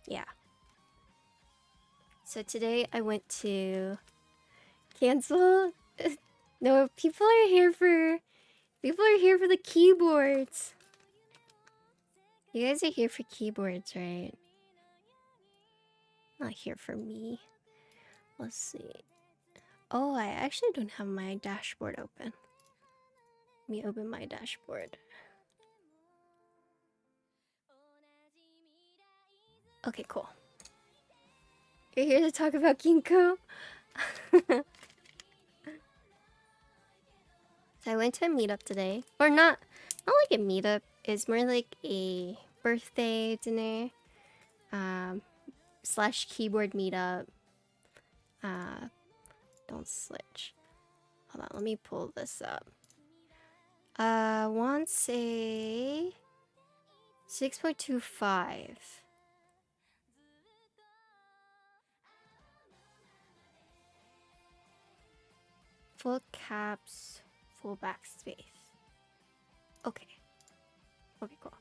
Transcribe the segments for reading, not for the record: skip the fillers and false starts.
Yeah. So today I went to cancel. No, people are here for the keyboards. You guys are here for keyboards, right? Not here for me. Let's see. Oh, I actually don't have my dashboard open. Let me open my dashboard. Okay, cool. You're here to talk about Ginkgo? So I went to a meetup today. Or not like a meetup. It's more like a birthday dinner. Slash keyboard meetup. Don't switch. Hold on, let me pull this up. Wants a 6.25. Full caps, full backspace. Okay. Okay, cool.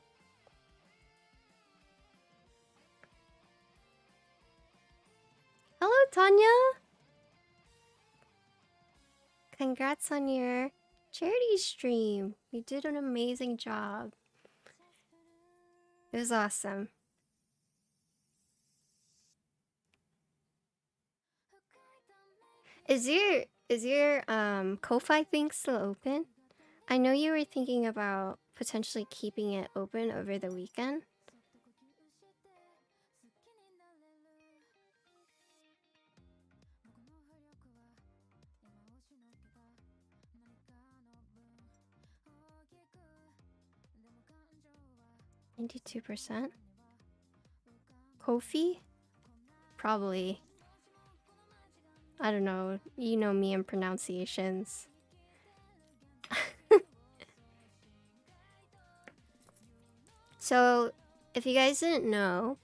Hello, Tanya! Congrats on your charity stream. You did an amazing job. It was awesome. Is your Ko-Fi thing still open? I know you were thinking about potentially keeping it open over the weekend. $92%? Ko-Fi? Probably. I don't know. You know me and pronunciations. So, if you guys didn't know,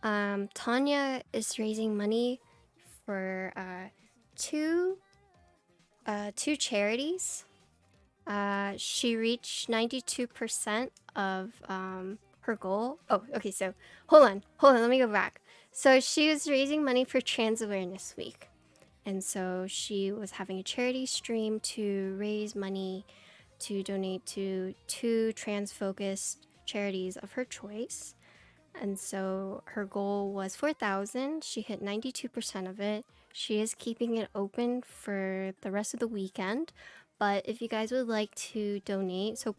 Tanya is raising money for two charities. She reached 92% of her goal. Oh, okay, so hold on, let me go back. So she was raising money for Trans Awareness Week. And so she was having a charity stream to raise money to donate to 2 trans-focused charities of her choice. And so her goal was 4,000. She hit 92% of it. She is keeping it open for the rest of the weekend. But if you guys would like to donate, so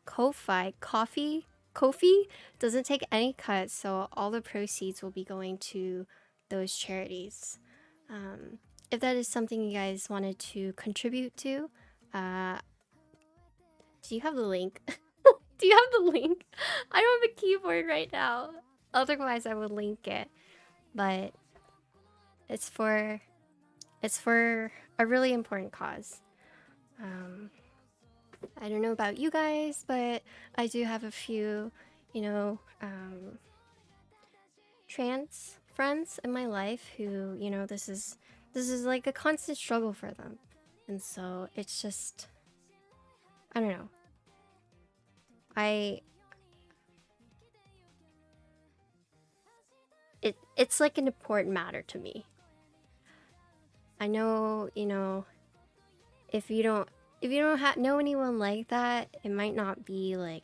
Ko-Fi doesn't take any cuts, so all the proceeds will be going to those charities. If that is something you guys wanted to contribute to, do you have the link? Do you have the link? I don't have a keyboard right now. Otherwise, I would link it. But it's for a really important cause. I don't know about you guys, but I do have a few, trans friends in my life who, this is like a constant struggle for them. And so it's just, I don't know. It's like an important matter to me. I know, if you don't know anyone like that, it might not be like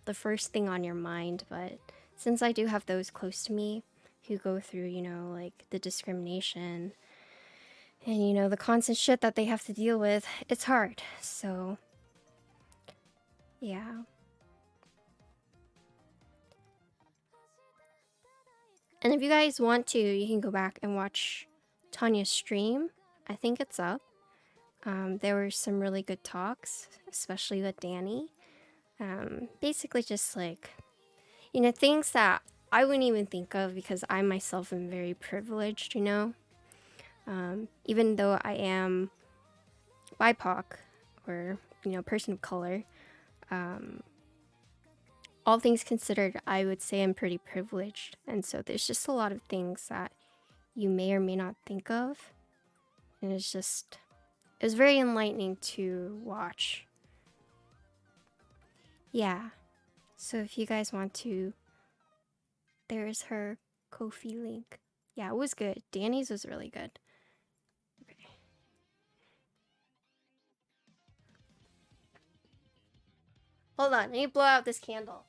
the first thing on your mind, but since I do have those close to me who go through, like the discrimination and the constant shit that they have to deal with, it's hard. So yeah. And if you guys want to, you can go back and watch Tanya's stream. I think it's up. There were some really good talks, especially with Danny. Basically just like, things that I wouldn't even think of because I myself am very privileged, even though I am BIPOC or, person of color. All things considered, I would say I'm pretty privileged. And so there's just a lot of things that you may or may not think of. And it was very enlightening to watch. Yeah. So if you guys want to, there's her Ko-fi link. Yeah, it was good. Danny's was really good. Okay. Hold on, I need to blow out this candle.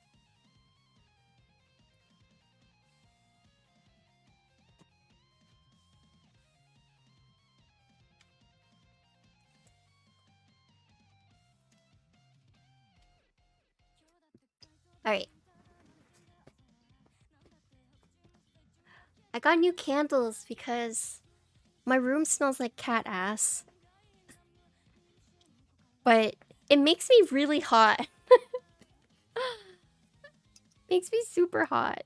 Alright. I got new candles because my room smells like cat ass. But it makes me really hot. Makes me super hot.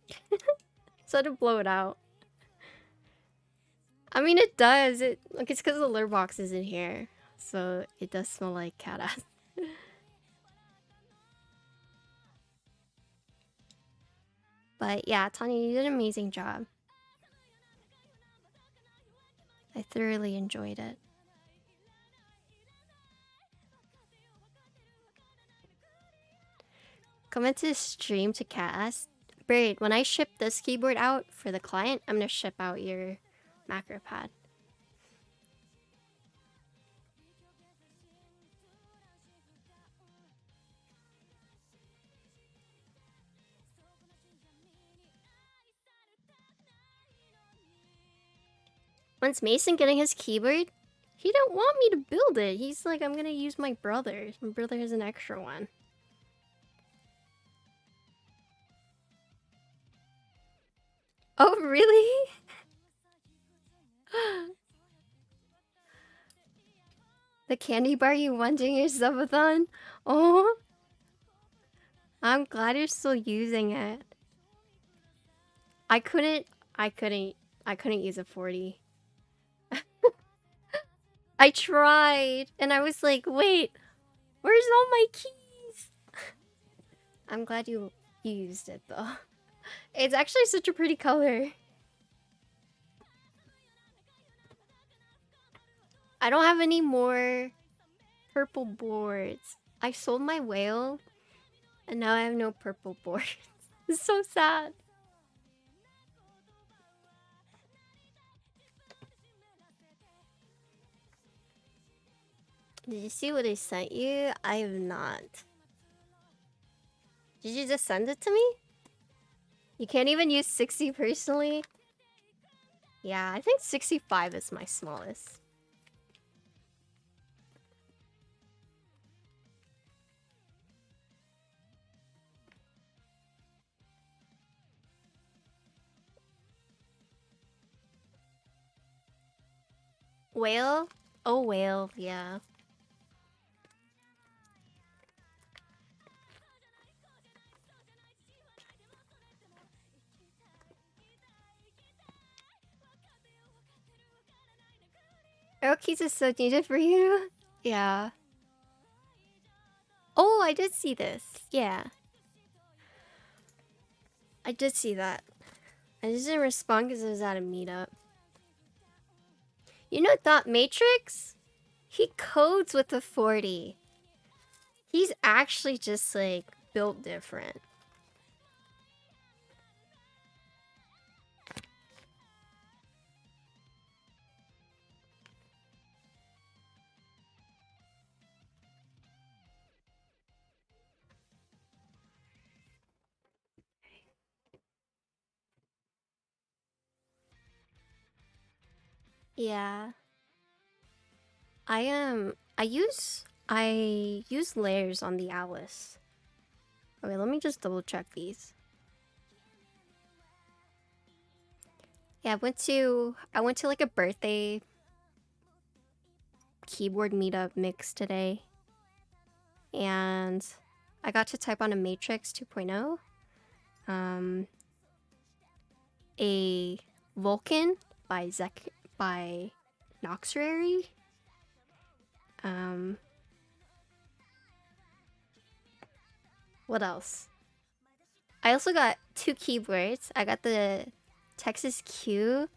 So I had to blow it out. I mean, it does. Like, it's because the litter box is in here. So it does smell like cat ass. But yeah, Tanya, you did an amazing job. I thoroughly enjoyed it. Come into stream to cast. Bird, when I ship this keyboard out for the client, I'm gonna ship out your macro pad. When's Mason getting his keyboard? He don't want me to build it. He's like, I'm gonna use my brother's. My brother has an extra one. Oh, really? The candy bar you won during your subathon? Oh, I'm glad you're still using it. I couldn't use a 40. I tried, and I was like, wait, where's all my keys? I'm glad you used it, though. It's actually such a pretty color. I don't have any more purple boards. I sold my whale, and now I have no purple boards. It's so sad. Did you see what I sent you? I have not. Did you just send it to me? You can't even use 60 personally? Yeah, I think 65 is my smallest. Whale? Oh, whale, yeah. Arrow keys is so needed for you? Yeah. Oh, I did see this. Yeah. I did see that. I just didn't respond because I was at a meetup. You know Dot Matrix? He codes with the 40. He's actually just like built different. Yeah. I use layers on the Alice. Okay, let me just double check these. Yeah, I went to like a birthday keyboard meetup mix today. And I got to type on a Matrix 2.0. A Vulcan by Noxrary. What else? I also got 2 keyboards. I got the Texas Q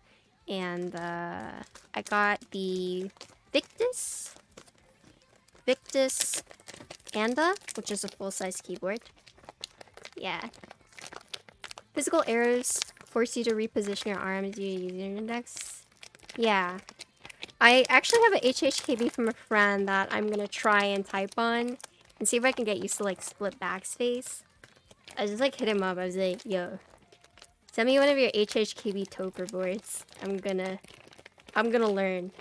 and I got the Victus Anda, which is a full-size keyboard. Yeah. Physical arrows force you to reposition your arm as you use your index. Yeah. I actually have an HHKB from a friend that I'm gonna try and type on and see if I can get used to like split backspace. I just like hit him up. I was like, yo, send me one of your HHKB toper boards. I'm gonna learn.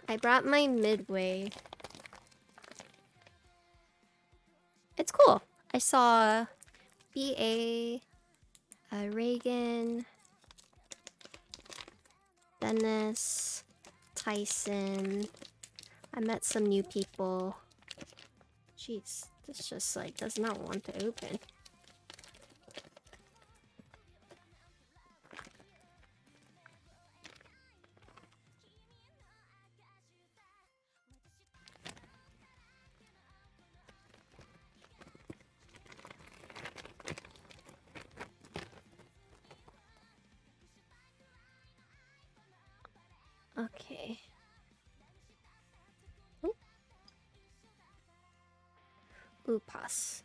I brought my midway. It's cool. I saw BA, Reagan, Dennis, Tyson. I met some new people. Jeez, this just like does not want to open. Okay. Ooh, pass.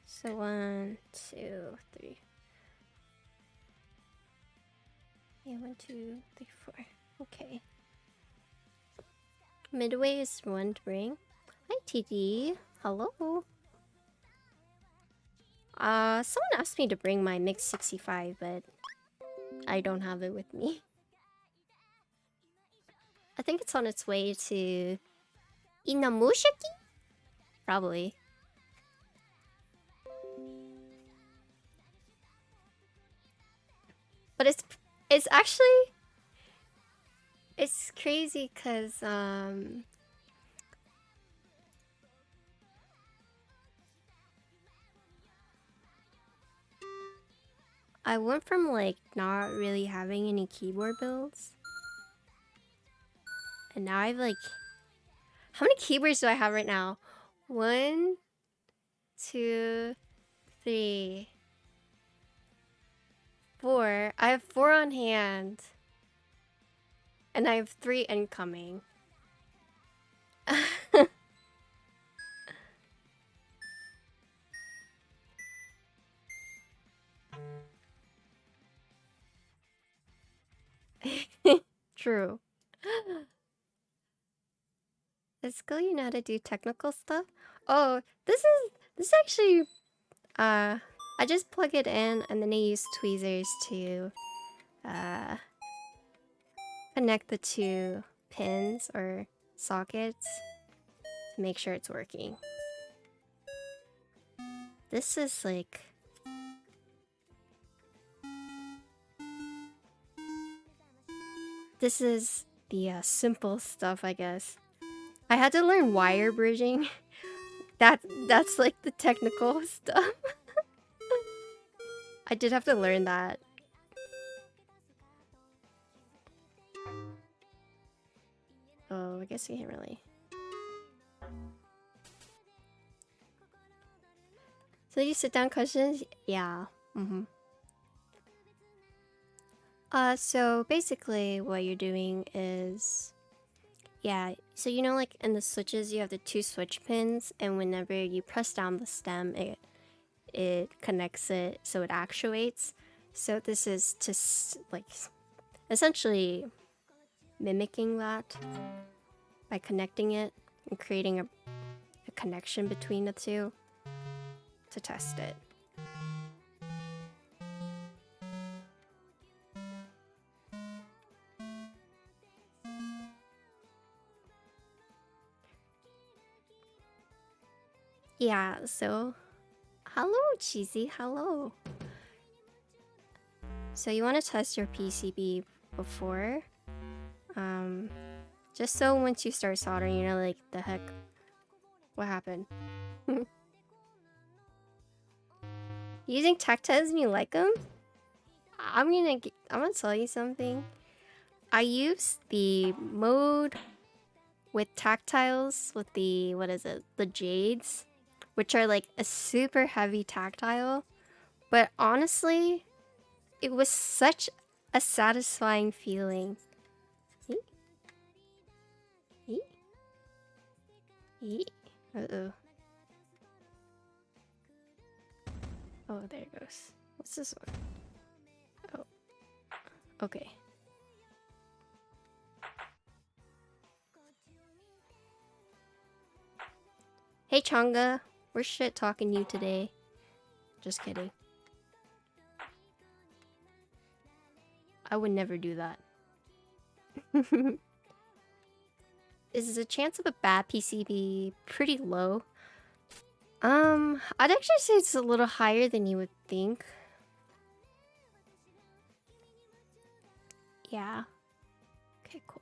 So 1, 2, 3. Yeah, 1, 2, 3, 4. Okay. Midway is one to bring. Hi, TD. Hello. Someone asked me to bring my MiG 65, but I don't have it with me. I think it's on its way to Inamushiki? Probably. But it's actually it's crazy because I went from like not really having any keyboard builds, and now I've like, how many keyboards do I have right now? 1, 2, 3, 4. I have 4 on hand, and I have 3 incoming. True. It's cool you know how to do technical stuff. Oh, this is actually I just plug it in and then I use tweezers to connect the 2 pins or sockets to make sure it's working. This is like this is the simple stuff, I guess. I had to learn wire bridging. That's like the technical stuff. I did have to learn that. Oh, I guess you can't really. So you sit down questions? Yeah. So basically what you're doing is, yeah, so you know like in the switches you have the 2 switch pins, and whenever you press down the stem it connects it so it actuates. So this is to like essentially mimicking that by connecting it and creating a connection between the 2 to test it. Yeah, so hello Cheesy, hello. So you want to test your PCB before, just so once you start soldering, you know, like the heck, what happened? Using tactiles and you like them? I'm gonna tell you something. I use the mode with tactiles with the, what is it, the jades, which are like a super heavy tactile, but honestly it was such a satisfying feeling. Uh-oh. Oh, there it goes. What's this one? Oh. Okay. Hey, Changa. We're shit talking you today. Just kidding. I would never do that. Is the chance of a bad PCB pretty low? I'd actually say it's a little higher than you would think. Yeah. Okay, cool.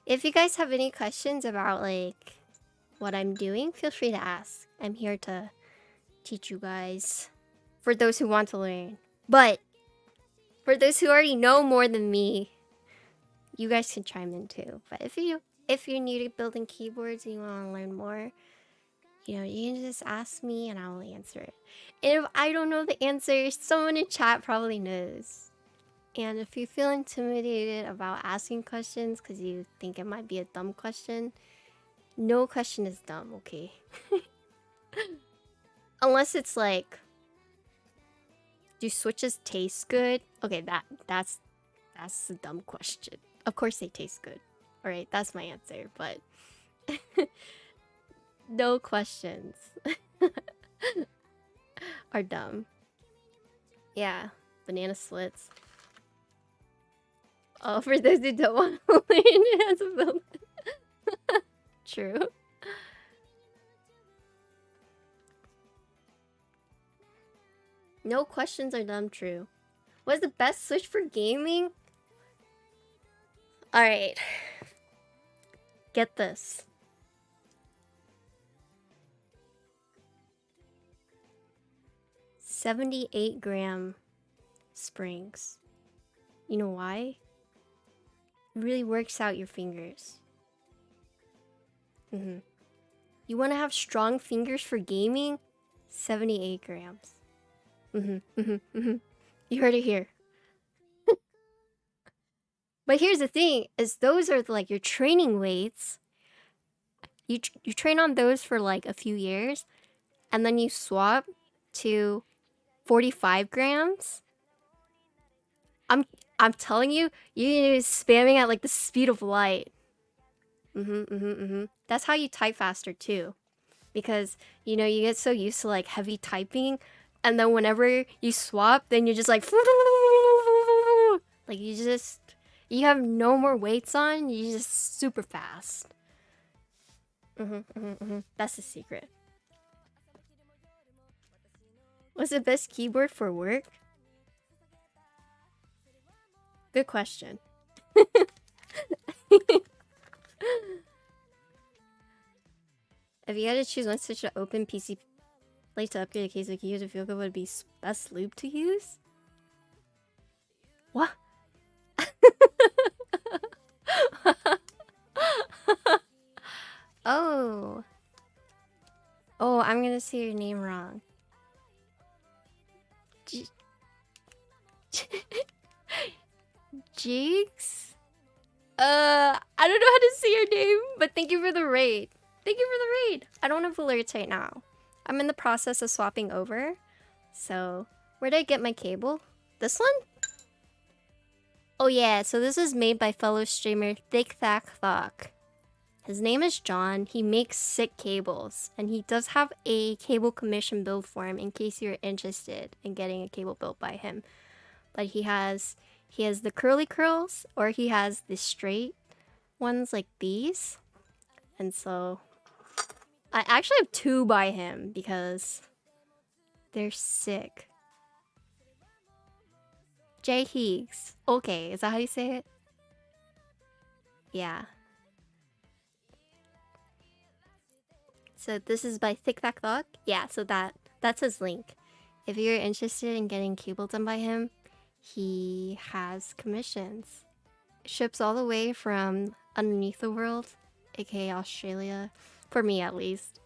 If you guys have any questions about, like, what I'm doing, feel free to ask. I'm here to teach you guys. For those who want to learn. But for those who already know more than me, you guys can chime in too. But if you're new to building keyboards and you want to learn more, you know, you can just ask me and I will answer it. And if I don't know the answer, someone in chat probably knows. And if you feel intimidated about asking questions because you think it might be a dumb question, no question is dumb, okay? Unless it's like, do switches taste good? Okay, that's a dumb question. Of course they taste good. Alright, that's my answer, but no questions are dumb. Yeah, banana splits. Oh, for those who don't want to learn it as a build. True. No questions are dumb, true. What's the best switch for gaming? Alright. Get this. 78-gram springs. You know why? It really works out your fingers. You want to have strong fingers for gaming? 78 grams. You heard it here. But here's the thing, is those are like your training weights. You train on those for like a few years, and then you swap to 45 grams. I'm telling you, you're spamming at like the speed of light. That's how you type faster too. Because, you know, you get so used to like heavy typing, and then whenever you swap, then you're just like you have no more weights on, you're just super fast. That's the secret. What's the best keyboard for work? Good question. If you had to choose one switch to open PC plate to upgrade a case of keys, if you would be best lube to use? What? Oh. Oh, I'm gonna say your name wrong. Jigs? I don't know how to say your name, but thank you for the raid. Thank you for the raid. I don't have alerts right now. I'm in the process of swapping over. So, where did I get my cable? This one? Oh yeah, so this is made by fellow streamer Thick Thack Thok. His name is John. He makes sick cables, and he does have a cable commission build for him in case you're interested in getting a cable built by him. But he has the curly curls, or he has the straight ones like these. And so I actually have two by him because they're sick. Jay Higgs. Okay, is that how you say it? Yeah. So this is by Thick Thack Thok. Yeah, so that's his link. If you're interested in getting cable done by him, he has commissions. Ships all the way from underneath the world, aka Australia, for me at least.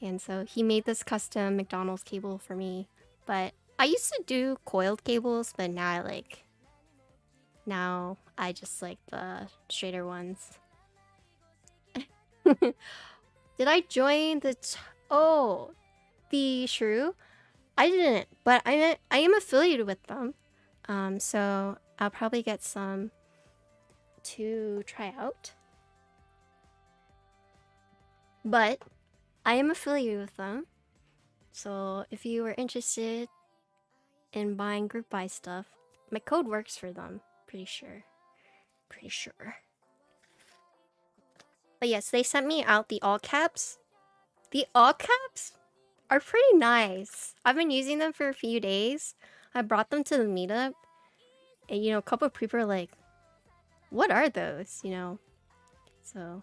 And so he made this custom McDonald's cable for me. But I used to do coiled cables, but now Now I just like the straighter ones. Did I join the the Shrew? I didn't, but I am affiliated with them. So I'll probably get some to try out. But I am affiliated with them. So if you are interested in buying group buy stuff, my code works for them. Pretty sure. But yes, they sent me out the all caps. The all caps are pretty nice. I've been using them for a few days. I brought them to the meetup. And, you know, a couple of people are like, what are those? You know? So.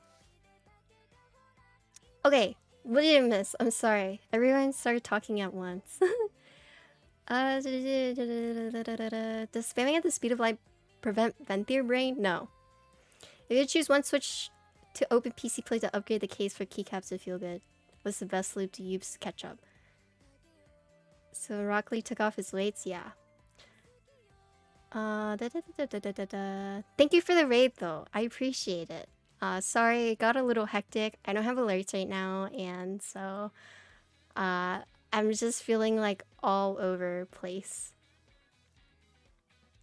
Okay. What did I miss? I'm sorry. Everyone started talking at once. Does spamming at the speed of light prevent Venthyr brain? No. If you choose one switch to open PC Play to upgrade the case for keycaps to feel good, what's the best loop to use to catch up? So Rockley took off his weights? Yeah. Thank you for the raid though. I appreciate it. Sorry, it got a little hectic. I don't have alerts right now, and so I'm just feeling like all over place.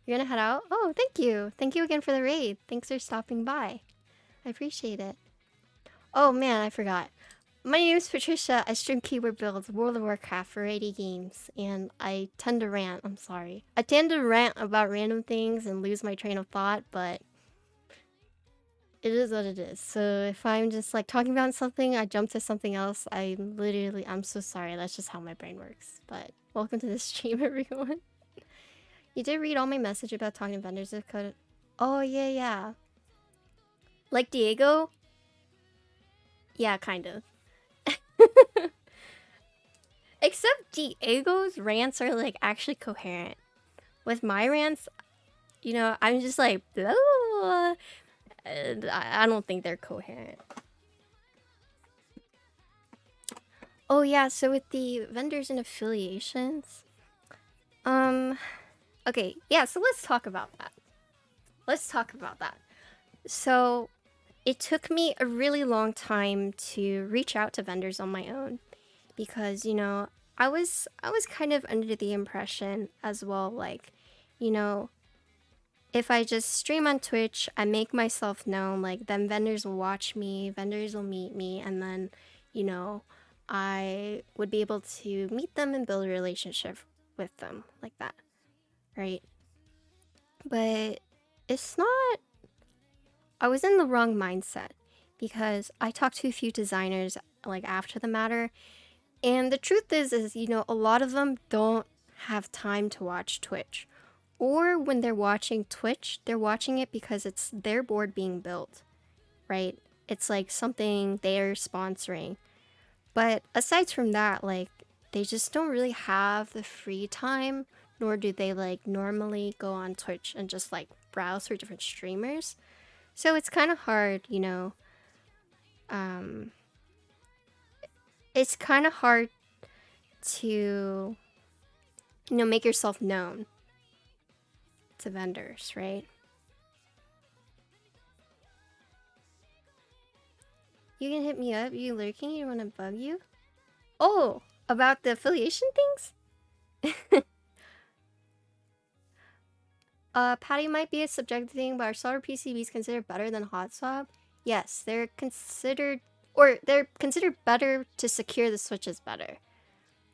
You're gonna head out? Oh, thank you. Thank you again for the raid. Thanks for stopping by. I appreciate it. Oh man, I forgot. My name is Patricia. I stream keyboard builds, World of Warcraft, variety games, and I tend to rant. I'm sorry. I tend to rant about random things and lose my train of thought, but it is what it is. So if I'm just like talking about something, I jump to something else. I'm so sorry. That's just how my brain works. But welcome to the stream, everyone. You did read all my message about talking to vendors of code. Oh, yeah. Like Diego? Yeah, kind of. Except Diego's rants are like actually coherent. With my rants, you know, I'm just like, blah, blah, blah, and I don't think they're coherent. Oh yeah, so with the vendors and affiliations, okay, yeah, so let's talk about that. So it took me a really long time to reach out to vendors on my own because, you know, I was kind of under the impression as well, like, you know, if I just stream on Twitch, I make myself known, like, then vendors will watch me, vendors will meet me, and then, you know, I would be able to meet them and build a relationship with them like that, right? But it's not... I was in the wrong mindset because I talked to a few designers, like, after the matter, and the truth is, you know, a lot of them don't have time to watch Twitch. Or when they're watching Twitch, they're watching it because it's their board being built, right? It's like something they're sponsoring. But aside from that, like, they just don't really have the free time, nor do they, like, normally go on Twitch and just, like, browse for different streamers. So it's kind of hard, you know. It's kind of hard to, you know, make yourself known to vendors, right? You can hit me up. You lurking? You want to bug you? Oh, about the affiliation things? Patty might be a subjective thing, but are solder PCBs considered better than hot swap? Yes, they're considered better to secure the switches better.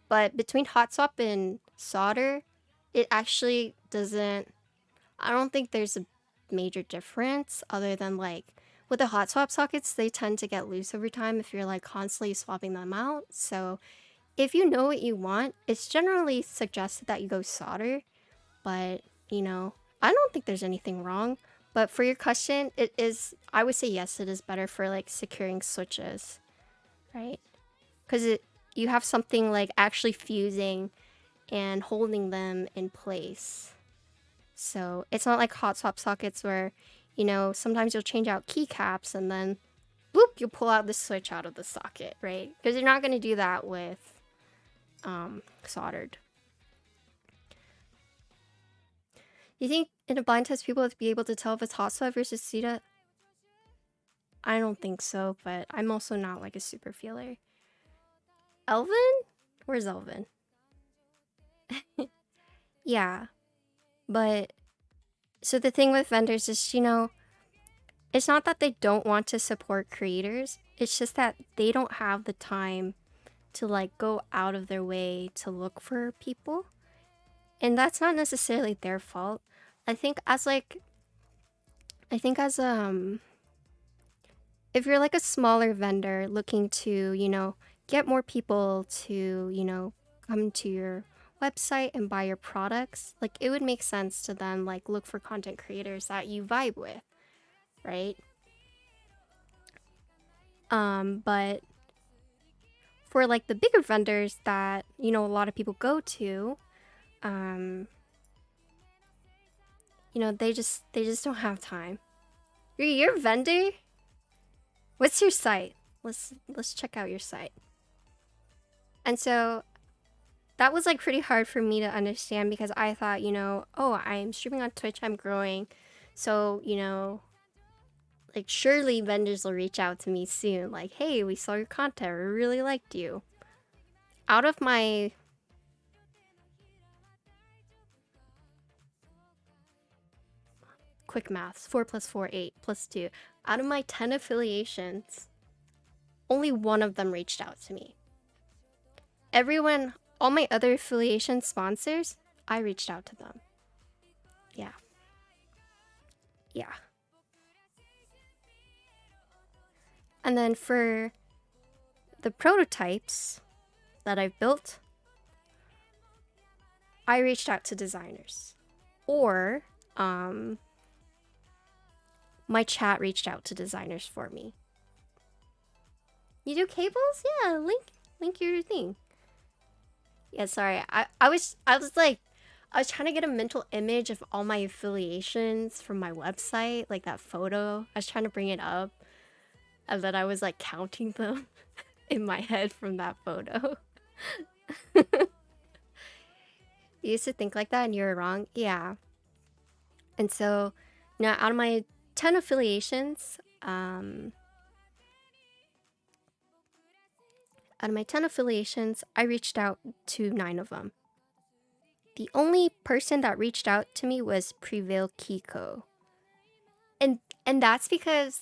But between hot swap and solder, it actually doesn't... I don't think there's a major difference other than, like, with the hot swap sockets, they tend to get loose over time if you're, like, constantly swapping them out. So if you know what you want, it's generally suggested that you go solder. But, you know, I don't think there's anything wrong. But for your question, it is... I would say yes, it is better for, like, securing switches, right? Because you have something, like, actually fusing and holding them in place. So it's not like hot swap sockets where, you know, sometimes you'll change out keycaps and then, boop, you'll pull out the switch out of the socket, right? Because you're not going to do that with soldered. You think in a blind test people would be able to tell if it's hot sweat versus Sita? I don't think so, but I'm also not like a super feeler. Elvin? Where's Elvin? Yeah, but so the thing with vendors is, you know, it's not that they don't want to support creators, it's just that they don't have the time to like go out of their way to look for people. And that's not necessarily their fault. I think as if you're like a smaller vendor looking to, you know, get more people to, you know, come to your website and buy your products, like it would make sense to then like look for content creators that you vibe with, right? But for like the bigger vendors that, you know, a lot of people go to, you know, they just don't have time. You're a vendor? What's your site? Let's check out your site. And so that was like pretty hard for me to understand because I thought, you know, oh, I'm streaming on Twitch, I'm growing. So, you know, like surely vendors will reach out to me soon. Like, hey, we saw your content, we really liked you. Out of my quick maths, 4 plus 4, 8 plus 2. Out of my 10 affiliations, only one of them reached out to me. Everyone, all my other affiliation sponsors, I reached out to them. Yeah. Yeah. And then for the prototypes that I've built, I reached out to designers. Or, my chat reached out to designers for me. You do cables? Yeah, link your thing. Yeah, sorry. I was trying to get a mental image of all my affiliations from my website, like that photo. I was trying to bring it up, and then I was like counting them in my head from that photo. You used to think like that and you were wrong? Yeah. And so, now out of my 10 affiliations, I reached out to 9 of them. The only person that reached out to me was Prevail Kiko. And that's because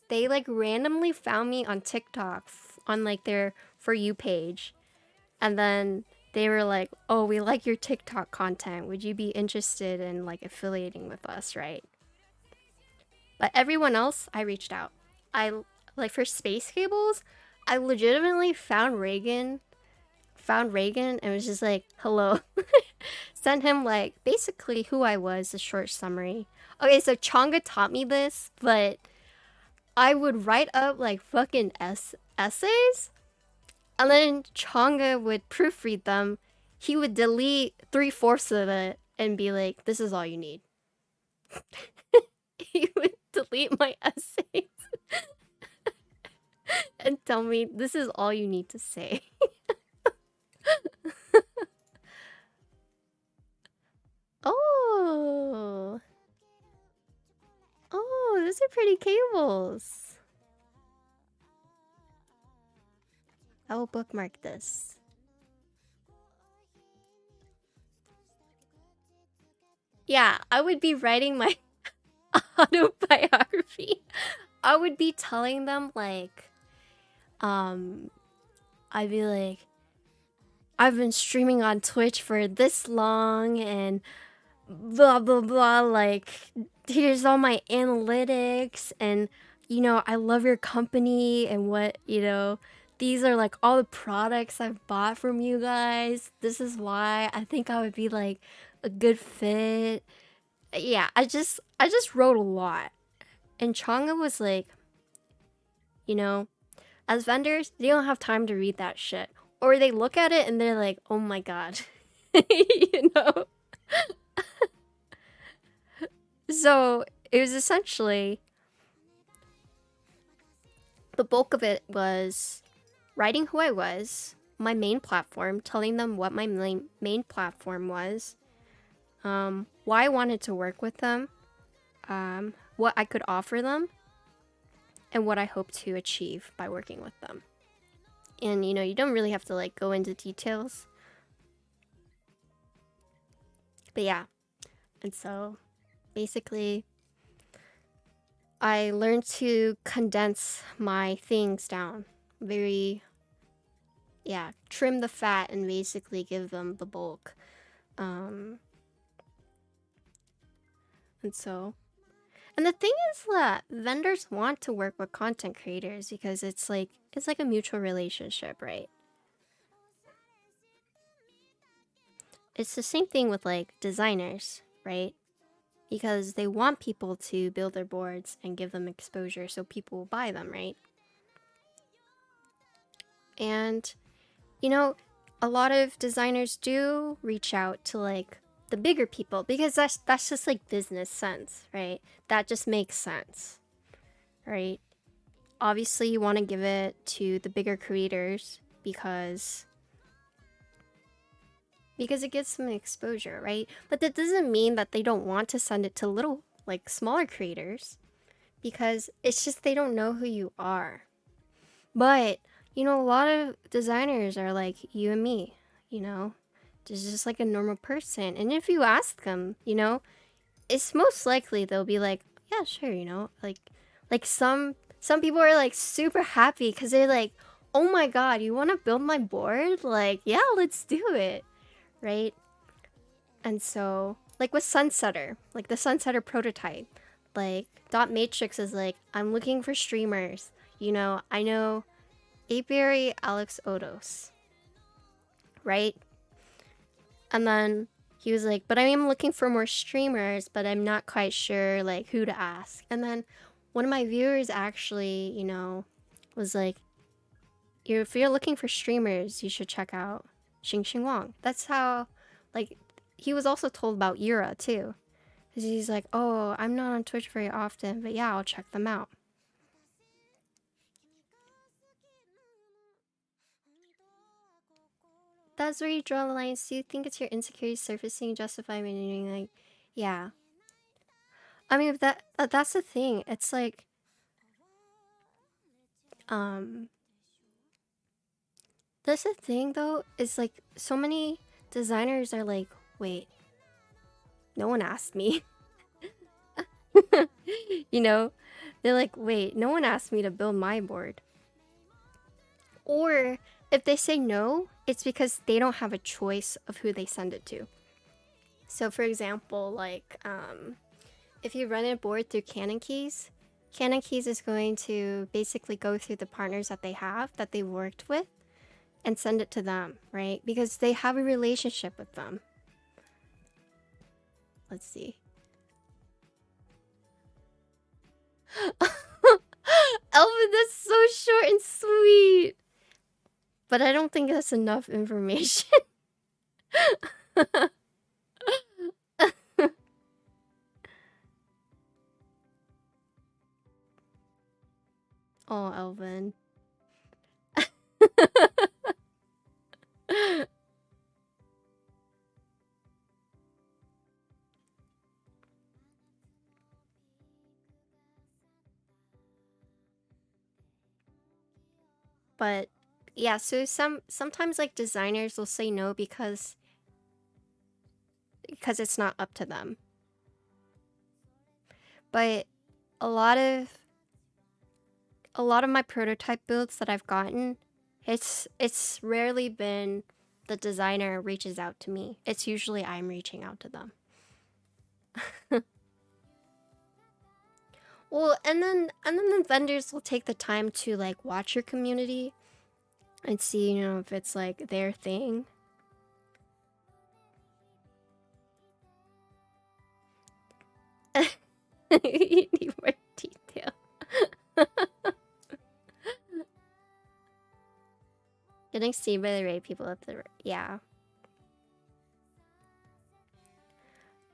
they like randomly found me on TikTok on like their For You page. And then they were like, "Oh, we like your TikTok content. Would you be interested in like affiliating with us, right?" But everyone else, I reached out. I like for space cables, I legitimately found Reagan and was just like, hello. Sent him like basically who I was, a short summary. Okay, so Chonga taught me this, but I would write up like fucking essays, and then Chonga would proofread them. He would delete 3/4 of it and be like, this is all you need. He would delete my essays and tell me, this is all you need to say. Oh. Oh, those are pretty cables. I will bookmark this. Yeah, I would be writing my autobiography. I would be telling them like, I'd be like, I've been streaming on Twitch for this long and blah blah blah, like here's all my analytics, and you know, I love your company and what, you know, these are like all the products I've bought from you guys. This is why I think I would be like a good fit. Yeah, I just wrote a lot. And Chonga was like, you know, as vendors, they don't have time to read that shit. Or they look at it and they're like, oh my god. You know? So it was essentially, the bulk of it was writing who I was, my main platform, telling them what my main platform was, why I wanted to work with them, what I could offer them, and what I hope to achieve by working with them. And you know, you don't really have to like go into details. But yeah. And so basically I learned to condense my things down. Trim the fat and basically give them the bulk. And the thing is that vendors want to work with content creators because it's like a mutual relationship, right? It's the same thing with like designers, right? Because they want people to build their boards and give them exposure so people will buy them, right? And you know, a lot of designers do reach out to like the bigger people because that's just like business sense, right? That just makes sense, right? Obviously you want to give it to the bigger creators because it gets some exposure, right? But that doesn't mean that they don't want to send it to little, like, smaller creators because it's just they don't know who you are. But you know, a lot of designers are like you and me, you know, just like a normal person. And if you ask them, you know, it's most likely they'll be like, yeah, sure, you know, like some people are like super happy because they're like, oh my god, you want to build my board? Like, yeah, let's do it, right? And so, like with Sunsetter, like the Sunsetter prototype, like Dot Matrix is like, I'm looking for streamers. You know, I know Apiary Alex Odos, right? And then he was like, but I am looking for more streamers, but I'm not quite sure like who to ask. And then one of my viewers actually, you know, was like, if you're looking for streamers, you should check out xinxinwong. That's how, like, he was also told about Yura too. Because he's like, oh, I'm not on Twitch very often, but yeah, I'll check them out. That's where you draw the lines. Do you think it's your insecurity surfacing justify meaning like, yeah. I mean, that's the thing. It's like, that's the thing though, is like so many designers are like, wait, no one asked me. You know, they're like, wait, no one asked me to build my board. Or if they say no, it's because they don't have a choice of who they send it to. So for example, like, if you run a board through Canon Keys is going to basically go through the partners that they have, that they've worked with, and send it to them, right? Because they have a relationship with them. Let's see. Elvin, that's so short and sweet. But I don't think that's enough information. Oh, Elvin. But yeah, so sometimes like designers will say no because it's not up to them. But a lot of my prototype builds that I've gotten, it's rarely been the designer reaches out to me. It's usually I'm reaching out to them. Well, and then the vendors will take the time to like watch your community and see, you know, if it's like their thing. You need more detail. Getting seen by the right people at the yeah.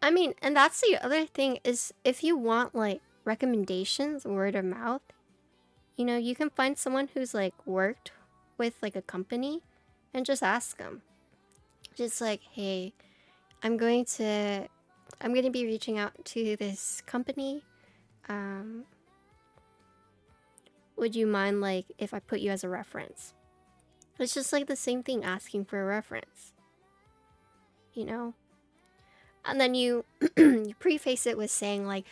I mean, and that's the other thing is if you want like recommendations, word of mouth, you know, you can find someone who's like worked with like a company and just ask them. Just like, hey, I'm going to I'm gonna be reaching out to this company. Would you mind, like, if I put you as a reference? It's just like the same thing, asking for a reference. You know? And then you you preface it with saying like,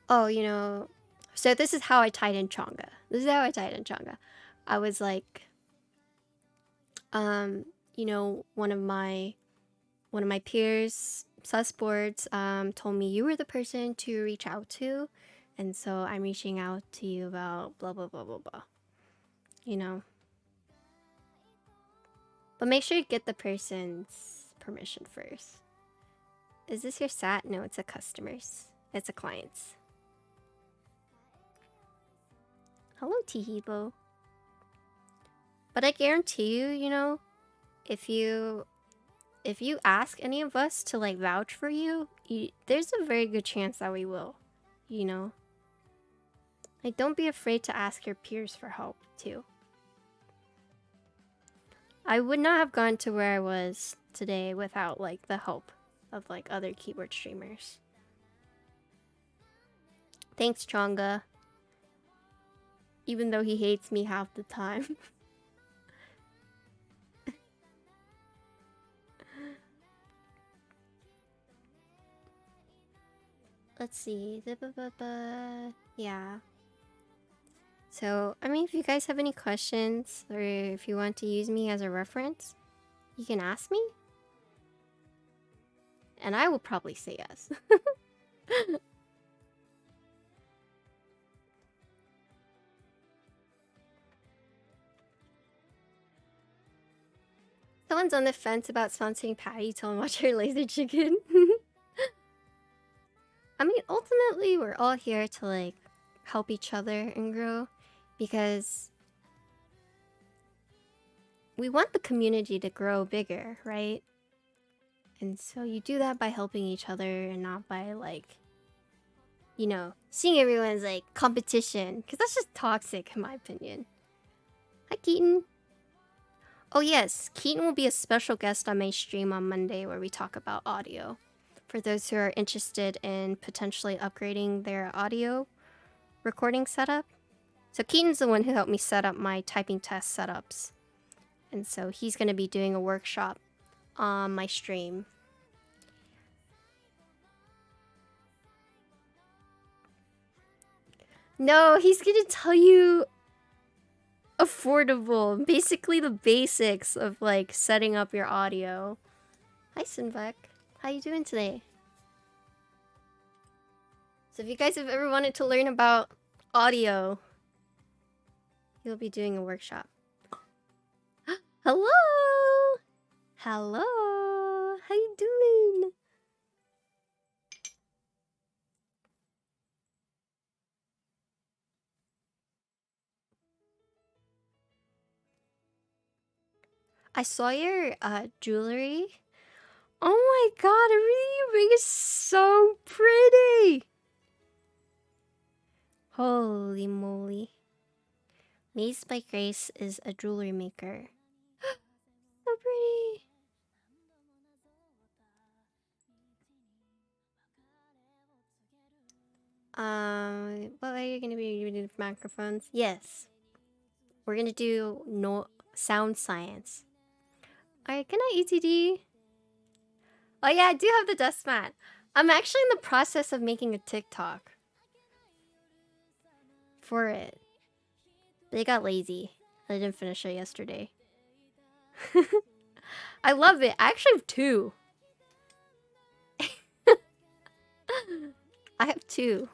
oh, you know, so this is how I tied in Chonga. This is how I tied in Chonga. I was like, you know, one of my peers, Susboards, told me you were the person to reach out to, and so I'm reaching out to you about blah blah blah blah blah. You know. But make sure you get the person's permission first. Is this your SAT? No, it's a customer's. It's a client's. Hello, Tihibo. But I guarantee you, you know, if you ask any of us to like vouch for you, there's a very good chance that we will, you know. Like, don't be afraid to ask your peers for help too. I would not have gone to where I was today without like the help of like other keyboard streamers. Thanks, Chonga. Even though he hates me half the time. Let's see. Yeah. So, I mean, if you guys have any questions or if you want to use me as a reference, you can ask me. And I will probably say yes. Someone's on the fence about sponsoring Patty. Tell him watch her laser chicken. I mean, ultimately, we're all here to like help each other and grow because we want the community to grow bigger, right? And so you do that by helping each other and not by like, you know, seeing everyone's like competition, because that's just toxic in my opinion. Hi, Keaton. Oh yes, Keaton will be a special guest on my stream on Monday where we talk about audio. For those who are interested in potentially upgrading their audio recording setup. So Keaton's the one who helped me set up my typing test setups. And so he's going to be doing a workshop on my stream. No, he's going to tell you affordable, basically the basics of like setting up your audio. Hi, Sinvek. How you doing today? So if you guys have ever wanted to learn about audio, he'll be doing a workshop. Hello! Hello! How you doing? I saw your jewelry. Oh my god, everything you bring is so pretty! Holy moly. MISC by Grace is a jewelry maker. So pretty! What are you gonna be using for microphones? Yes. We're gonna do no sound science. Alright, good night, ETD. Oh yeah, I do have the dust mat. I'm actually in the process of making a TikTok for it. They got lazy. I didn't finish it yesterday. I love it. I actually have 2. I have 2.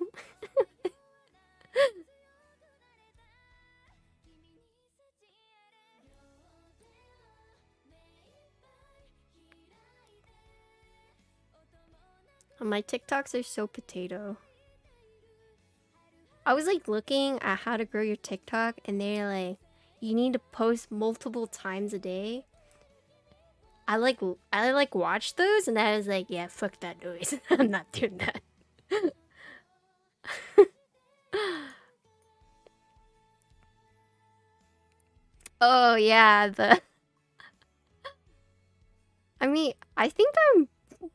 My TikToks are so potato. I was like looking at how to grow your TikTok and they're like, you need to post multiple times a day. I like watched those and I was like, yeah, fuck that noise. I'm not doing that. Oh yeah, I mean, I think I'm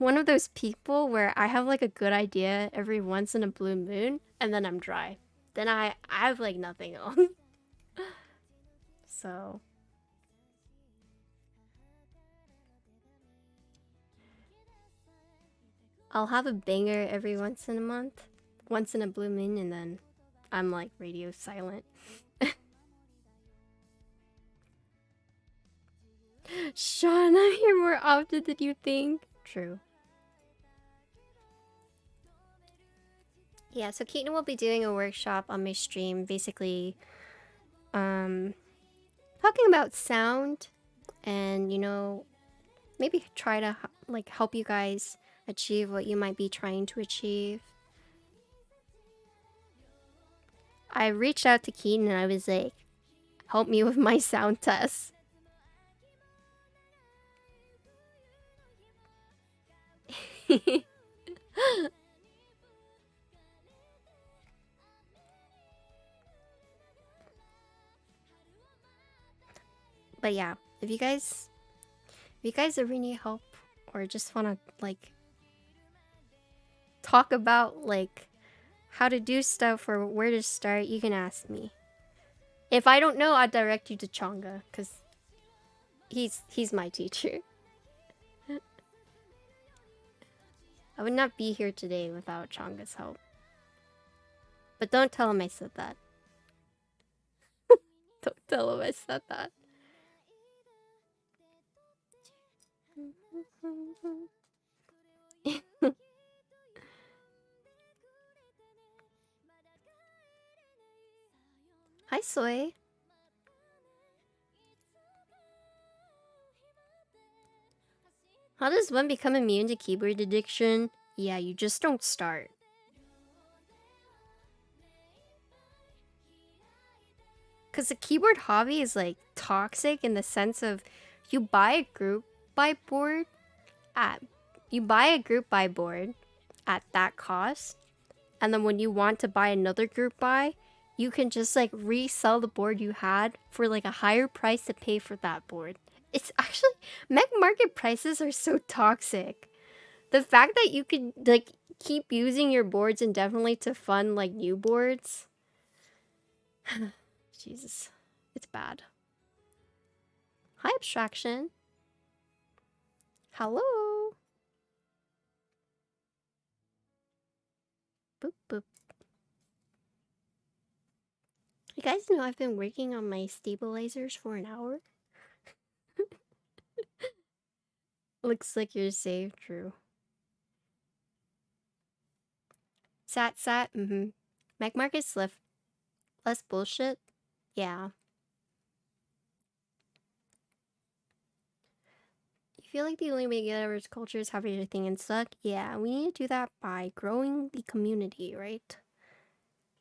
one of those people where I have like a good idea every once in a blue moon and then I'm dry. Then I have like nothing else. So I'll have a banger every once in a month, once in a blue moon, and then I'm like radio silent. Sean, I'm here more often than you think. True. Yeah, so Keaton will be doing a workshop on my stream, basically talking about sound and, you know, maybe try to like help you guys achieve what you might be trying to achieve. I reached out to Keaton and I was like, help me with my sound test. But yeah, if you guys ever need help or just want to like talk about like how to do stuff or where to start, you can ask me. If I don't know, I'll direct you to Chonga, because he's my teacher. I would not be here today without Chonga's help. But don't tell him I said that. Don't tell him I said that. Hi, Soy. How does one become immune to keyboard addiction? Yeah, you just don't start. Because the keyboard hobby is like toxic in the sense of you buy a group buy board at at that cost, and then when you want to buy another group buy, you can just like resell the board you had for like a higher price to pay for that board. It's actually, mech market prices are so toxic. The fact that you could like keep using your boards indefinitely to fund like new boards. Jesus, it's bad. Hi, Abstraction. Hello. Boop boop. You guys know I've been working on my stabilizers for an hour. Looks like you're safe, true. Sat. Mech market's less bullshit. Yeah. You feel like the only way to get over culture is have everything in stock? Yeah, we need to do that by growing the community, right?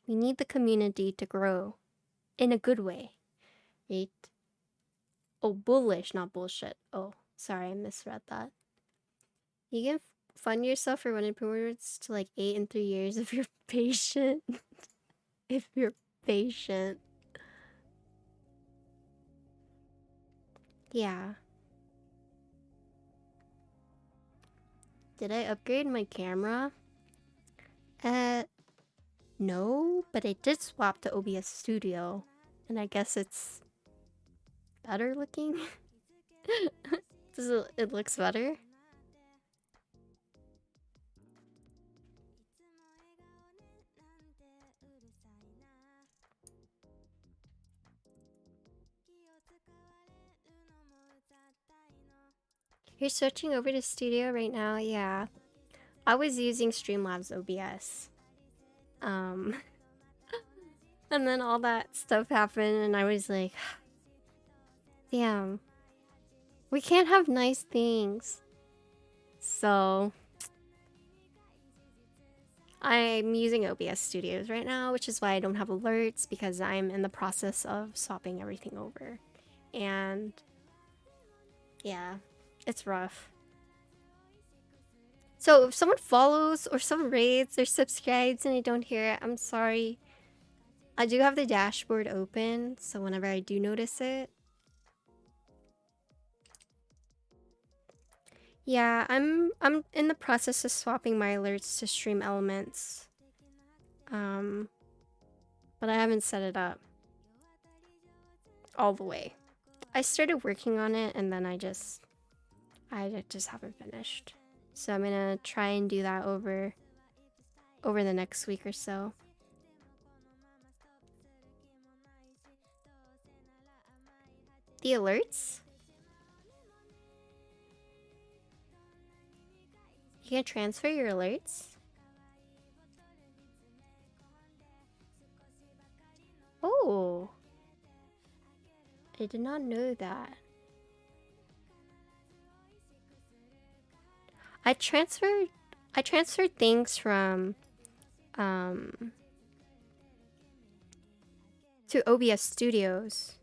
We need the community to grow in a good way, right? Oh, bullish, not bullshit. Oh, sorry, I misread that. You can fund yourself for one improvements to like 8 in 3 years if you're patient. If you're patient. Yeah. Did I upgrade my camera? No, but I did swap to OBS Studio. And I guess it's better looking? It looks better? You're switching over to Studio right now? Yeah. I was using Streamlabs OBS. And then all that stuff happened and I was like, damn. We can't have nice things. So I'm using OBS Studios right now, which is why I don't have alerts, because I'm in the process of swapping everything over. And yeah, it's rough. So if someone follows or someone rates or subscribes and I don't hear it, I'm sorry. I do have the dashboard open, so whenever I do notice it. Yeah, I'm in the process of swapping my alerts to stream elements. But I haven't set it up all the way. I started working on it and then I just haven't finished. So I'm gonna try and do that over the next week or so. The alerts? You can transfer your alerts? Oh, I did not know that. I transferred things from to OBS Studios.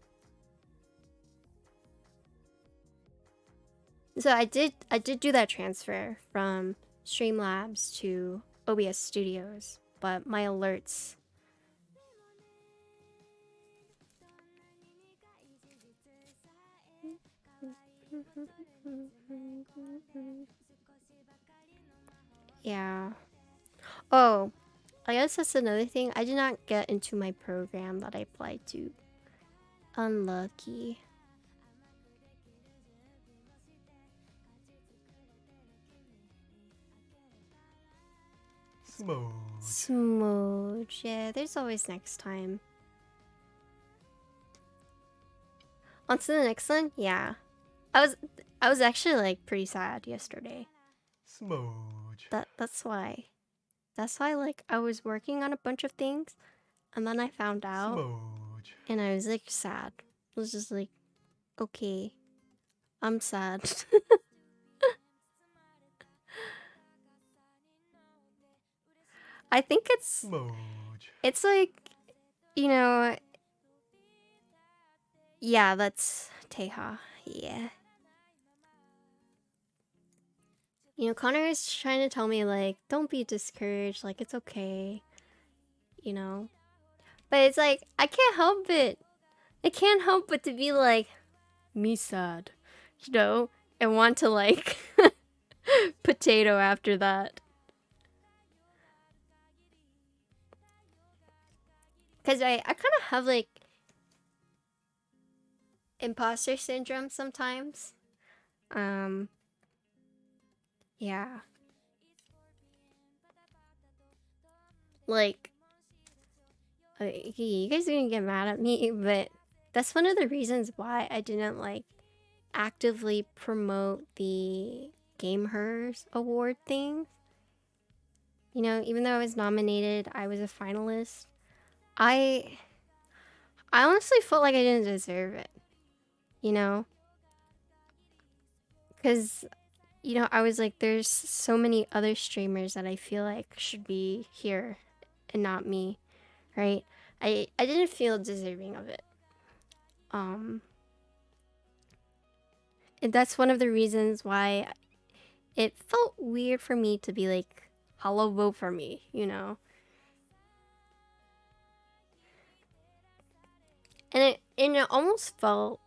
So I did do that transfer from Streamlabs to OBS Studios, but my alerts. Yeah. Oh, I guess that's another thing. I did not get into my program that I applied to. Unlucky. Smooch. Yeah, there's always next time. On to the next one? Yeah. I was actually like pretty sad yesterday. That's why. That's why like I was working on a bunch of things and then I found out and I was like sad. I was just like, okay, I'm sad. I think it's like, you know, yeah, that's Teha. Yeah. You know, Connor is trying to tell me like, don't be discouraged, like it's okay. You know? But it's like I can't help it. I can't help but to be like me sad. You know? And want to like potato after that. Cause I kind of have like imposter syndrome sometimes. Yeah. Like, you guys are gonna get mad at me, but that's one of the reasons why I didn't like actively promote the Game Hers award thing. You know, even though I was nominated, I was a finalist. I honestly felt like I didn't deserve it. You know? Because, you know, I was like, there's so many other streamers that I feel like should be here and not me, right? I didn't feel deserving of it. And that's one of the reasons why it felt weird for me to be like, hello, vote for me, you know? And it almost felt,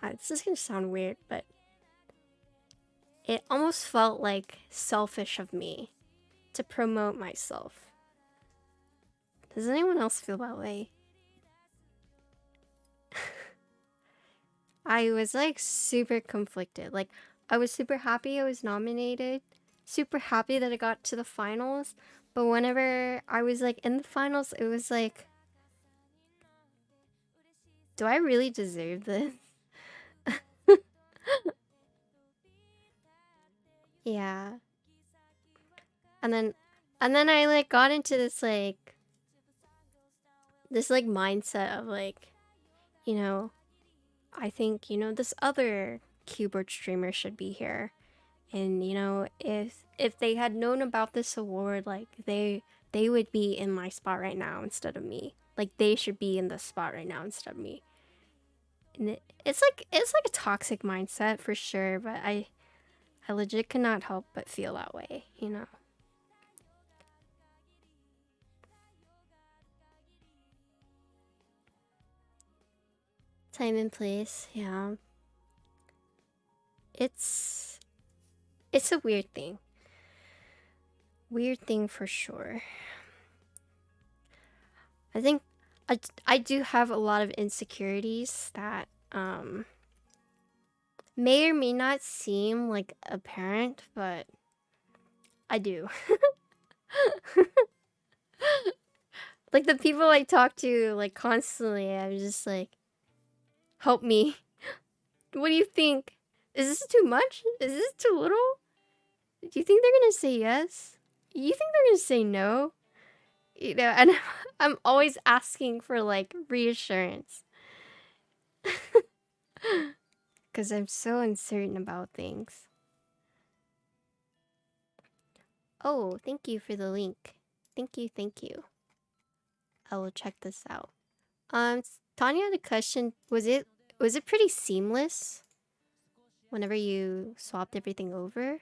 this is gonna sound weird, but it almost felt like selfish of me to promote myself. Does anyone else feel that way? I was like super conflicted. Like, I was super happy I was nominated, super happy that I got to the finals, but whenever I was like in the finals, it was like, do I really deserve this? Yeah. And then I like got into this like mindset of like, you know, I think, you know, this other keyboard streamer should be here. And you know, if they had known about this award, like they would be in my spot right now instead of me. Like they should be in the spot right now instead of me. And it's like a toxic mindset for sure, but I legit cannot help but feel that way, you know. Time and place, yeah. It's It's a weird thing. Weird thing for sure. I think I do have a lot of insecurities that may or may not seem like apparent, but I do. Like the people I talk to like constantly, I'm just like, help me. What do you think? Is this too much? Is this too little? Do you think they're gonna say yes? You think they're gonna say no? You know, and I'm always asking for like reassurance. Because I'm so uncertain about things. Oh, thank you for the link. Thank you, thank you. I will check this out. Tanya had a question. Was it pretty seamless whenever you swapped everything over?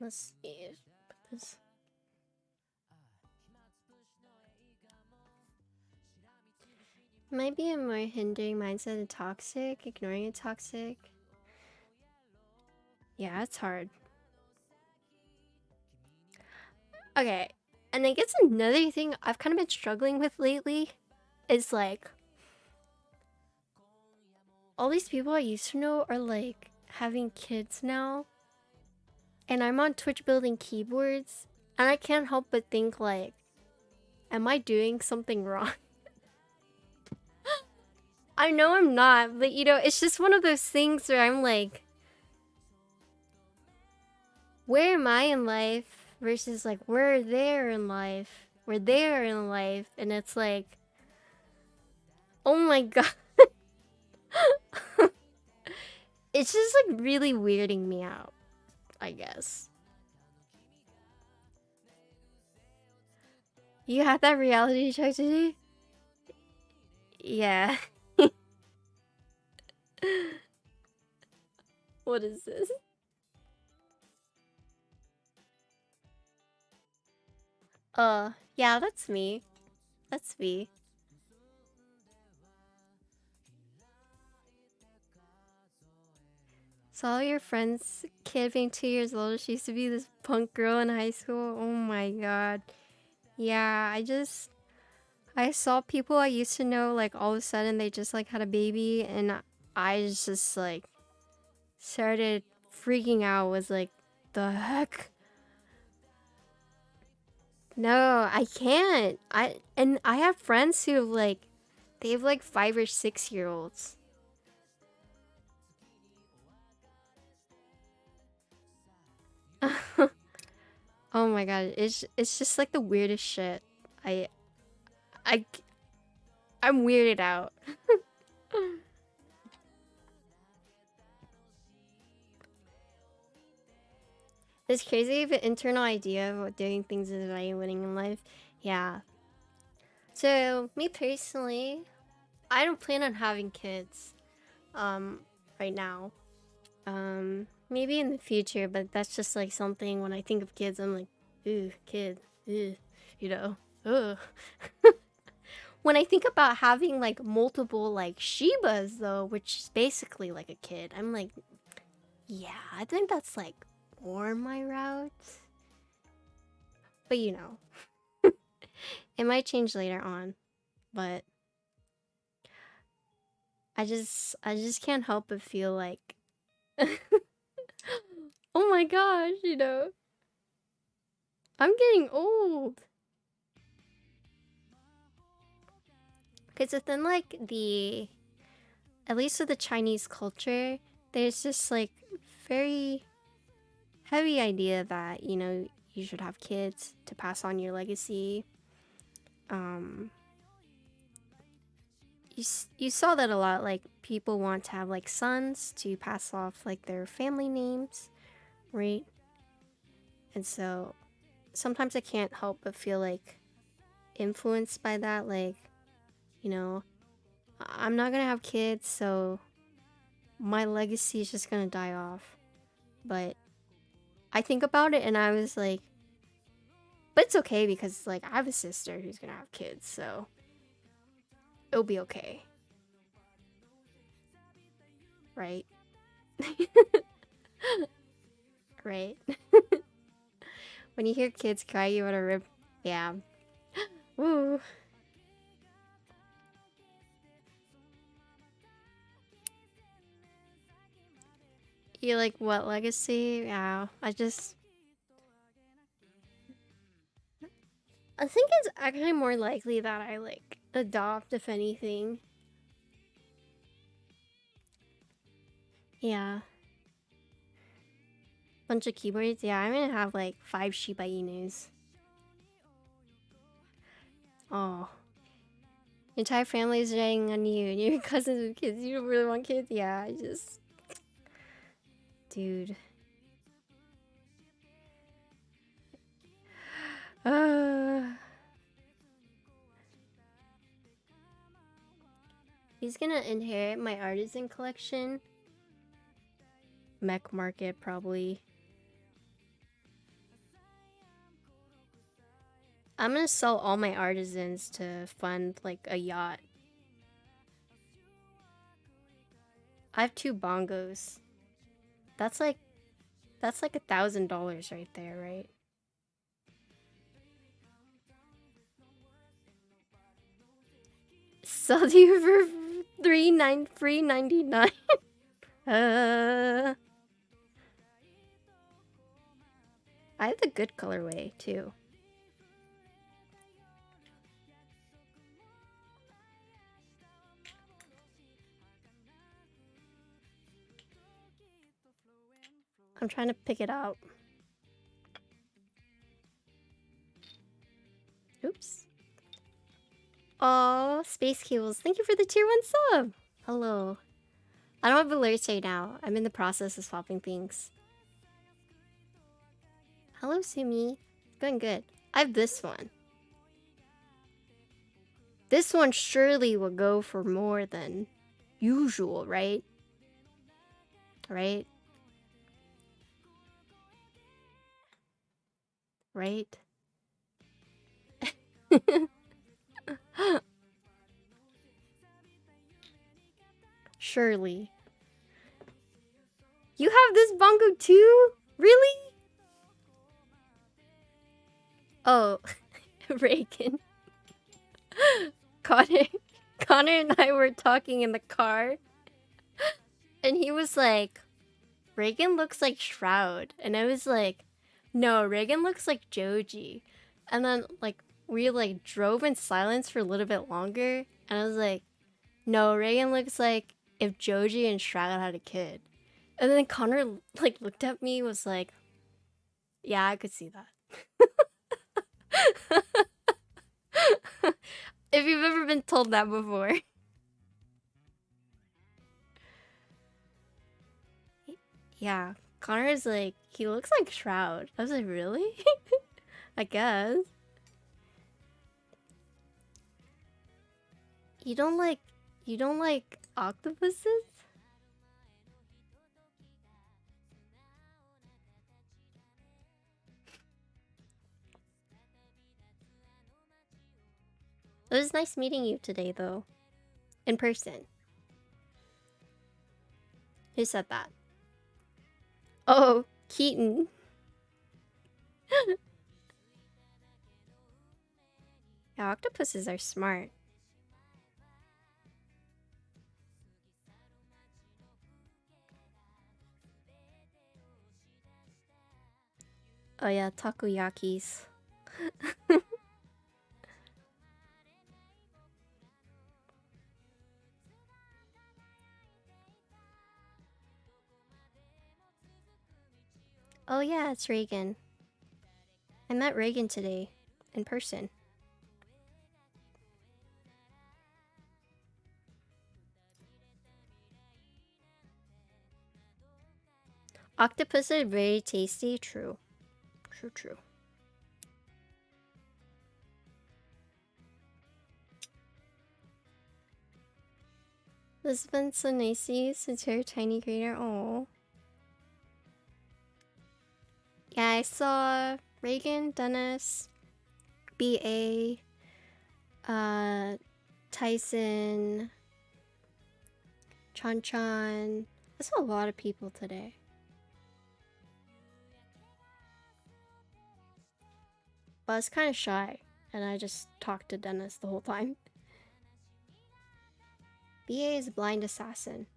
Let's see. This. Might be a more hindering mindset than toxic. Ignoring a toxic. Yeah, it's hard. Okay, and I guess another thing I've kind of been struggling with lately is like all these people I used to know are like having kids now, and I'm on Twitch building keyboards, and I can't help but think like, am I doing something wrong? I know I'm not, but you know, it's just one of those things where I'm like, where am I in life versus like where they're in life, where they're in life, and it's like, oh my god. It's just like really weirding me out, I guess. You had that reality check today? Yeah. What is this? Yeah, that's me. That's me. Saw your friend's kid being 2 years old. She used to be this punk girl in high school. Oh my god. Yeah, I saw people I used to know, like, all of a sudden they just, like, had a baby, and I just, like, started freaking out. Was like, the heck? No, I can't. I have friends who have, like, they have, like, 5 or 6-year-olds. Oh my god, it's just, like, the weirdest shit. I I'm weirded out. This crazy but internal idea of what doing things is value winning in life. Yeah. So me personally, I don't plan on having kids. Right now. Maybe in the future, but that's just like something when I think of kids, I'm like, ooh, kid, ooh, you know, ugh. When I think about having like multiple like Shibas though, which is basically like a kid, I'm like, yeah, I think that's like more my route. But you know, it might change later on. But I just can't help but feel like, oh my gosh, you know, I'm getting old. Because within like the, at least with the Chinese culture, there's this like very heavy idea that, you know, you should have kids to pass on your legacy. You saw that a lot, like people want to have like sons to pass off like their family names, right? And so sometimes I can't help but feel like influenced by that, like, you know, I'm not gonna have kids, so my legacy is just gonna die off. But I think about it and I was like, But it's okay because, like, I have a sister who's gonna have kids, so it'll be okay. Right? Right? When you hear kids cry, you wanna rip. Yeah. Woo. You like what legacy? Yeah, I think it's actually more likely that I like adopt, if anything. Yeah. Bunch of keyboards. Yeah, I'm gonna have like 5 Shiba Inus. Oh. Your entire family is riding on you and your cousins with kids. You don't really want kids? Yeah, I just... Dude. He's gonna inherit my artisan collection. Mech market, probably. I'm gonna sell all my artisans to fund, like, a yacht. I have 2 bongos. That's like $1,000 right there, right? Sell you for $3.99. I have the good colorway too. I'm trying to pick it out. Oops. Oh, Space Cables, thank you for the tier 1 sub. Hello. I don't have alerts right now. I'm in the process of swapping things. Hello, Sumi. Going good. I have this one. This one surely will go for more than usual, right? Right? Right? Surely. You have this bongo too? Really? Oh, Reagan. Connor and I were talking in the car. And he was like, Reagan looks like Shroud. And I was like, no, Reagan looks like Joji. And then, like, we, like, drove in silence for a little bit longer. And I was like, no, Reagan looks like if Joji and Shroud had a kid. And then Connor, like, looked at me, was like, yeah, I could see that. If you've ever been told that before. Yeah, Connor's like, he looks like Shroud. I was like, really? I guess. You don't like octopuses? It was nice meeting you today, though. In person. Who said that? Oh, Keaton. Yeah, octopuses are smart. Oh yeah, takoyakis. Oh yeah, it's Reagan. I met Reagan today. In person. Octopus are very tasty. True. True. This has been so nice to you since you're a tiny creator. Oh. Yeah, I saw Reagan, Dennis, BA, Tyson, Chan. That's a lot of people today. But I was kind of shy, and I just talked to Dennis the whole time. BA is Blind Assassin.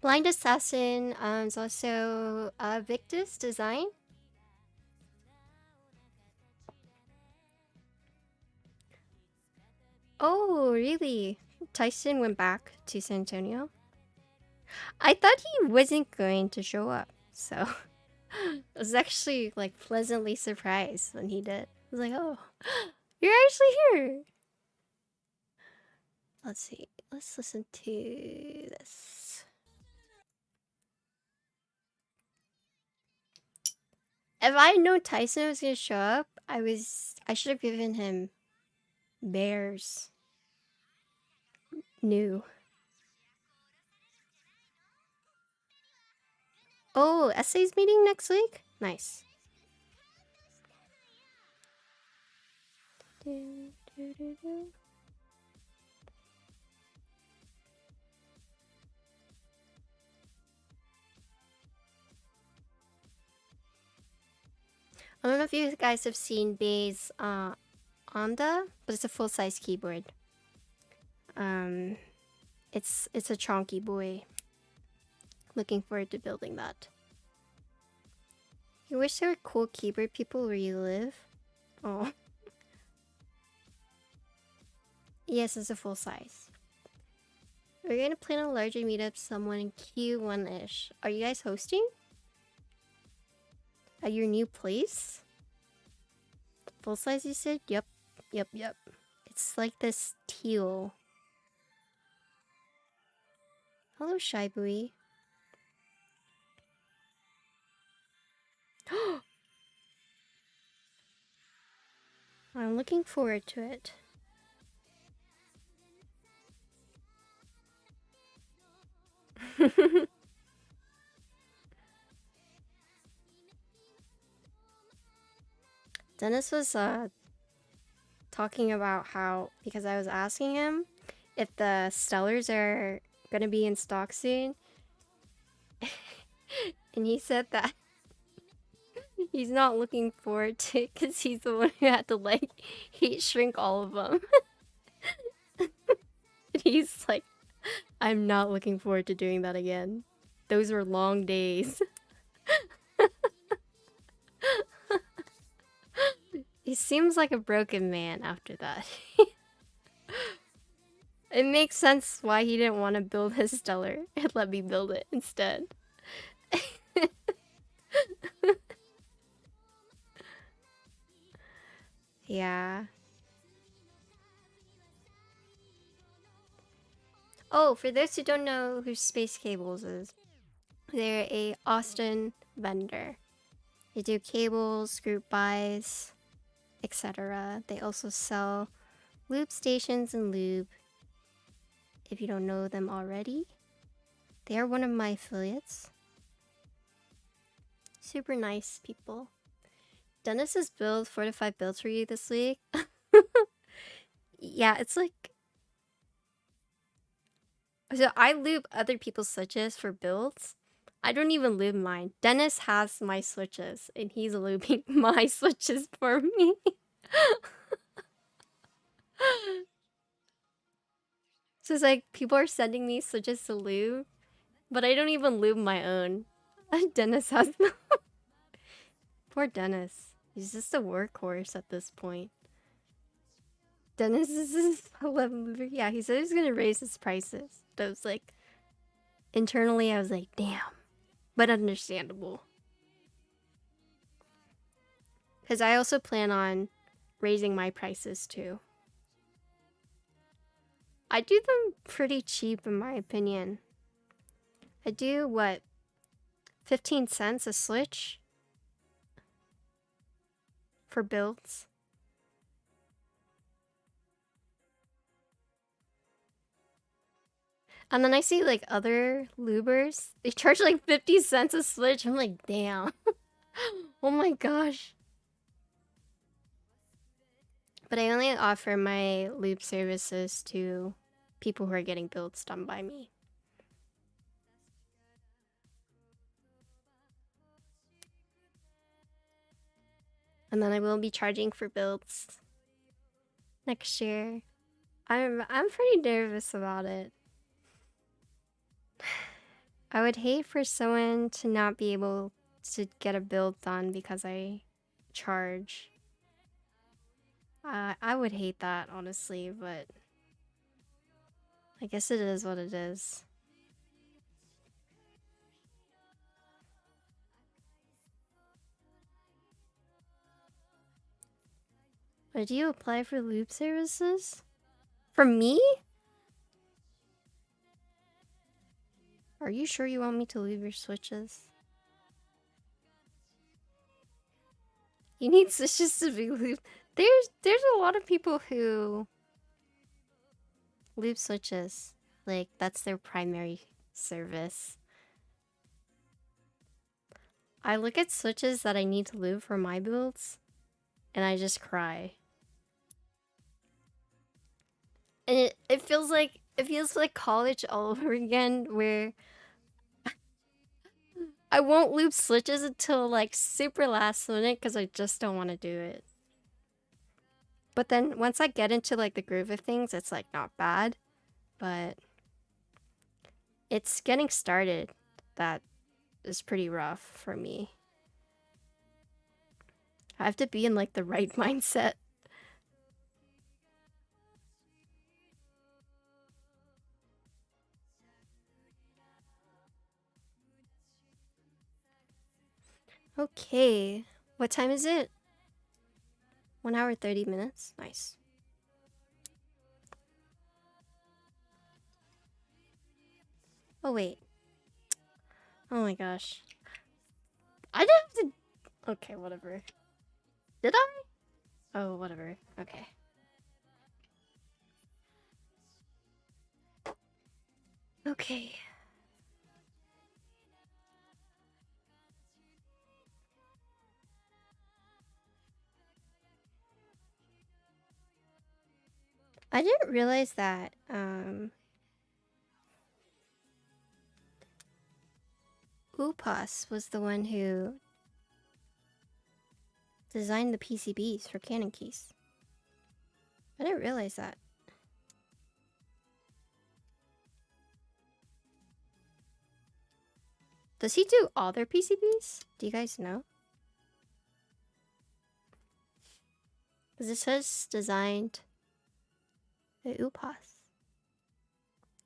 Blind Assassin is also Victus design. Oh, really? Tyson went back to San Antonio? I thought he wasn't going to show up, so I was actually like pleasantly surprised when he did. I was like, oh, you're actually here. Let's see. Let's listen to this. If I had known Tyson was gonna show up, I should have given him Bears. New. Oh, essays meeting next week? Nice. I don't know if you guys have seen Bay's Onda, but it's a full-size keyboard. It's a chonky boy. Looking forward to building that. You wish there were cool keyboard people where you live? Oh. Yes, it's a full size. We're gonna plan a larger meetup someone in Q1-ish. Are you guys hosting? At your new place? Full size you said? Yep. It's like this teal. Hello, Shy Boy. I'm looking forward to it. Dennis was talking about how, because I was asking him if the Stellars are gonna be in stock soon, and he said that he's not looking forward to it because he's the one who had to like heat shrink all of them. He's like, I'm not looking forward to doing that again. Those were long days. He seems like a broken man after that. It makes sense why he didn't want to build his Stellar and let me build it instead. Yeah. Oh, for those who don't know who Space Cables is, they're a Austin vendor. They do cables, group buys, etc. They also sell lube stations and lube. If you don't know them already, they are one of my affiliates. Super nice people. Dennis's build, 4 to 5 builds for you this week. Yeah, it's like... So I lube other people's switches for builds. I don't even lube mine. Dennis has my switches, and he's lubing my switches for me. So it's like, people are sending me switches to lube, but I don't even lube my own. Dennis has them. Poor Dennis. He's just a workhorse at this point. Dennis is his 11 mover. Yeah, he said he's gonna raise his prices. But I was like, internally, I was like, damn. But understandable. Because I also plan on raising my prices too. I do them pretty cheap in my opinion. I do, what, 15 cents a switch? for builds. And then I see like other lubers, they charge like 50 cents a switch. I'm like, damn. Oh my gosh. But I only offer my lube services to people who are getting builds done by me. And then I will be charging for builds next year. I'm pretty nervous about it. I would hate for someone to not be able to get a build done because I charge. I would hate that, honestly, but I guess it is what it is. But do you apply for lube services? From me? Are you sure you want me to lube your switches? You need switches to be lubed. There's a lot of people who lube switches. Like, that's their primary service. I look at switches that I need to lube for my builds, and I just cry. And it feels like college all over again, where I won't lube switches until like super last minute because I just don't want to do it. But then once I get into like the groove of things, it's like not bad, but it's getting started that is pretty rough for me. I have to be in like the right mindset. Okay, what time is it? 1 hour 30 minutes. Nice. Oh wait. Oh my gosh. I didn't have to. Okay, whatever. Did I? Oh, whatever. Okay. Okay. I didn't realize that Upas was the one who designed the PCBs for Canon keys. I didn't realize that. Does he do all their PCBs? Do you guys know? Because it says designed the Upas.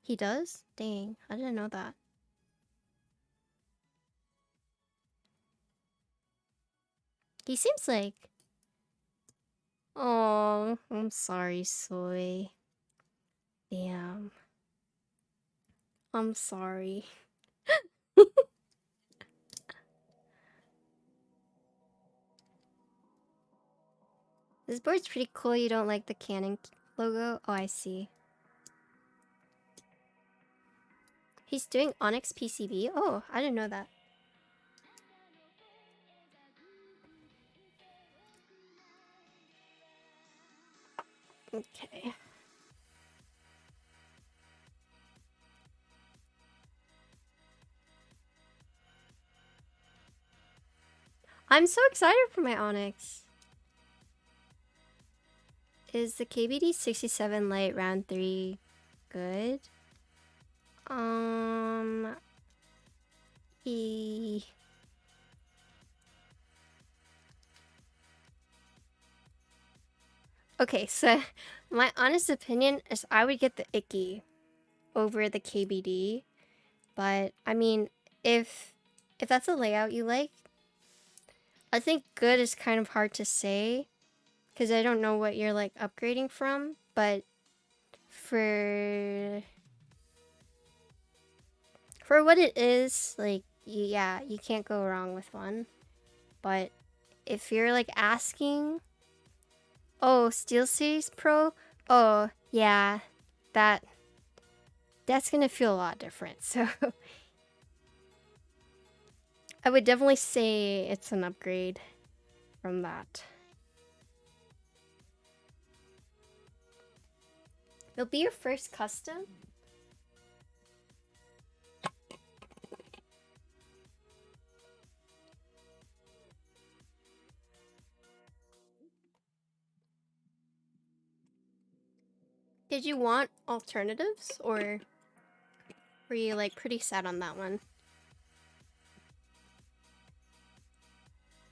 He does? Dang, I didn't know that. He seems like... Oh, I'm sorry, Soy. Damn. I'm sorry. This board's pretty cool. You don't like the Canon logo? Oh, I see. He's doing Onyx PCB? Oh, I didn't know that. Okay. I'm so excited for my Onyx. Is the KBD 67 Lite round 3 good? Okay, so my honest opinion is I would get the Icky over the KBD. But I mean, if that's a layout you like, I think good is kind of hard to say because I don't know what you're like upgrading from, but for what it is, like, yeah, you can't go wrong with one. But if you're like asking, oh, SteelSeries Pro, oh yeah, that's gonna feel a lot different. So I would definitely say it's an upgrade from that. It'll be your first custom? Did you want alternatives, or were you like pretty set on that one?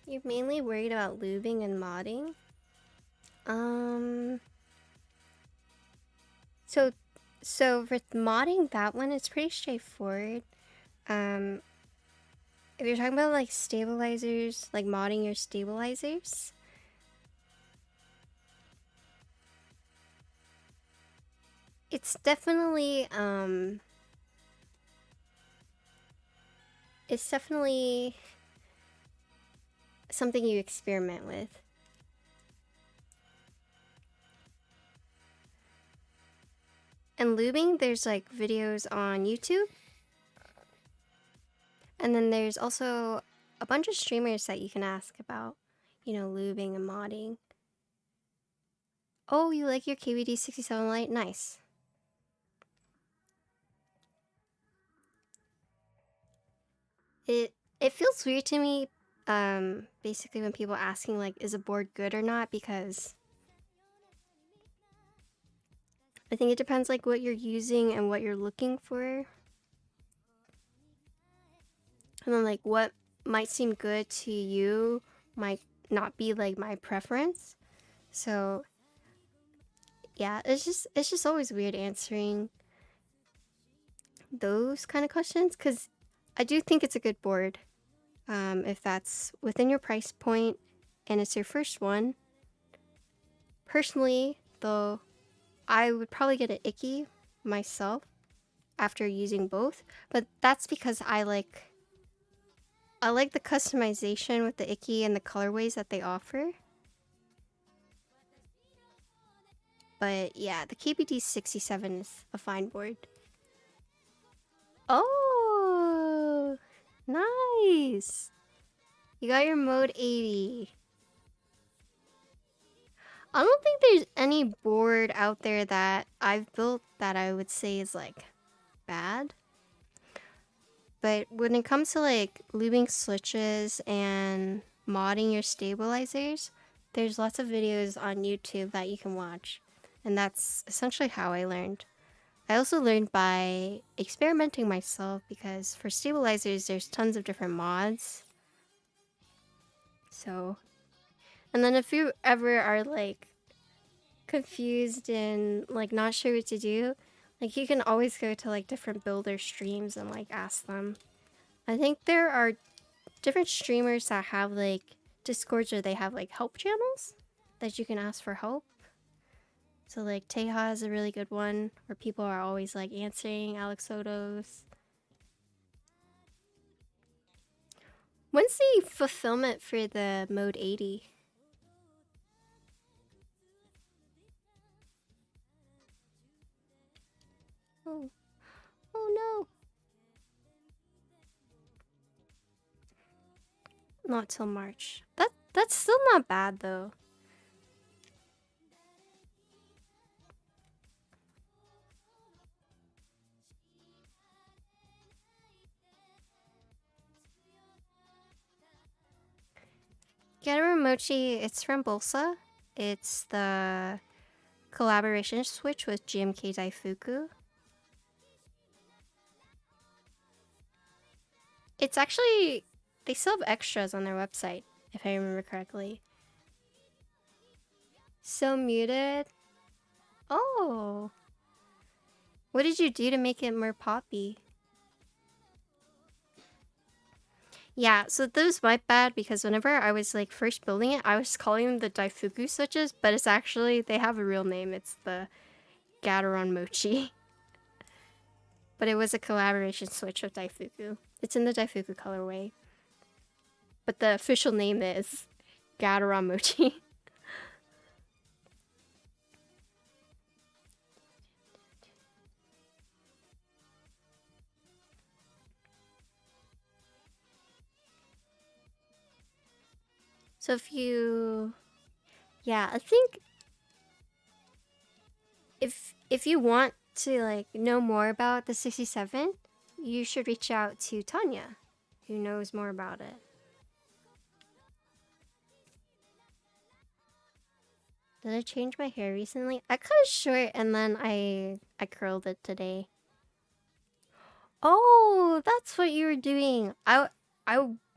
You're mainly worried about lubing and modding? So with modding that one, it's pretty straightforward. If you're talking about like stabilizers, like modding your stabilizers, it's definitely something you experiment with. And lubing, there's like videos on YouTube. And then there's also a bunch of streamers that you can ask about, you know, lubing and modding. Oh, you like your KVD 67 light? Nice. It feels weird to me, basically when people asking like, is a board good or not? Because I think it depends like what you're using and what you're looking for. And then like what might seem good to you might not be like my preference. So yeah, it's just always weird answering those kind of questions, because I do think it's a good board. If that's within your price point and it's your first one. Personally, though, I would probably get an Icky myself after using both, but that's because I like the customization with the Icky and the colorways that they offer. But yeah, the KBD 67 is a fine board. Oh, nice. You got your mode 80. I don't think there's any board out there that I've built that I would say is like bad. But when it comes to like lubing switches and modding your stabilizers, there's lots of videos on YouTube that you can watch. And that's essentially how I learned. I also learned by experimenting myself, because for stabilizers, there's tons of different mods. So, and then if you ever are like confused and like not sure what to do, like you can always go to like different builder streams and like ask them. I think there are different streamers that have like Discords, or they have like help channels that you can ask for help. So like Teha is a really good one where people are always like answering Alex Sotos. When's the fulfillment for the mode 80? Oh, oh no. Not till March. That's still not bad though. Getter Mochi, it's from Bolsa. It's the collaboration switch with GMK Daifuku. It's actually, they still have extras on their website, if I remember correctly. So muted. Oh. What did you do to make it more poppy? Yeah, so those might bad, because whenever I was like first building it, I was calling them the Daifuku switches, but it's actually, they have a real name. It's the Gateron Mochi. But it was a collaboration switch with Daifuku. It's in the Daifuku colorway. But the official name is Gateron mochi. So if you... Yeah, I think... If you want to like know more about the 67, you should reach out to Tanya, who knows more about it. Did I change my hair recently? I cut it short and then I curled it today. Oh, that's what you were doing. I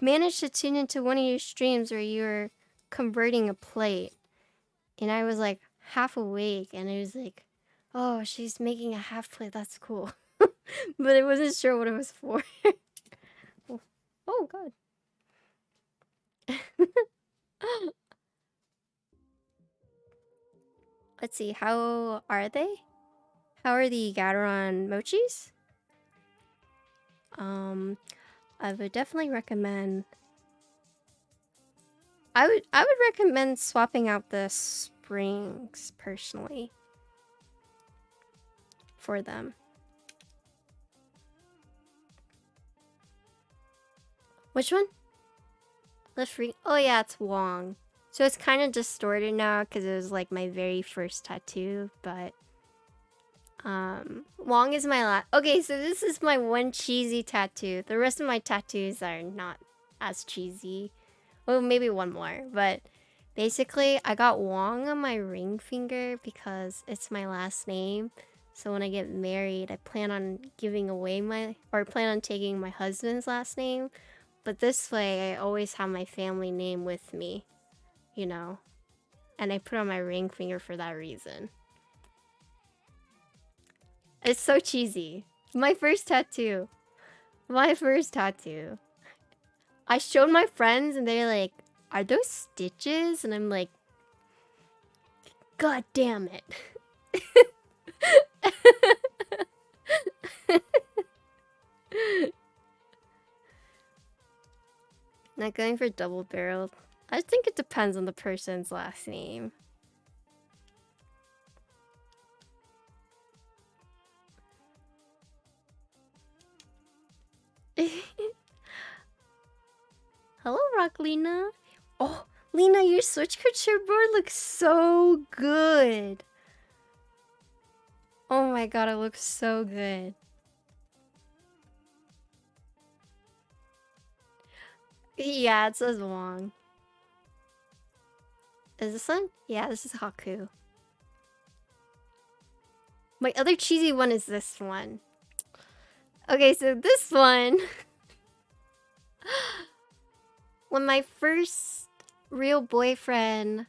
managed to tune into one of your streams where you were converting a plate. And I was like half awake and it was like, oh, she's making a half plate. That's cool. But I wasn't sure what it was for. Oh, God. Let's see. How are they? How are the Gateron mochis? I would definitely recommend... I would recommend swapping out the springs, personally. For them. Which one? Left ring. Oh yeah, it's Wong. So it's kind of distorted now because it was like my very first tattoo, but Wong is my last. Okay, so this is my one cheesy tattoo. The rest of my tattoos are not as cheesy. Well, maybe one more, but basically I got Wong on my ring finger because it's my last name. So when I get married, I plan on giving away plan on taking my husband's last name. But this way, I always have my family name with me, you know? And I put on my ring finger for that reason. It's so cheesy. My first tattoo. My first tattoo. I showed my friends and they're like, are those stitches? And I'm like, God damn it. Not going for double barreled. I think it depends on the person's last name. Hello, Rock Lena. Oh, Lena, your Switch couture board looks so good. Oh my god, it looks so good. Yeah, it says Wong. Is this one? Yeah, this is Haku. My other cheesy one is this one. Okay, so this one... When my first real boyfriend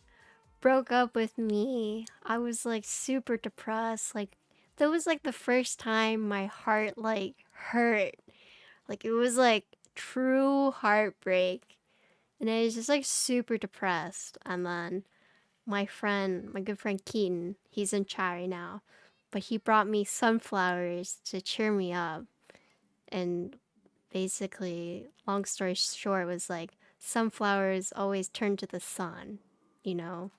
broke up with me, I was like super depressed. Like, that was like the first time my heart like hurt. Like, it was like true heartbreak. And I was just like super depressed. And then my good friend Keaton, he's in chat right now. But he brought me sunflowers to cheer me up. And basically, long story short, was like, sunflowers always turn to the sun, you know?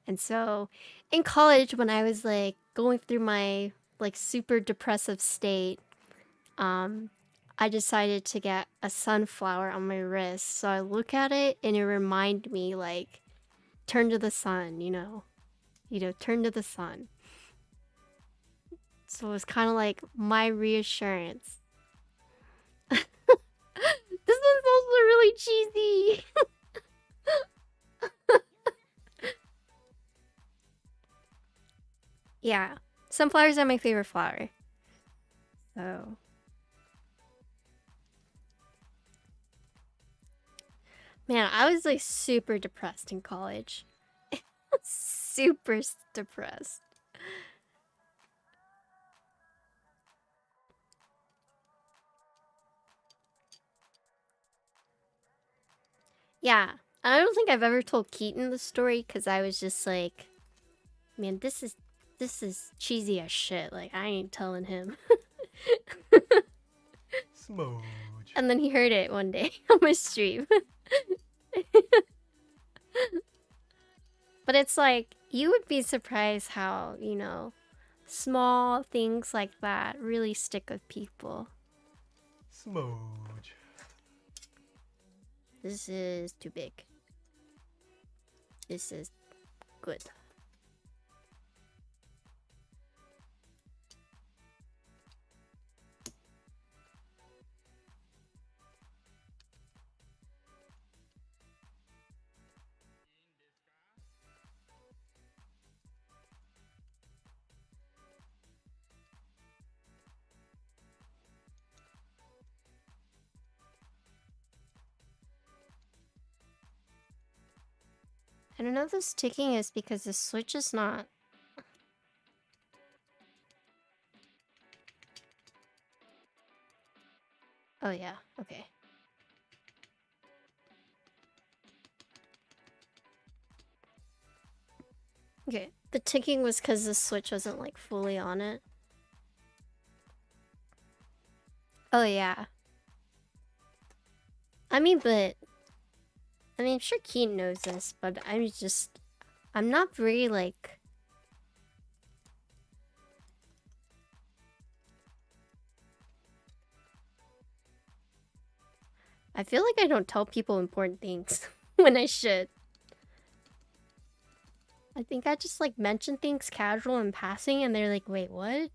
And so in college, when I was like going through my like super depressive state, I decided to get a sunflower on my wrist. So I look at it and it reminded me like, turn to the sun, you know, turn to the sun. So it was kind of like my reassurance. This one's also really cheesy. Yeah, sunflowers are my favorite flower. So... Man, I was like super depressed in college. Super depressed. Yeah, I don't think I've ever told Keaton the story because I was just like, man, this is cheesy as shit. Like, I ain't telling him. Smooch. And then he heard it one day on my stream. But it's like, you would be surprised how, you know, small things like that really stick with people. Smooch. This is too big. This is good. I don't know if this ticking is because the switch is not... Oh yeah, okay. Okay, the ticking was because the switch wasn't like fully on it. Oh yeah. I mean, I'm sure Keen knows this, but I'm not very like... I feel like I don't tell people important things when I should. I think I just like mention things casual in passing and they're like, wait, what?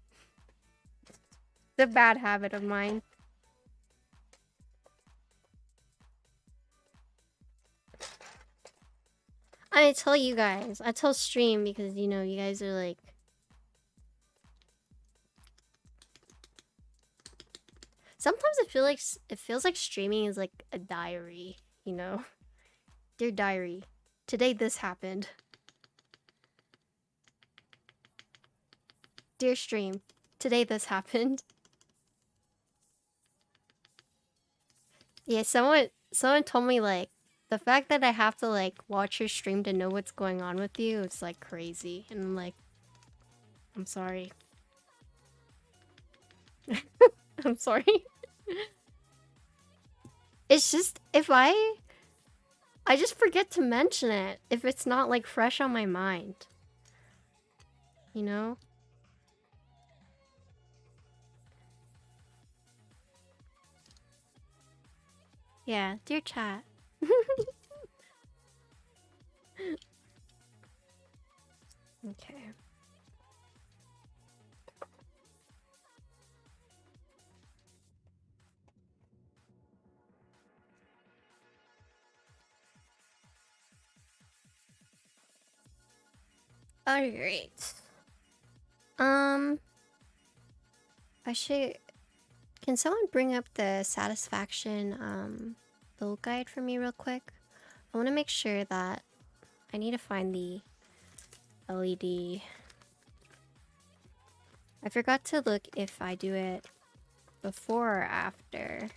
It's a bad habit of mine. I tell you guys. I tell stream because, you know, you guys are like... Sometimes I feel like it feels like streaming is like a diary, you know? Dear diary, today this happened. Dear stream, today this happened. Yeah, someone told me like the fact that I have to like watch your stream to know what's going on with you, it's like crazy. And I'm like, I'm sorry. I'm sorry. It's just if I just forget to mention it if it's not like fresh on my mind. You know? Yeah, dear chat. Okay. Alright. I should... Can someone bring up the satisfaction build guide for me real quick? I want to make sure that I need to find the LED. I forgot to look if I do it before or after.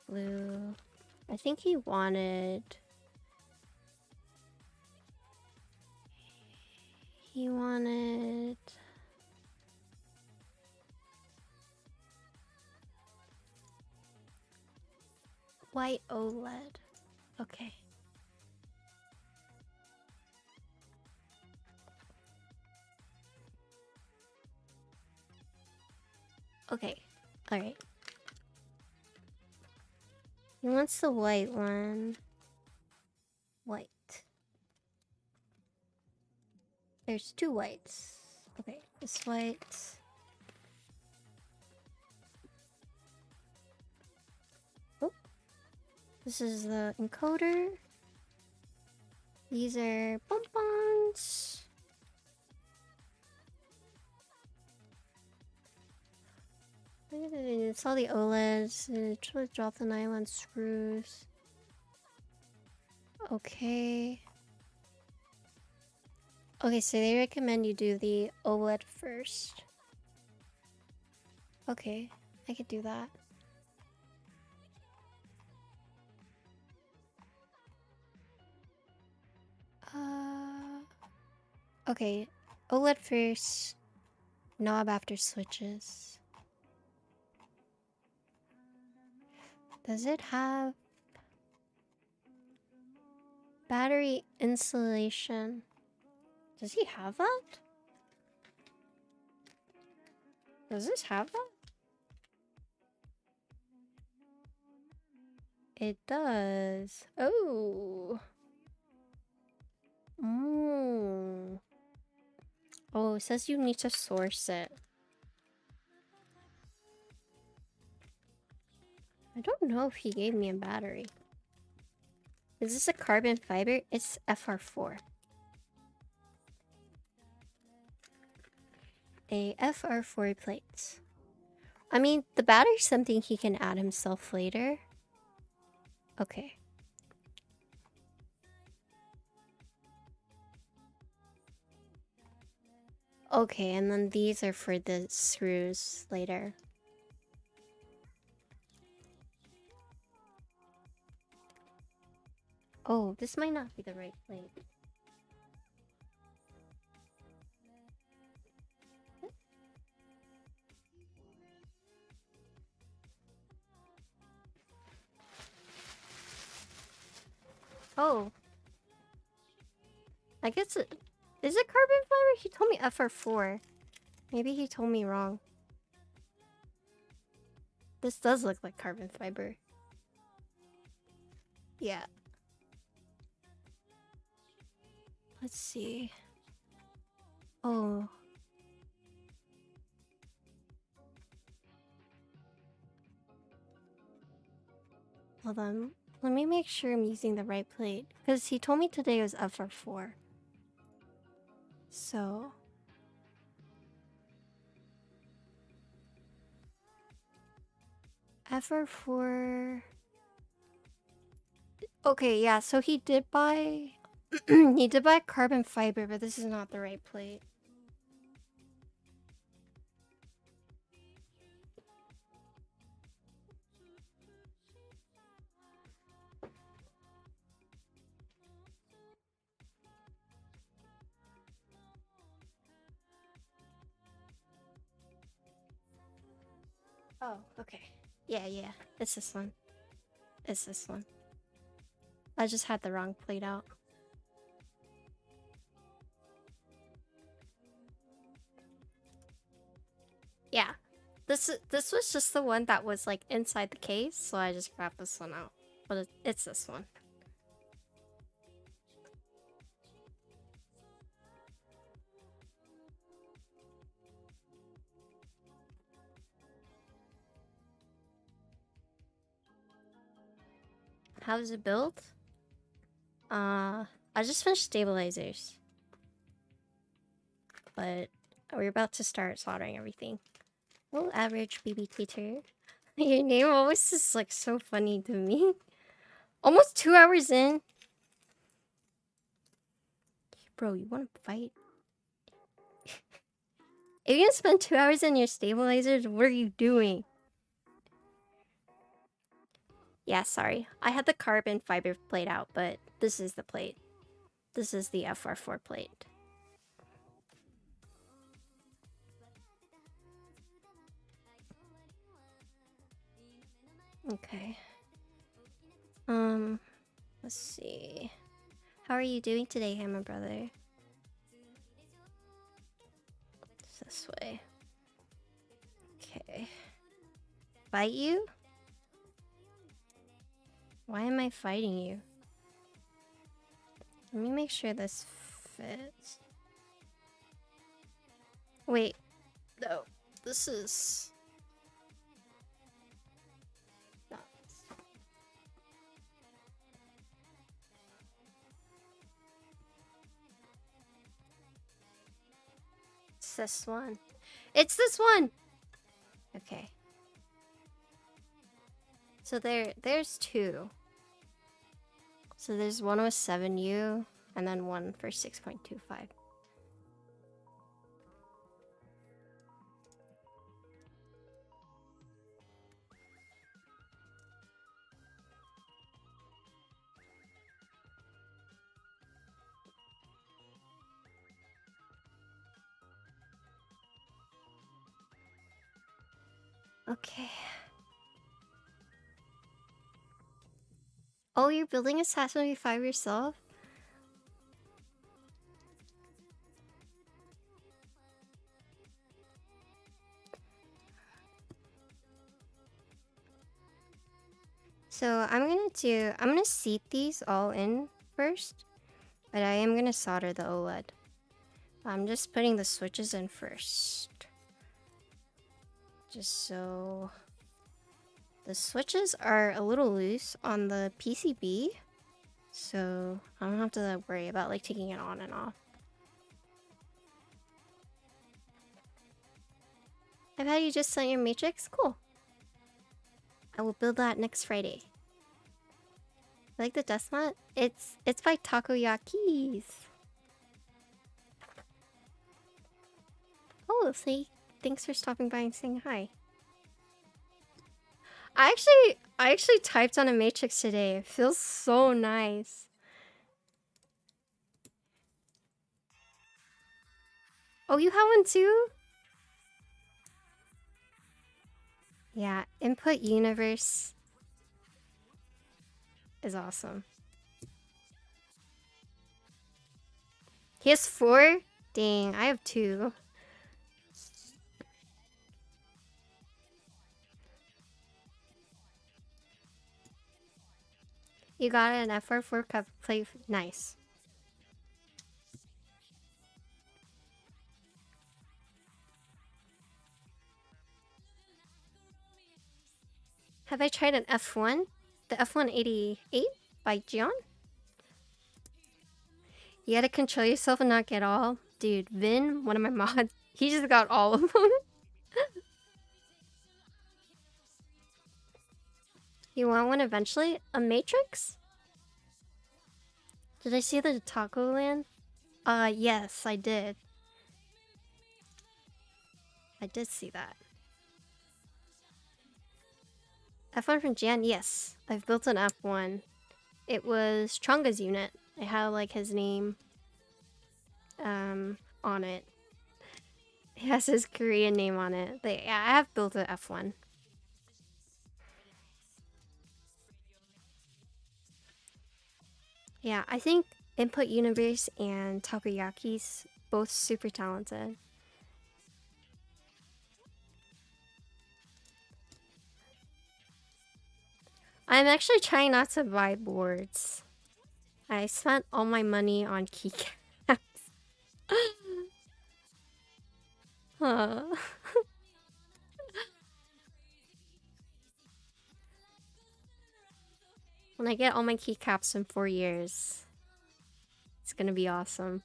Blue. I think he wanted... He wanted... White OLED. Okay. Okay. Alright. He wants the white one. White. There's two whites. Okay, this white. Oh. This is the encoder. These are bonbons. It's all the OLEDs. Try to drop the nylon screws. Okay. Okay, so they recommend you do the OLED first. Okay, I could do that. Okay, OLED first, knob after switches. Does it have... Battery insulation. Does he have that? Does this have that? It does. Oh. Mm. Oh, it says you need to source it. I don't know if he gave me a battery. Is this a carbon fiber? It's FR4. A FR4 plate. I mean, the battery's something he can add himself later. Okay. Okay, and then these are for the screws later. Oh, this might not be the right plate. Oh. I guess it... Is it carbon fiber? He told me FR4. Maybe he told me wrong. This does look like carbon fiber. Yeah. Let's see. Oh. Hold on. Let me make sure I'm using the right plate. Because he told me today it was FR4. So... FR4... Okay, yeah, so he did buy... he did buy carbon fiber, but this is not the right plate. Oh, okay. Yeah, yeah. It's this one. It's this one. I just had the wrong plate out. Yeah. This was just the one that was like inside the case, so I just grabbed this one out. But it's this one. How does it build? I just finished stabilizers. But we're about to start soldering everything. Well, average BB teacher. Your name always is like so funny to me. Almost 2 hours in. Bro, you wanna fight? If you're gonna spend 2 hours in your stabilizers, what are you doing? Yeah, sorry. I had the carbon fiber plate out, but this is the plate. This is the FR4 plate. Okay. Let's see. How are you doing today, Hammer Brother? It's this way. Okay. Fight you? Why am I fighting you? Let me make sure this fits. Wait. No. This is... not this. It's this one. It's this one! Okay. So there's two. So there's one with 7U, and then one for 6.25. Okay. Oh, you're building Assassin 5 yourself? So I'm gonna seat these all in first, but I am gonna solder the OLED. I'm just putting the switches in first. Just so the switches are a little loose on the PCB, so I don't have to worry about like taking it on and off. I've had you just sent your matrix? Cool. I will build that next Friday. Like the dust mat? It's by Takoyakis. Oh, say thanks for stopping by and saying hi. I actually typed on a matrix today. It feels so nice. Oh, you have one too? Yeah, Input Universe is awesome. He has 4? Dang, I have 2. You got an F44 cup plate. Nice. Have I tried an F1? The F188 by Jion? You gotta control yourself and not get all. Dude, Vin, one of my mods, he just got all of them. You want one eventually? A Matrix? Did I see the Taco Land? Yes, I did. I did see that. F1 from Jan? Yes. I've built an F1. It was Chonga's unit. It had like his name on it. It has his Korean name on it. But yeah, I have built an F1. Yeah, I think Input Universe and Takoyaki's both super talented. I'm actually trying not to buy boards. I spent all my money on keycaps. Huh. When I get all my keycaps in 4 years, it's gonna be awesome.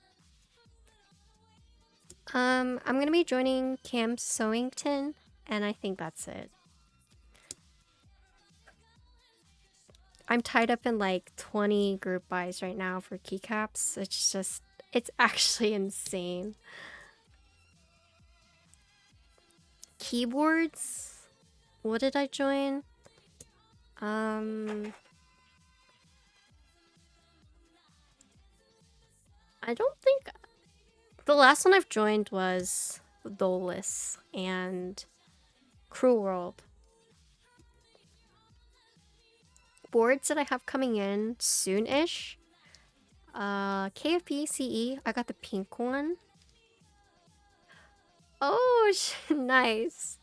I'm gonna be joining Camp Sewington, and I think that's it. I'm tied up in like 20 group buys right now for keycaps. It's actually insane. Keyboards? What did I join? I don't think... The last one I've joined was Dolus and Cruel World. Boards that I have coming in soon-ish. KFP CE, I got the pink one. Oh, nice.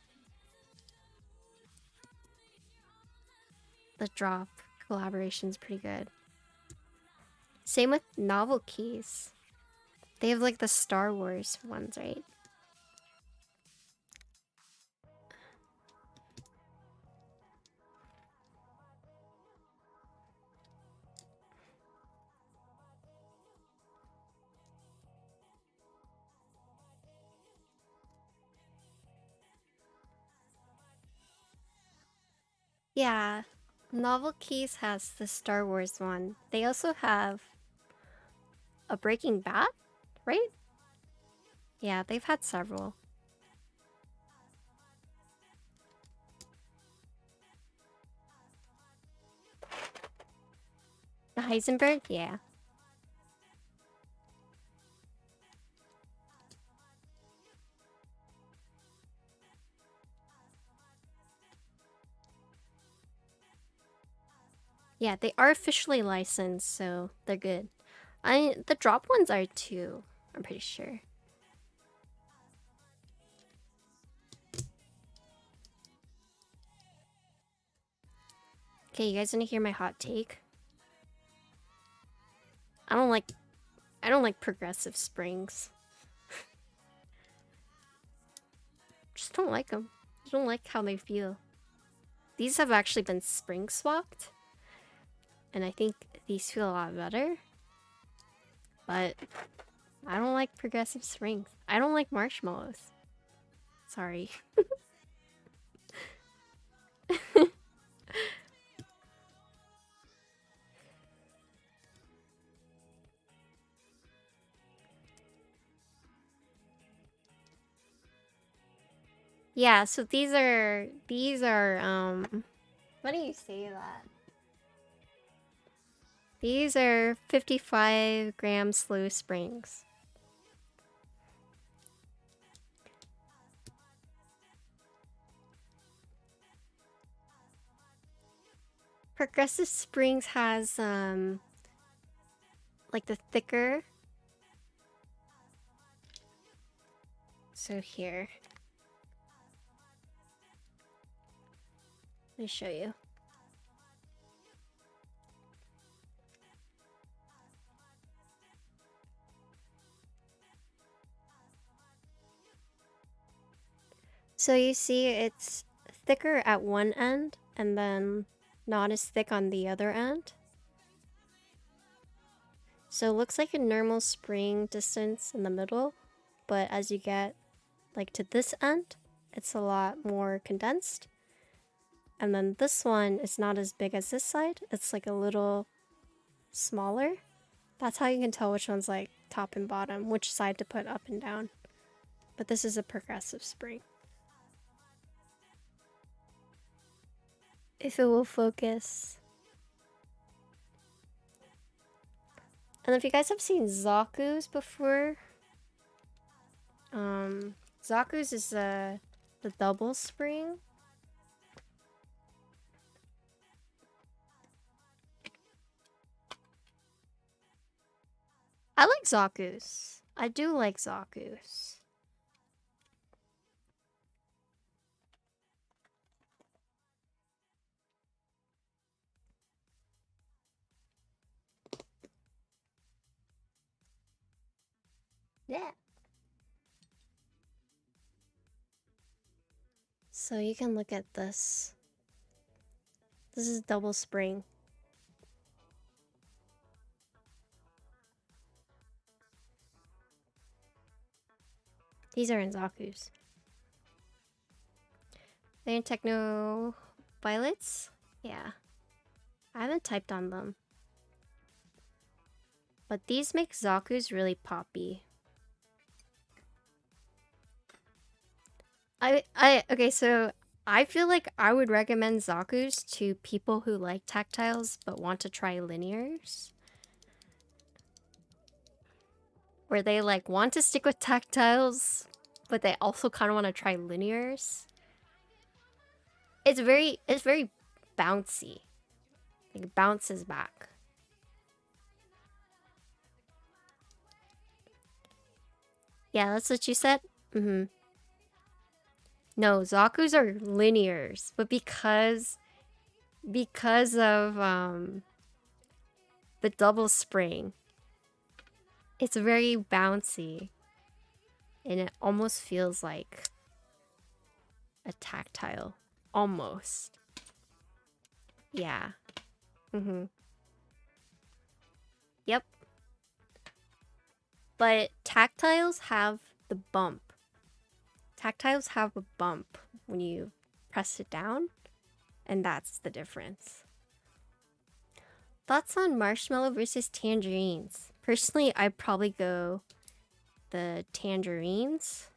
The drop collaboration's pretty good. Same with novel keys. They have like the Star Wars ones, right? Yeah, Novel Keys has the Star Wars one. They also have a Breaking Bad, right? Yeah, they've had several. The Heisenberg? Yeah. Yeah, they are officially licensed, so they're good. The drop ones are too, I'm pretty sure. Okay, you guys wanna hear my hot take? I don't like progressive springs. Just don't like them. I don't like how they feel. These have actually been spring swapped, and I think these feel a lot better. But I don't like progressive springs. I don't like marshmallows. Sorry. Yeah, so these are why do you say that? These are 55-gram slow springs. Progressive springs has like the thicker. So here. Let me show you. So you see it's thicker at one end and then not as thick on the other end. So it looks like a normal spring distance in the middle, but as you get like to this end, it's a lot more condensed. And then this one is not as big as this side. It's like a little smaller. That's how you can tell which one's like top and bottom, which side to put up and down. But this is a progressive spring. If it will focus. And if you guys have seen Zaku's before, Zaku's is the double spring. I like Zaku's. I do like Zaku's. Yeah. So you can look at this. This is double spring. These are in Zaku's. They're in Techno Violets? Yeah. I haven't typed on them. But these make Zaku's really poppy. Okay, so I feel like I would recommend Zaku's to people who like tactiles but want to try linears. Where they like want to stick with tactiles, but they also kind of want to try linears. It's very bouncy. Like it bounces back. Yeah, that's what you said? Mm-hmm. No, Zaku's are linears, but because of the double spring, it's very bouncy. And it almost feels like a tactile. Almost. Yeah. Mm-hmm. Yep. But tactiles have the bump. Tactiles have a bump when you press it down, and that's the difference. Thoughts on marshmallow versus tangerines? Personally, I'd probably go the tangerines,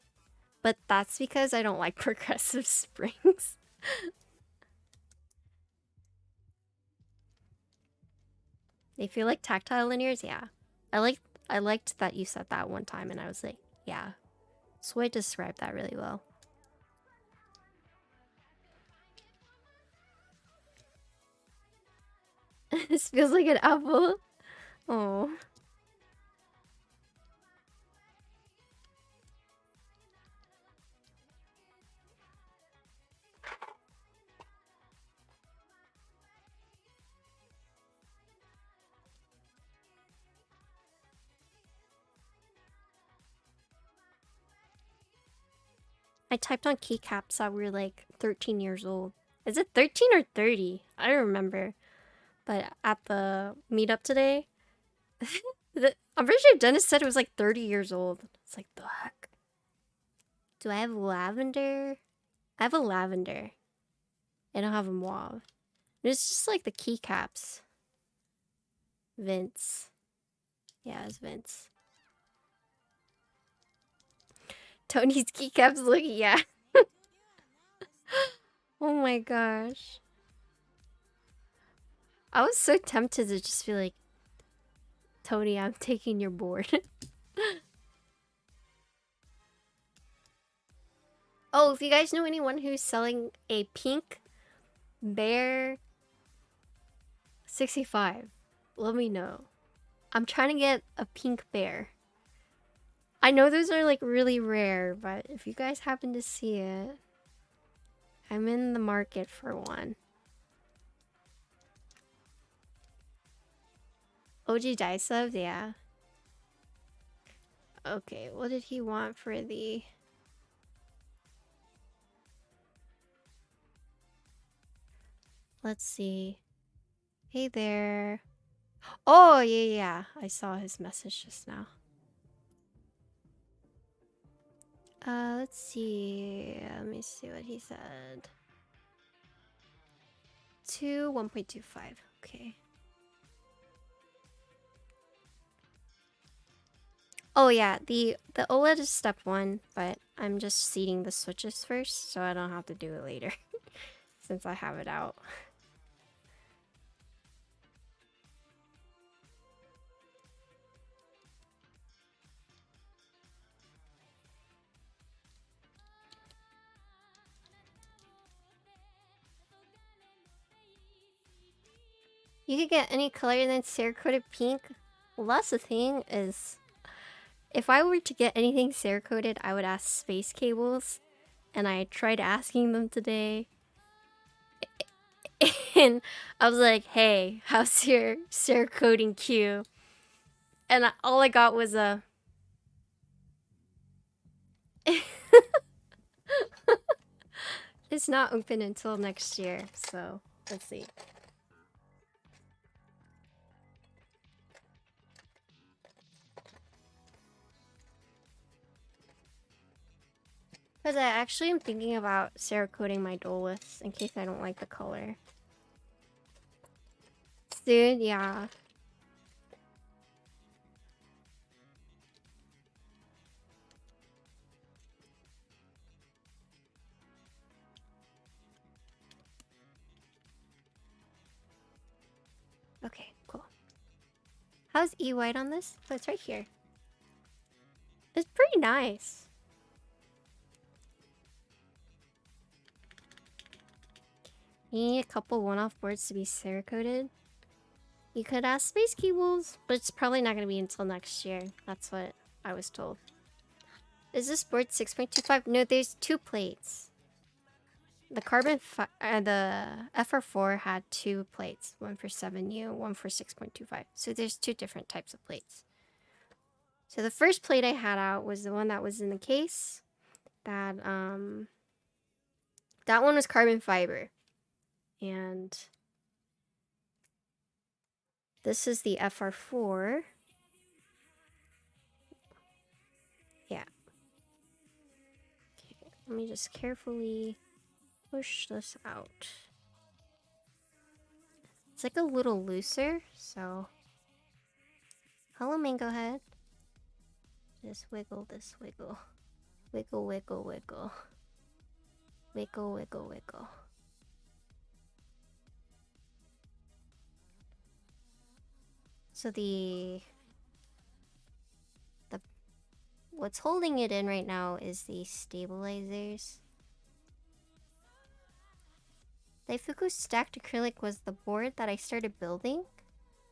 but that's because I don't like progressive springs. They feel like tactile linears, yeah. I liked that you said that one time, and I was like, yeah. So I described that really well. This feels like an apple. Oh. I typed on keycaps that were like 13 years old. Is it 13 or 30? I don't remember. But at the meetup today, I'm pretty sure Dennis said it was like 30 years old. It's like, the heck? Do I have lavender? I have a lavender. I don't have a mauve. It's just like the keycaps. Vince. Yeah, it's Vince. Tony's keycaps look, yeah. Oh my gosh. I was so tempted to just be like, Tony, I'm taking your board. Oh, if you guys know anyone who's selling a pink bear 65, let me know. I'm trying to get a pink bear. I know those are like really rare, but if you guys happen to see it, I'm in the market for one. OG Dice Subs, yeah. Okay, what did he want for the... Let's see. Hey there. Oh, yeah. I saw his message just now. Let's see. Let me see what he said. 1.25. Okay. Oh yeah, the OLED is step 1, but I'm just seating the switches first, so I don't have to do it later. Since I have it out. You could get any color than Cerakoted pink. Well, that's the thing is, if I were to get anything Cerakoted, I would ask Space Cables. And I tried asking them today. And I was like, hey, how's your Cerakoting queue? And all I got was a... It's not open until next year, so let's see. Because I actually am thinking about Cerakoting my Dolus in case I don't like the color. Dude, yeah. Okay, cool. How's E-White on this? Oh, it's right here. It's pretty nice. You need a couple one-off boards to be Cerakoted. You could ask Space Cables, but it's probably not going to be until next year. That's what I was told. Is this board 6.25? No, there's 2 plates. The the FR4 had 2 plates. One for 7U, one for 6.25. So there's 2 different types of plates. So the first plate I had out was the one that was in the case. That one was carbon fiber. And this is the FR4. Yeah. Okay, let me just carefully push this out. It's like a little looser, so... Hello, Mango Head. Just wiggle this wiggle. Wiggle, wiggle, wiggle. Wiggle, wiggle, wiggle. So what's holding it in right now is the stabilizers. Daifuku stacked acrylic was the board that I started building,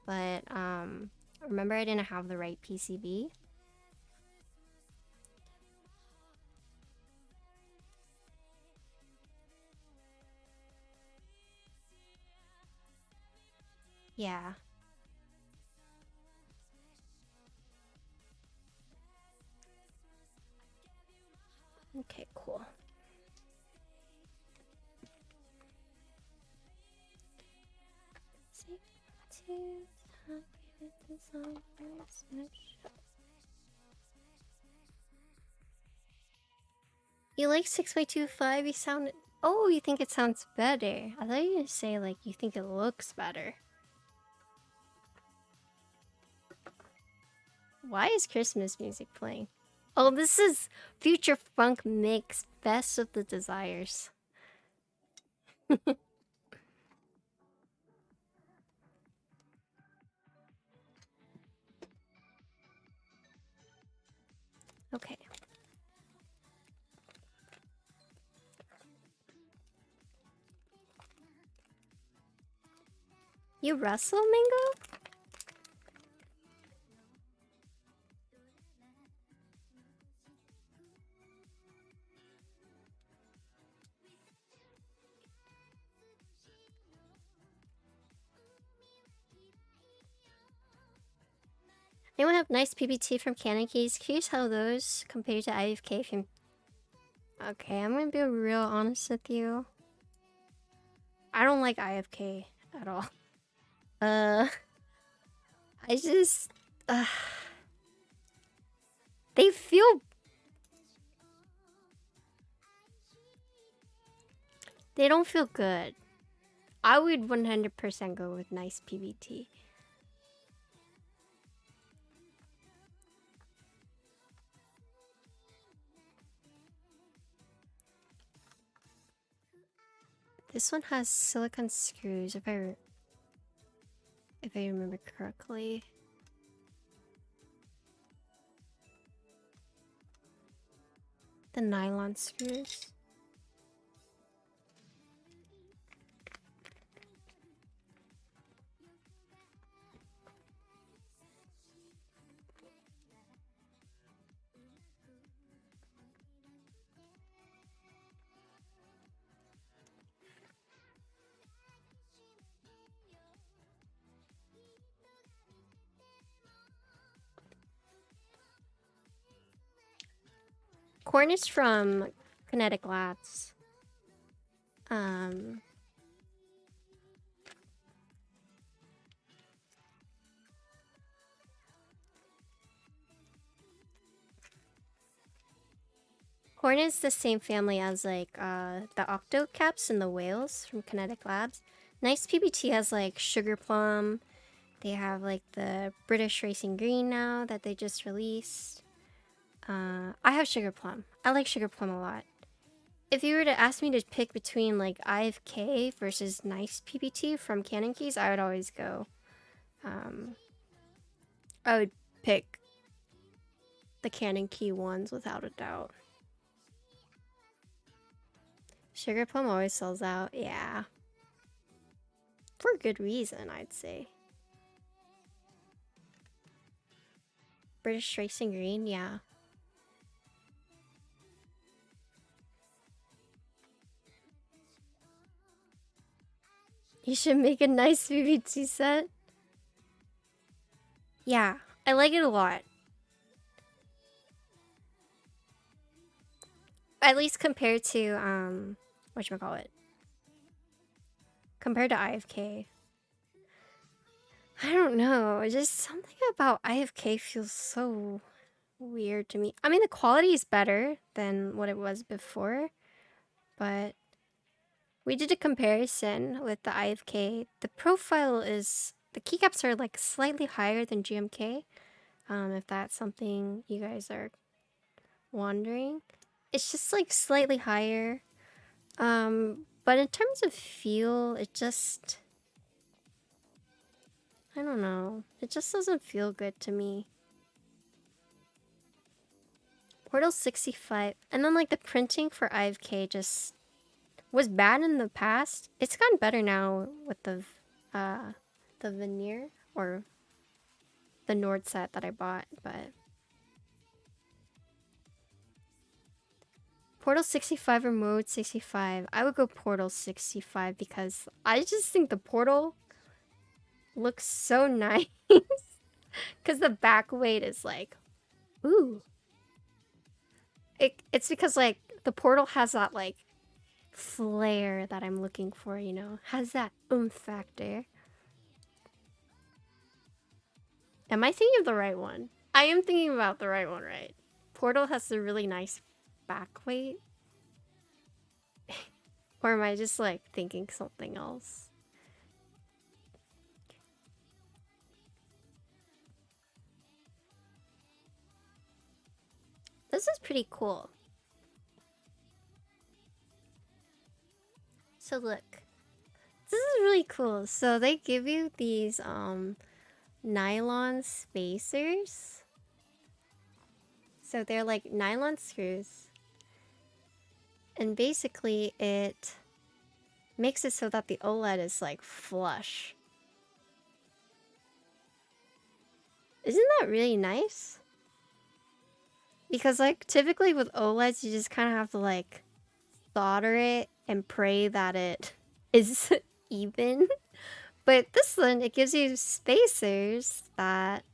but remember I didn't have the right PCB. Yeah. Okay, cool. You like 6x25? You sound... Oh, you think it sounds better. I thought you were gonna say, like, you think it looks better. Why is Christmas music playing? Oh, this is Future Funk Mix, Best of the Desires. Okay. You wrestle, Mango? Anyone have nice PBT from Canon keys? Curious how those compare to IFK from... Okay, I'm gonna be real honest with you. I don't like IFK at all. I just... they feel... They don't feel good. I would 100% go with nice PBT. This one has silicone screws, if I remember correctly. The nylon screws. Corn is from Kinetic Labs. Corn is the same family as like the octo caps and the whales from Kinetic Labs. Nice PBT has like sugar plum. They have like the British Racing Green now that they just released. I have sugar plum. I like sugar plum a lot. If you were to ask me to pick between like IFK versus nice PBT from Canon keys, I would always go. I would pick the Canon key ones without a doubt. Sugar plum always sells out, yeah. For good reason, I'd say. British Racing Green, yeah. You should make a nice PBT set. Yeah, I like it a lot. At least compared to, whatchamacallit. Compared to IFK. I don't know, just something about IFK feels so weird to me. I mean, the quality is better than what it was before, but we did a comparison with the IFK. The profile is... The keycaps are like slightly higher than GMK, if that's something you guys are wondering. It's just like slightly higher. But in terms of feel, it just... I don't know. It just doesn't feel good to me. Portal 65. And then like the printing for IFK just was bad in the past. It's gotten better now with the veneer or the Nord set that I bought, but Portal 65 or Mode 65. I would go Portal 65 because I just think the portal looks so nice. Because the back weight is like, ooh. It's because like the portal has that like flair that I'm looking for, you know? Has that oomph factor. Am I thinking of the right one? I am thinking about the right one, right? Portal has a really nice back weight. Or am I just like thinking something else? This is pretty cool. So look. This is really cool. So they give you these nylon spacers. So they're like nylon screws. And basically it makes it so that the OLED is like flush. Isn't that really nice? Because like typically with OLEDs you just kind of have to like solder it and pray that it is even. But this one, it gives you spacers that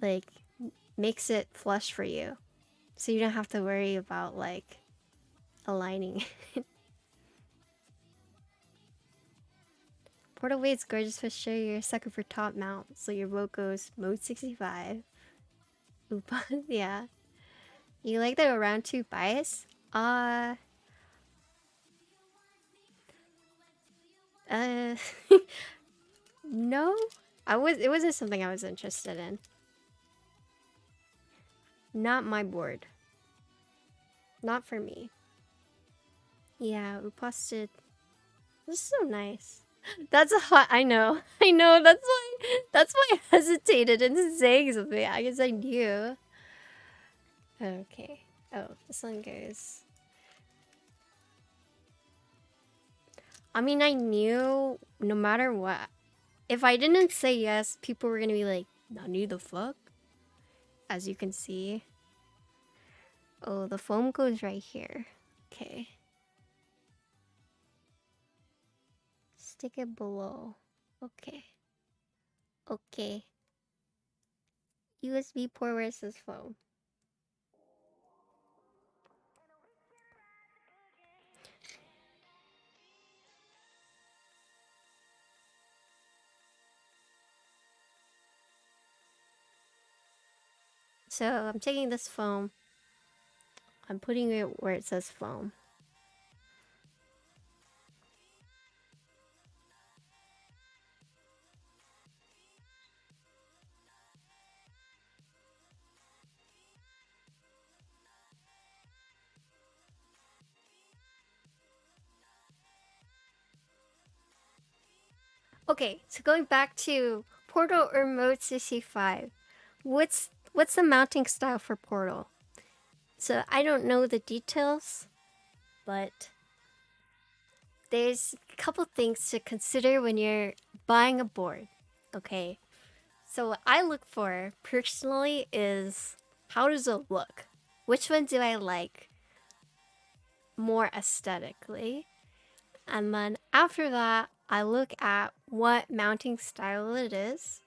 like makes it flush for you. So you don't have to worry about like aligning. Portal Wade's gorgeous for sure. You're a sucker for top mount, so your vote goes mode 65. Oopa, yeah. You like the around 2 bias? Uh, no. It wasn't something I was interested in. Not my board. Not for me. Yeah, Uposted. This is so nice. That's a hot. I know. I know. That's why I hesitated into saying something. I guess I knew. Okay. Oh, this one goes. I mean, I knew no matter what. If I didn't say yes, people were gonna be like, "Nani the fuck?" As you can see. Oh, the foam goes right here. Okay. Stick it below. Okay. Okay. USB port where it says foam. So I'm taking this foam. I'm putting it where it says foam. Okay, so going back to Portal or Mode 65, what's the mounting style for Portal? So I don't know the details, but there's a couple things to consider when you're buying a board. Okay, so what I look for personally is how does it look? Which one do I like more aesthetically? And then after that, I look at what mounting style it is.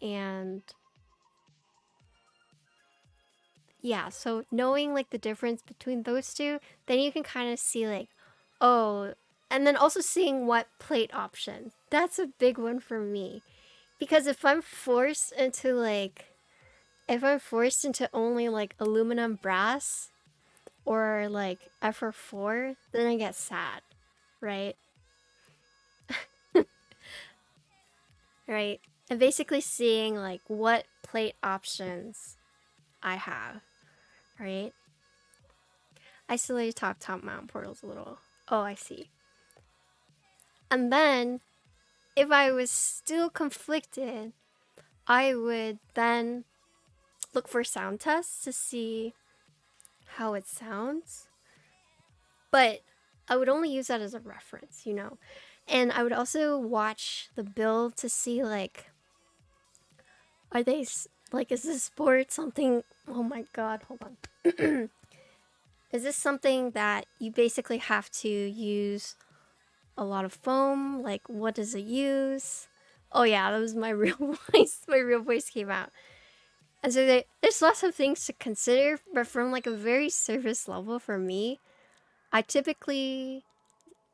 And yeah, so knowing like the difference between those two, then you can kind of see like, oh, and then also seeing what plate option. That's a big one for me. Because if I'm forced into only like aluminum brass or like FR4, then I get sad, right? Right? And basically seeing like what plate options I have, right? Isolated top mount portals a little. Oh, I see. And then if I was still conflicted, I would then look for sound tests to see how it sounds. But I would only use that as a reference, you know? And I would also watch the build to see like, are they like, is this board something? Oh my god, hold on. Is this something that you basically have to use a lot of foam? Like, what does it use? Oh yeah, that was my real voice. My real voice came out. And so there's lots of things to consider, but from like a very surface level for me, I typically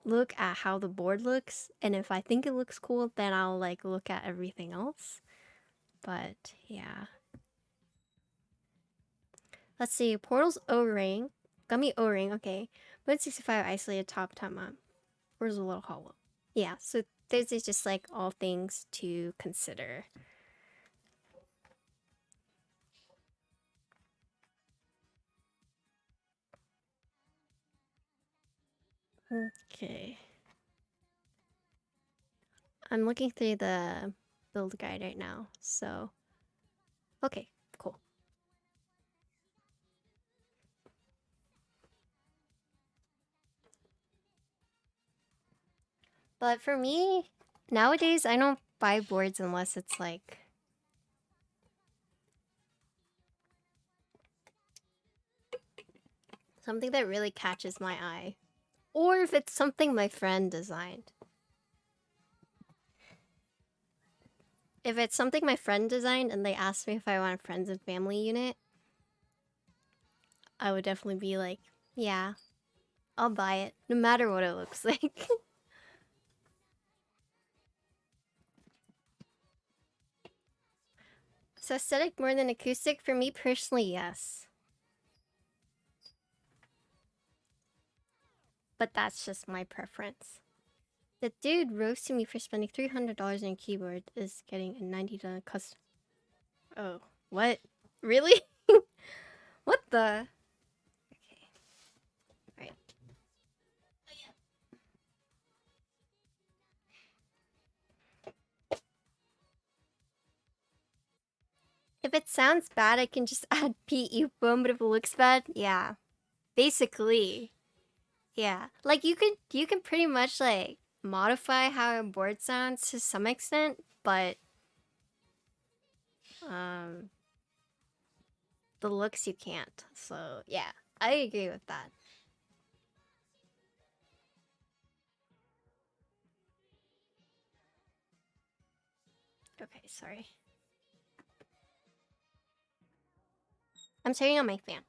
look at how the board looks, and if I think it looks cool, then I'll like look at everything else. But yeah. Let's see. Portal's O-ring. Gummy O-ring. Okay. 165 isolated top mount. Portal's a little hollow. Yeah. So this is just like all things to consider. Okay. I'm looking through the build guide right now, so... Okay, cool. But for me, nowadays, I don't buy boards unless it's like... something that really catches my eye. Or if it's something my friend designed. If it's something my friend designed and they ask me if I want a friends and family unit, I would definitely be like, yeah, I'll buy it, no matter what it looks like. So aesthetic more than acoustic? For me personally, yes. But that's just my preference. The dude roasting me for spending $300 on a keyboard is getting a $90 custom. Oh, what? Really? What the? Okay. Right. If it sounds bad, I can just add PE foam, but if it looks bad, yeah. Basically. Yeah. Like you can pretty much like modify how a board sounds to some extent, but the looks you can't. So yeah, I agree with that. Okay, sorry. I'm turning on my fan.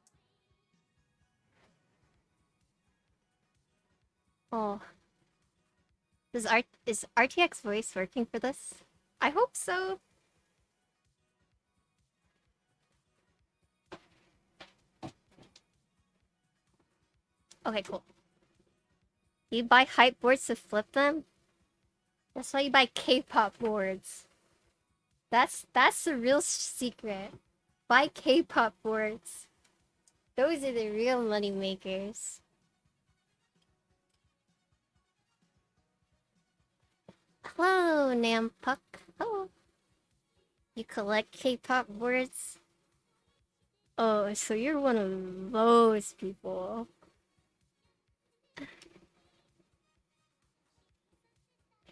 Oh. Is RTX voice working for this? I hope so. Okay, cool. You buy hype boards to flip them? That's why you buy K-pop boards. That's the real secret. Buy K-pop boards. Those are the real money makers. Hello, Nampuck. Hello. You collect K-pop boards? Oh, so you're one of those people.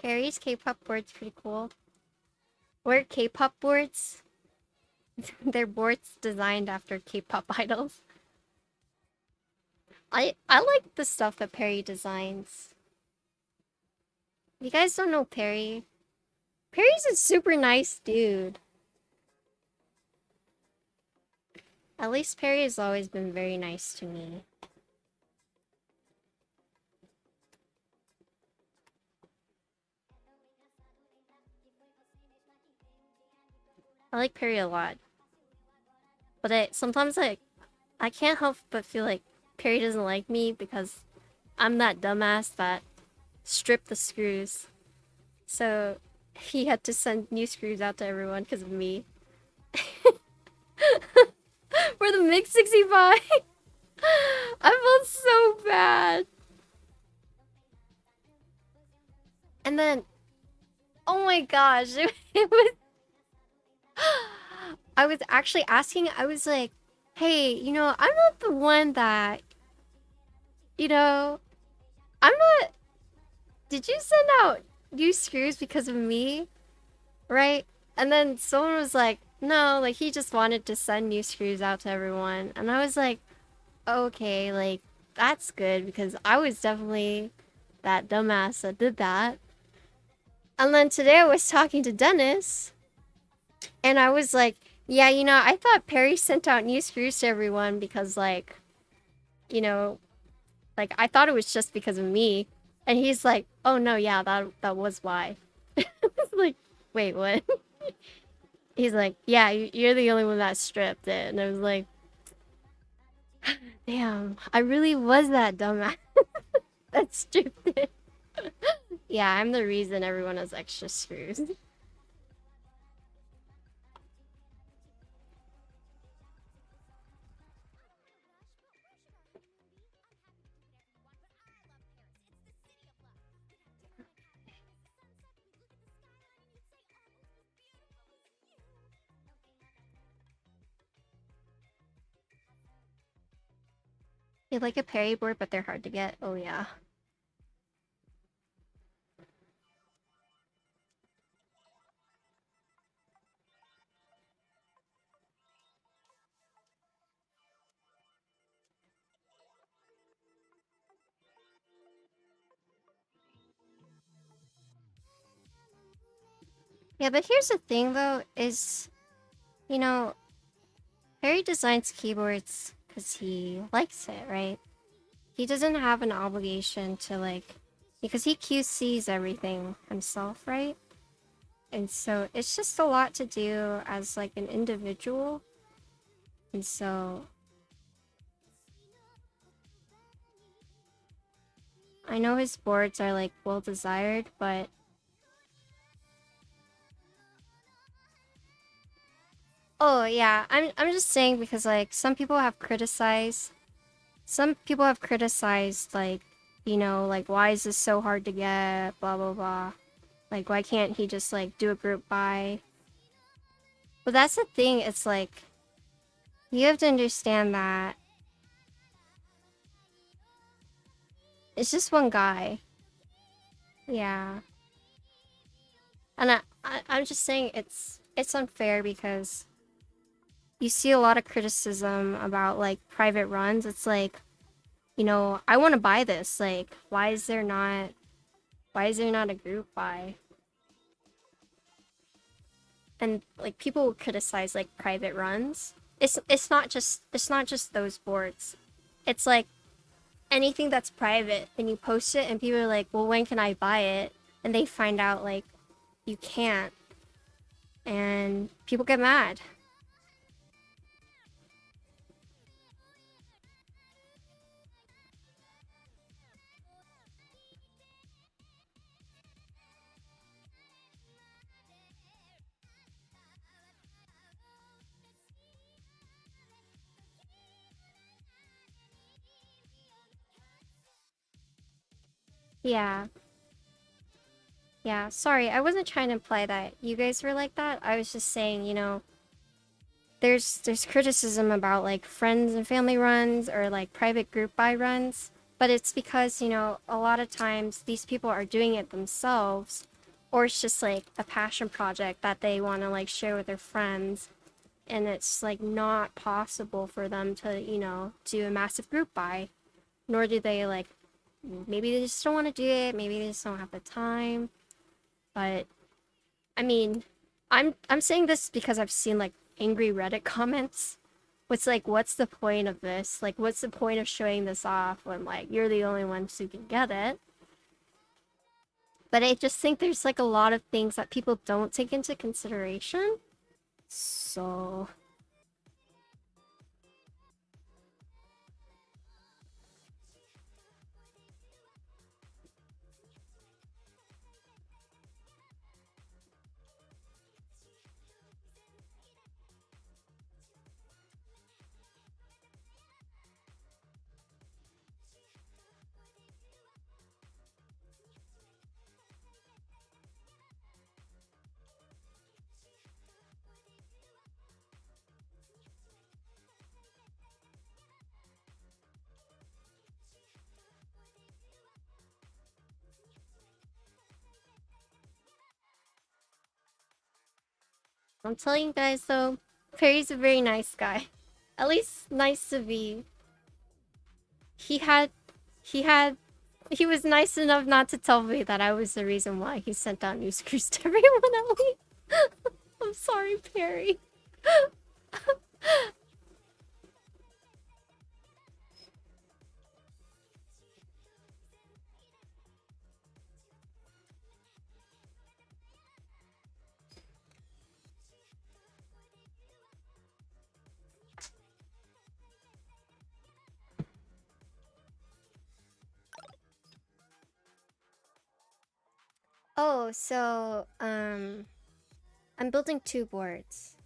Harry's K-pop board's pretty cool. We're K-pop boards. They're boards designed after K-pop idols. I like the stuff that Perry designs. You guys don't know Perry. Perry's a super nice dude. At least Perry has always been very nice to me. I like Perry a lot. But sometimes I can't help but feel like Perry doesn't like me because I'm that dumbass that stripped the screws. So he had to send new screws out to everyone because of me. For the MiG 65! I felt so bad. And then, oh my gosh, it was... I was actually asking, I was like, hey, you know, I'm not the one that, you know, I'm not... Did you send out new screws because of me? Right? And then someone was like, no, like, he just wanted to send new screws out to everyone. And I was like, okay, like, that's good, because I was definitely that dumbass that did that. And then today I was talking to Dennis, and I was like, yeah, you know, I thought Perry sent out new screws to everyone because, like, you know, like, I thought it was just because of me. And he's like, oh no, yeah, that was why. I was like, wait, what? He's like, yeah, you're the only one that stripped it. And I was like, damn, I really was that dumbass that stripped it. Yeah, I'm the reason everyone has extra screws. They like a parry board, but they're hard to get. Oh yeah. Yeah, but here's the thing though, is, you know, Harry designs keyboards because he likes it, right? He doesn't have an obligation to like, because he QCs everything himself, right? And so it's just a lot to do as like an individual. And so I know his boards are like well desired, but oh yeah, I'm just saying because like some people have criticized like, you know, like why is this so hard to get, blah blah blah. Like why can't he just like do a group buy? But that's the thing, it's like you have to understand that it's just one guy. Yeah. And I'm just saying it's unfair because you see a lot of criticism about like private runs. It's like, you know, I want to buy this. Like, why is there not a group buy? And like people will criticize like private runs. It's not just those boards. It's like anything that's private and you post it and people are like, "Well, when can I buy it?" And they find out like you can't and people get mad. Yeah. Yeah, sorry, I wasn't trying to imply that you guys were like that. I was just saying, you know, there's criticism about like friends and family runs or like private group buy runs, but it's because, you know, a lot of times these people are doing it themselves or it's just like a passion project that they want to like share with their friends and it's like not possible for them to, you know, do a massive group buy, nor do they like maybe they just don't want to do it, maybe they just don't have the time. But I mean, I'm saying this because I've seen like angry Reddit comments. What's like, what's the point of this? Like, what's the point of showing this off when like you're the only ones who can get it? But I just think there's like a lot of things that people don't take into consideration. So I'm telling you guys though, Perry's a very nice guy. At least nice to be. He had he had he was nice enough not to tell me that I was the reason why he sent out new screws to everyone else. I'm sorry, Perry. Oh, so I'm building two boards.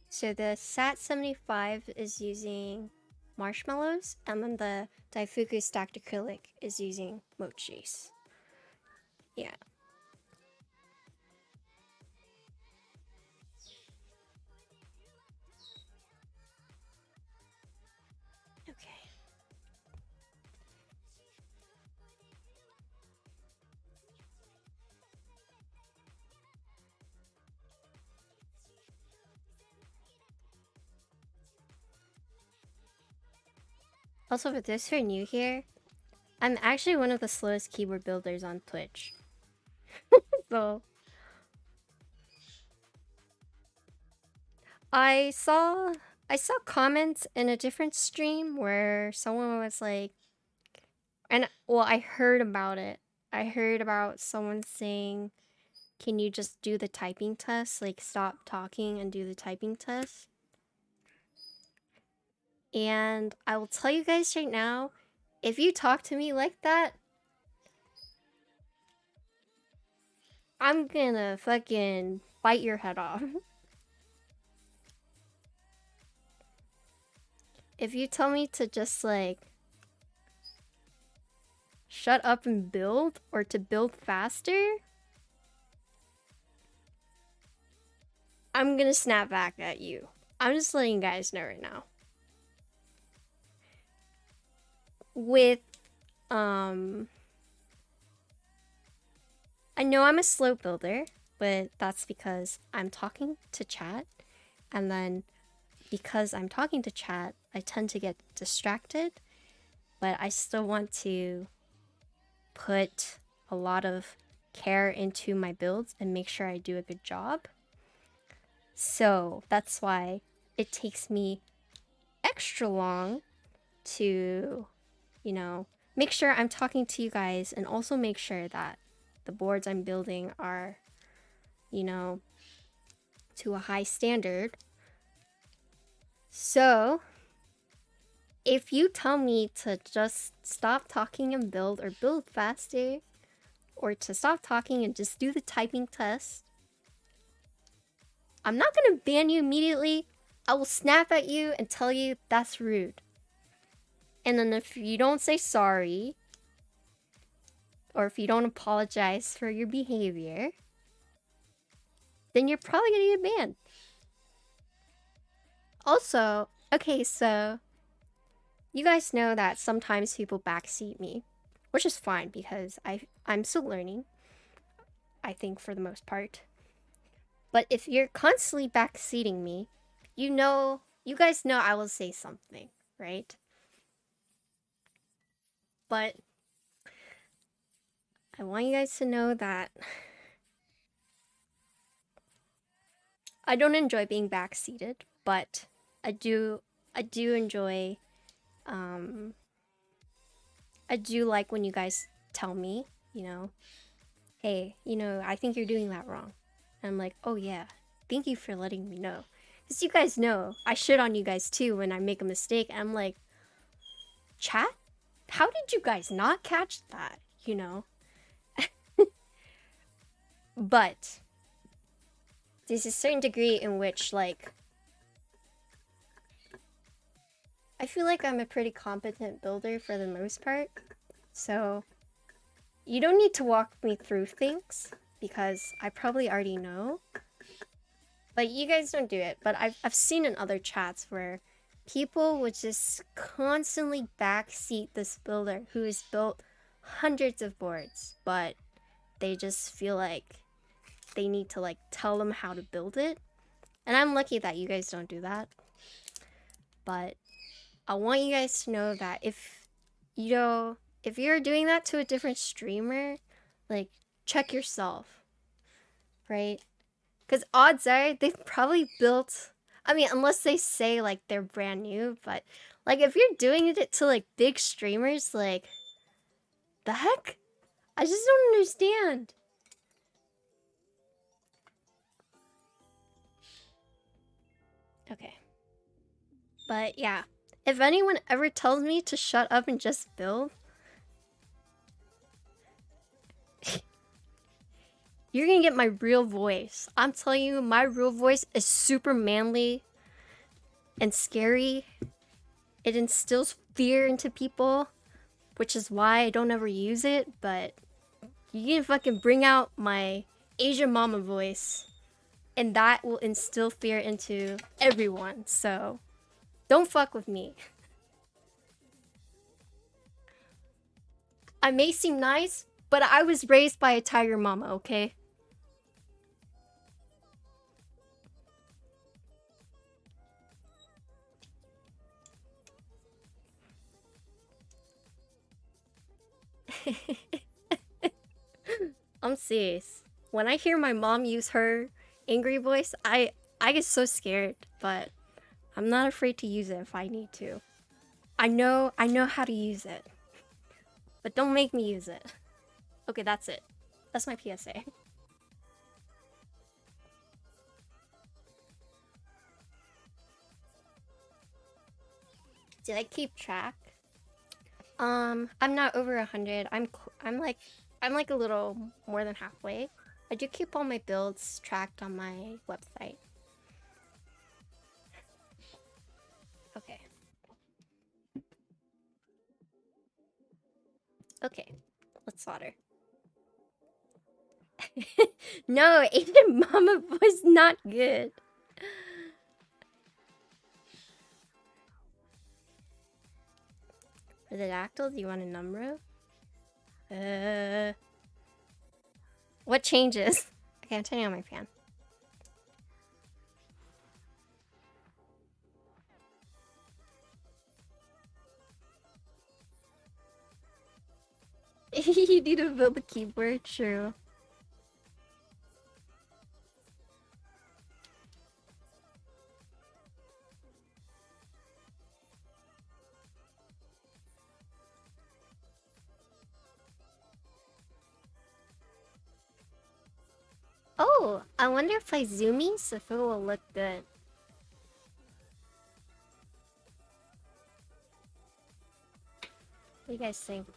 So the SAT-75 is using Marshmallows, and then the Daifuku stacked acrylic is using mochis. Yeah. Okay. Also, for those who are new here, I'm actually one of the slowest keyboard builders on Twitch. So I saw comments in a different stream where someone was like, and well, I heard about it. I heard about someone saying, "Can you just do the typing test? Like, stop talking and do the typing test." And I will tell you guys right now, if you talk to me like that, I'm gonna fucking bite your head off. If you tell me to just like shut up and build, or to build faster, I'm gonna snap back at you. I'm just letting you guys know right now. With, I know I'm a slow builder, but that's because I'm talking to chat, and then because I'm talking to chat, I tend to get distracted, but I still want to put a lot of care into my builds and make sure I do a good job. So that's why it takes me extra long to, you know, make sure I'm talking to you guys, and also make sure that the boards I'm building are, you know, to a high standard. So if you tell me to just stop talking and build, or build faster, or to stop talking and just do the typing test, I'm not gonna ban you immediately. I will snap at you and tell you that's rude. And then if you don't say sorry, or if you don't apologize for your behavior, then you're probably gonna get banned. Also, okay, so you guys know that sometimes people backseat me, which is fine because I'm still learning, I think, for the most part. But if you're constantly backseating me, you guys know I will say something, right? But I want you guys to know that I don't enjoy being backseated, but I do enjoy, um I do like when you guys tell me, hey, I think you're doing that wrong. And I'm like, oh yeah, thank you for letting me know. Because you guys know, I shit on you guys too when I make a mistake. And I'm like, chat? How did you guys not catch that? But there's a certain degree in which, like, I feel like I'm a pretty competent builder for the most part. So you don't need to walk me through things because I probably already know. But you guys don't do it. But I've seen in other chats where people would just constantly backseat this builder who has built hundreds of boards, but they just feel like they need to like tell them how to build it. And I'm lucky that you guys don't do that. But I want you guys to know that if you're doing that to a different streamer, like, check yourself, right? Because odds are they've probably built, I mean, unless they say like they're brand new, but like if you're doing it to like big streamers, like, the heck? I just don't understand. Okay. But yeah, if anyone ever tells me to shut up and just build, You're gonna get my real voice. I'm telling you, my real voice is super manly and scary. It instills fear into people, which is why I don't ever use it, but you can fucking bring out my Asian mama voice, and that will instill fear into everyone, so don't fuck with me. I may seem nice, but I was raised by a tiger mama, okay? I'm serious. When I hear my mom use her angry voice, I get so scared, but I'm not afraid to use it if I need to. I know how to use it. But don't make me use it. Okay, that's it. That's my PSA. Did I keep track? I'm not over 100. I'm like a little more than halfway. I do keep all my builds tracked on my website. Okay. Okay, let's solder. No, Asian mama was not good. For the dactyl, do you want a number? What changes? Okay, I'm turning on my fan. You need to build the keyboard, true. Oh, I wonder if I zoom these, if it will look good. What do you guys think?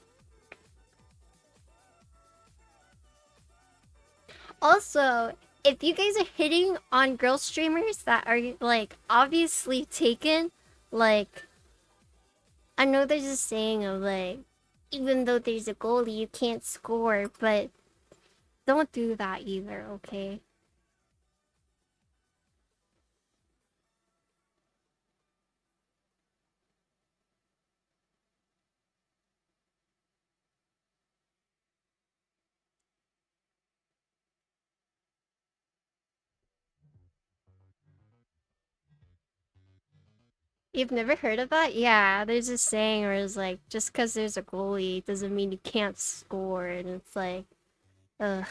Also, if you guys are hitting on girl streamers that are like obviously taken, like I know there's a saying of like, even though there's a goalie, you can't score, but don't do that either, okay? You've never heard of that? Yeah, there's a saying where it's like, just because there's a goalie doesn't mean you can't score, and it's like, ugh.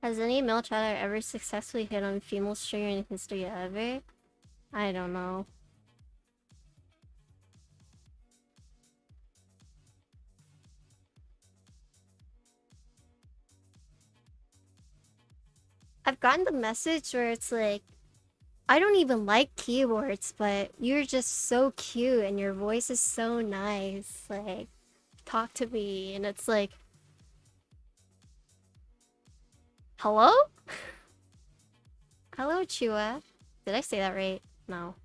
Has any male chatter ever successfully hit on a female streamer in the history ever? I don't know. I've gotten the message where it's like, I don't even like keyboards, but you're just so cute and your voice is so nice. Like, talk to me. And it's like, hello? Hello, Chua. Did I say that right? No.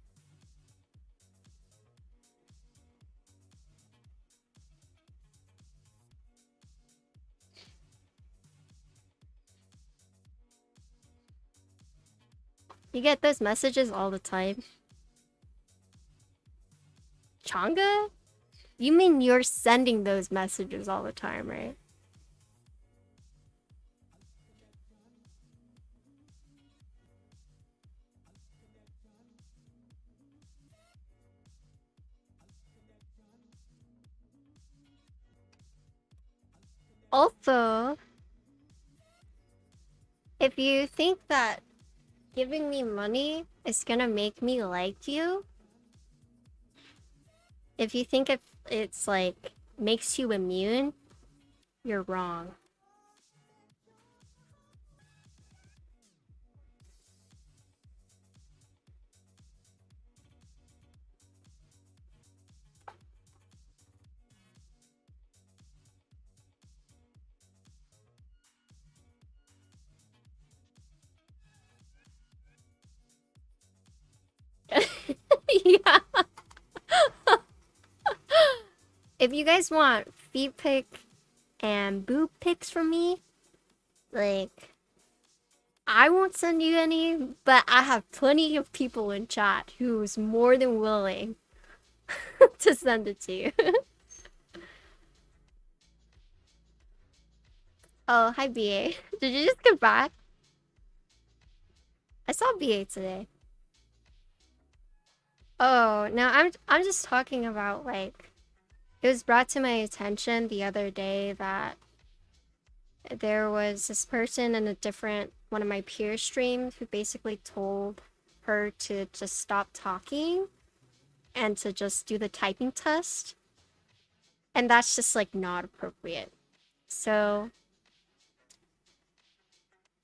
You get those messages all the time. Changa? You mean you're sending those messages all the time, right? Also, if you think that giving me money is gonna make me like you, if you think it's like makes you immune, you're wrong. Yeah. If you guys want feet pic and boob pics from me, like, I won't send you any, but I have plenty of people in chat who's more than willing to send it to you. Oh, hi BA. Did you just get back? I saw BA today. Oh, no, I'm just talking about like it was brought to my attention the other day that there was this person in a different one of my peer streams who basically told her to just stop talking and to just do the typing test. And that's just like not appropriate. So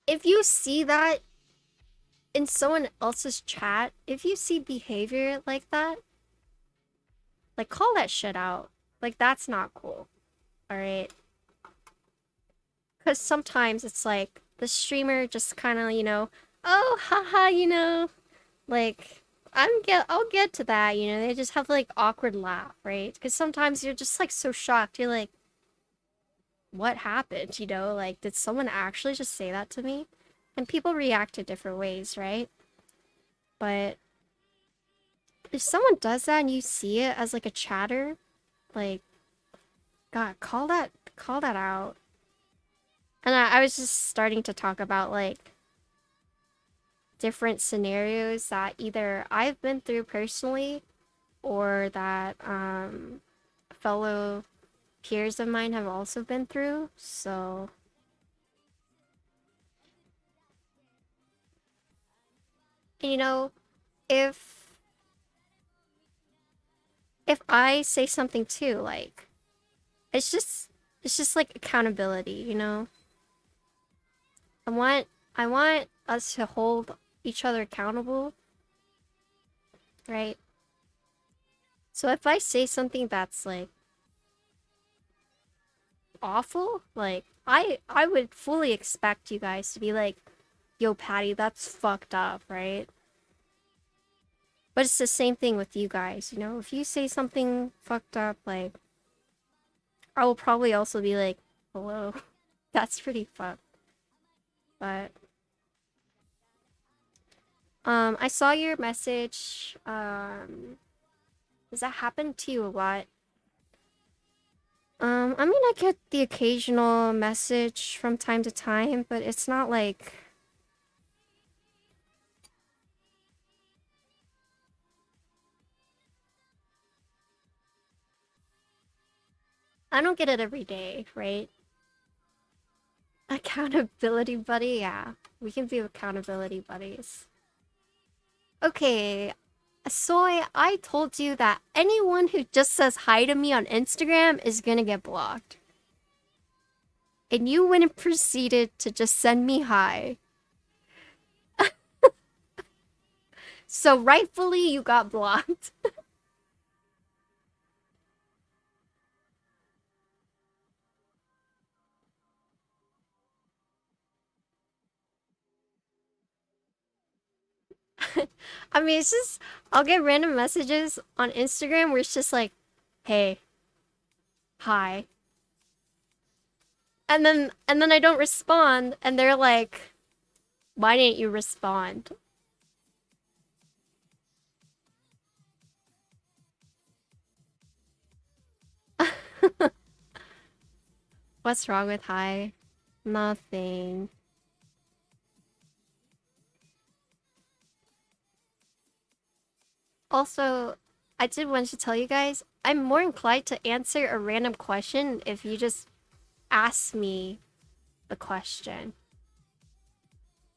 if you see that in someone else's chat, if you see behavior like that, like call that shit out. Like that's not cool. All right? Cuz sometimes it's like the streamer just kind of, oh, haha, like I'll get to that, they just have like awkward laugh, right? Cuz sometimes you're just like so shocked. You're like, what happened? Like did someone actually just say that to me? And people react to different ways, right? But if someone does that and you see it as like a chatter, like, God, call that out. And I was just starting to talk about like different scenarios that either I've been through personally or that fellow peers of mine have also been through. So if I say something too, like it's just like accountability. I want us to hold each other accountable, right? So if I say something that's like awful, like I would fully expect you guys to be like, "Yo, Patty, that's fucked up," right? But it's the same thing with you guys, if you say something fucked up, like I will probably also be like, "Hello." That's pretty fucked. But I saw your message. Does that happen to you a lot? I mean, I get the occasional message from time to time, but it's not like... I don't get it every day, right? Accountability buddy? Yeah, we can be accountability buddies. Okay, Soy, I told you that anyone who just says hi to me on Instagram is gonna get blocked. And you went and proceeded to just send me hi. So rightfully, you got blocked. I mean, it's just, I'll get random messages on Instagram where it's just like, hey, hi. And then I don't respond, and they're like, why didn't you respond? What's wrong with hi? Nothing. Also, I did want to tell you guys, I'm more inclined to answer a random question if you just ask me the question.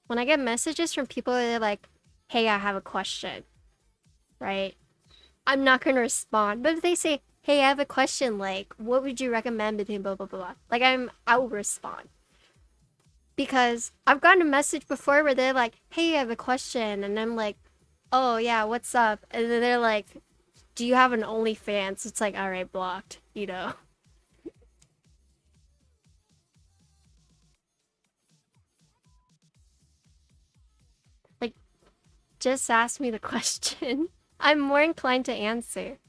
When I get messages from people that are like, hey, I have a question, right? I'm not gonna respond. But if they say, hey, I have a question, like, what would you recommend between blah blah blah? Like I will respond. Because I've gotten a message before where they're like, hey, I have a question, and I'm like, oh yeah, what's up? And then they're like, do you have an OnlyFans? It's like, alright, blocked. Like, just ask me the question. I'm more inclined to answer.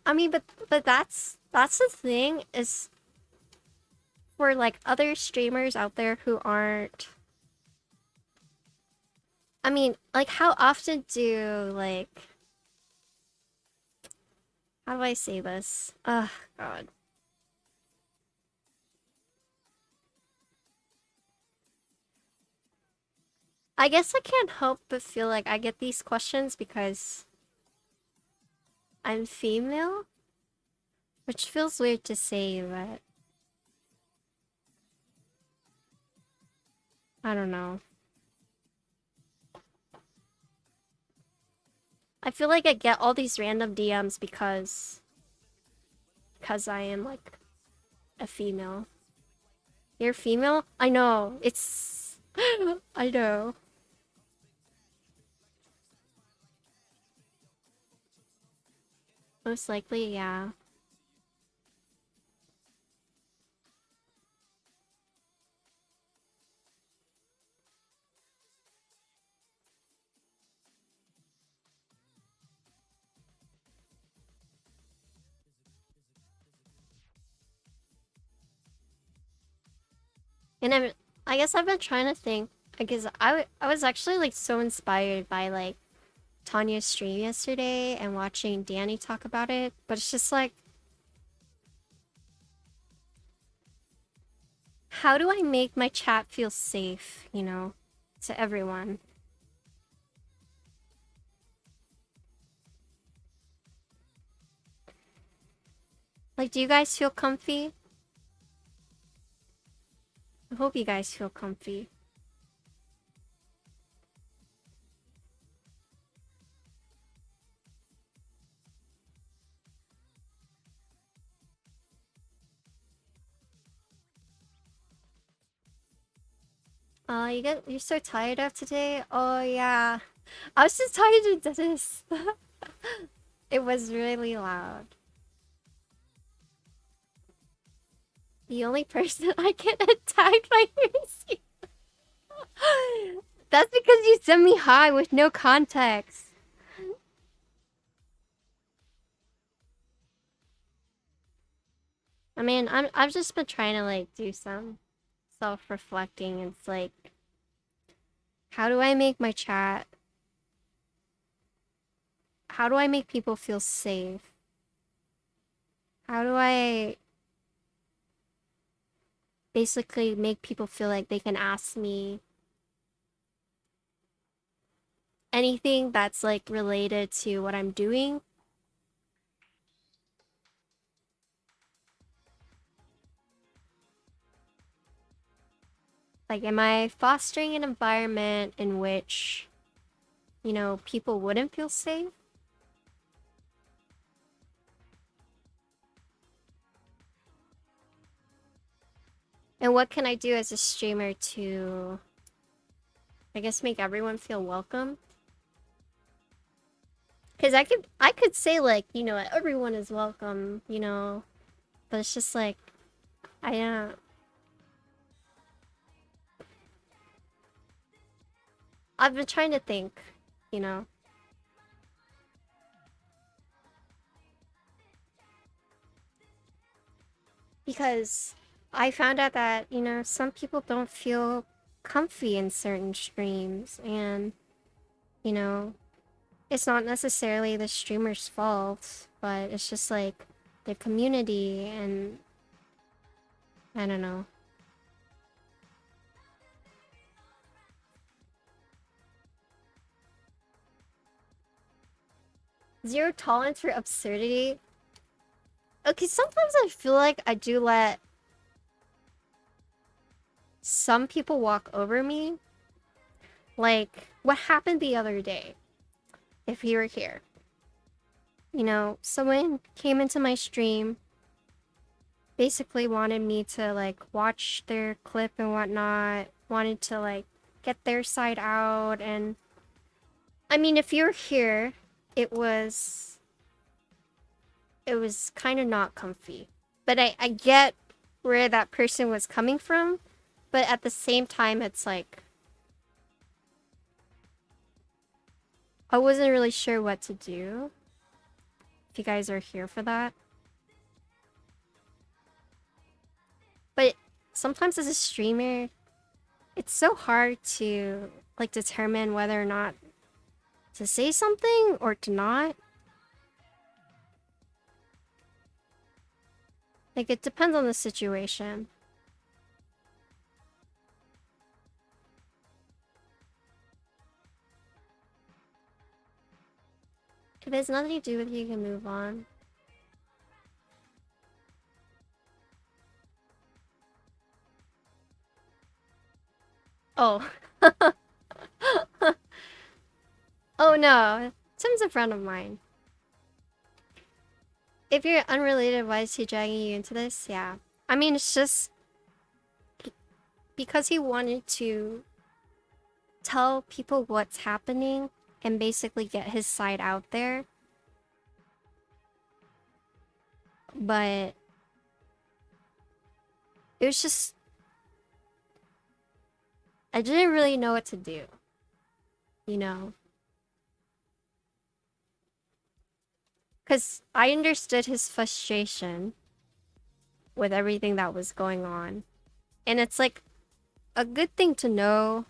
I mean, but that's the thing is for like other streamers out there who aren't. I mean, like how often do like how do I say this? Ugh, God. I guess I can't help but feel like I get these questions because I'm female, which feels weird to say, but I don't know. I feel like I get all these random DMs because I am like a female. You're female? I know. It's I know. Most likely, yeah. And I guess I've been trying to think because I was actually like so inspired by like Tanya's stream yesterday and watching Danny talk about it, but it's just like how do I make my chat feel safe, you know, to everyone? Like, do you guys feel comfy? I hope you guys feel comfy. You're so tired of today? Oh yeah. I was just tired of this. It was really loud. The only person I get attacked by Mercy. That's because you sent me hi with no context. I mean, I've just been trying to like do some self-reflecting. It's like, how do I make my chat? How do I make people feel safe? How do I basically make people feel like they can ask me anything that's like related to what I'm doing? Like, am I fostering an environment in which, you know, people wouldn't feel safe? And what can I do as a streamer to, I guess, make everyone feel welcome? Because I could say like, you know, everyone is welcome, you know, but it's just like, I don't. I've been trying to think, you know. Because I found out that, you know, some people don't feel comfy in certain streams, and, you know, it's not necessarily the streamer's fault, but it's just like the community, and I don't know. Zero tolerance for absurdity. Okay, sometimes I feel like I do let some people walk over me. Like, what happened the other day, if you were here. You know, someone came into my stream, basically wanted me to, like, watch their clip and whatnot, wanted to, like, get their side out, and... I mean, if you're here, it was kind of not comfy. But I get where that person was coming from, but at the same time, it's like I wasn't really sure what to do. If you guys are here for that. But sometimes as a streamer, it's so hard to like determine whether or not to say something or to not. Like, it depends on the situation. If it has nothing to do with you, you can move on. Oh. Oh no. Tim's a friend of mine. If you're unrelated, why is he dragging you into this? Yeah. I mean, it's just because he wanted to tell people what's happening and basically get his side out there. But it was just, I didn't really know what to do, you know? Because I understood his frustration with everything that was going on. And it's like a good thing to know,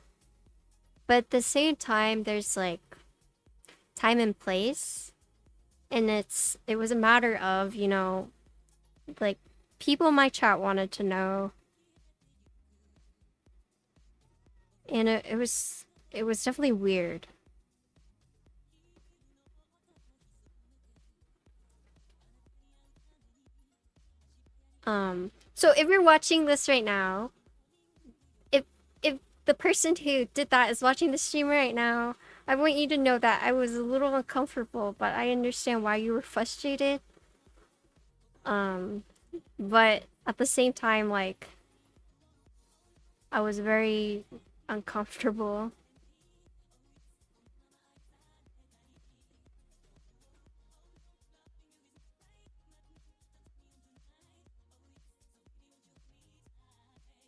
but at the same time, there's like time and place. And it was a matter of, you know, like people in my chat wanted to know. And it was definitely weird. So if you're watching this right now, if the person who did that is watching the stream right now, I want you to know that I was a little uncomfortable, but I understand why you were frustrated. But at the same time, like, I was very uncomfortable.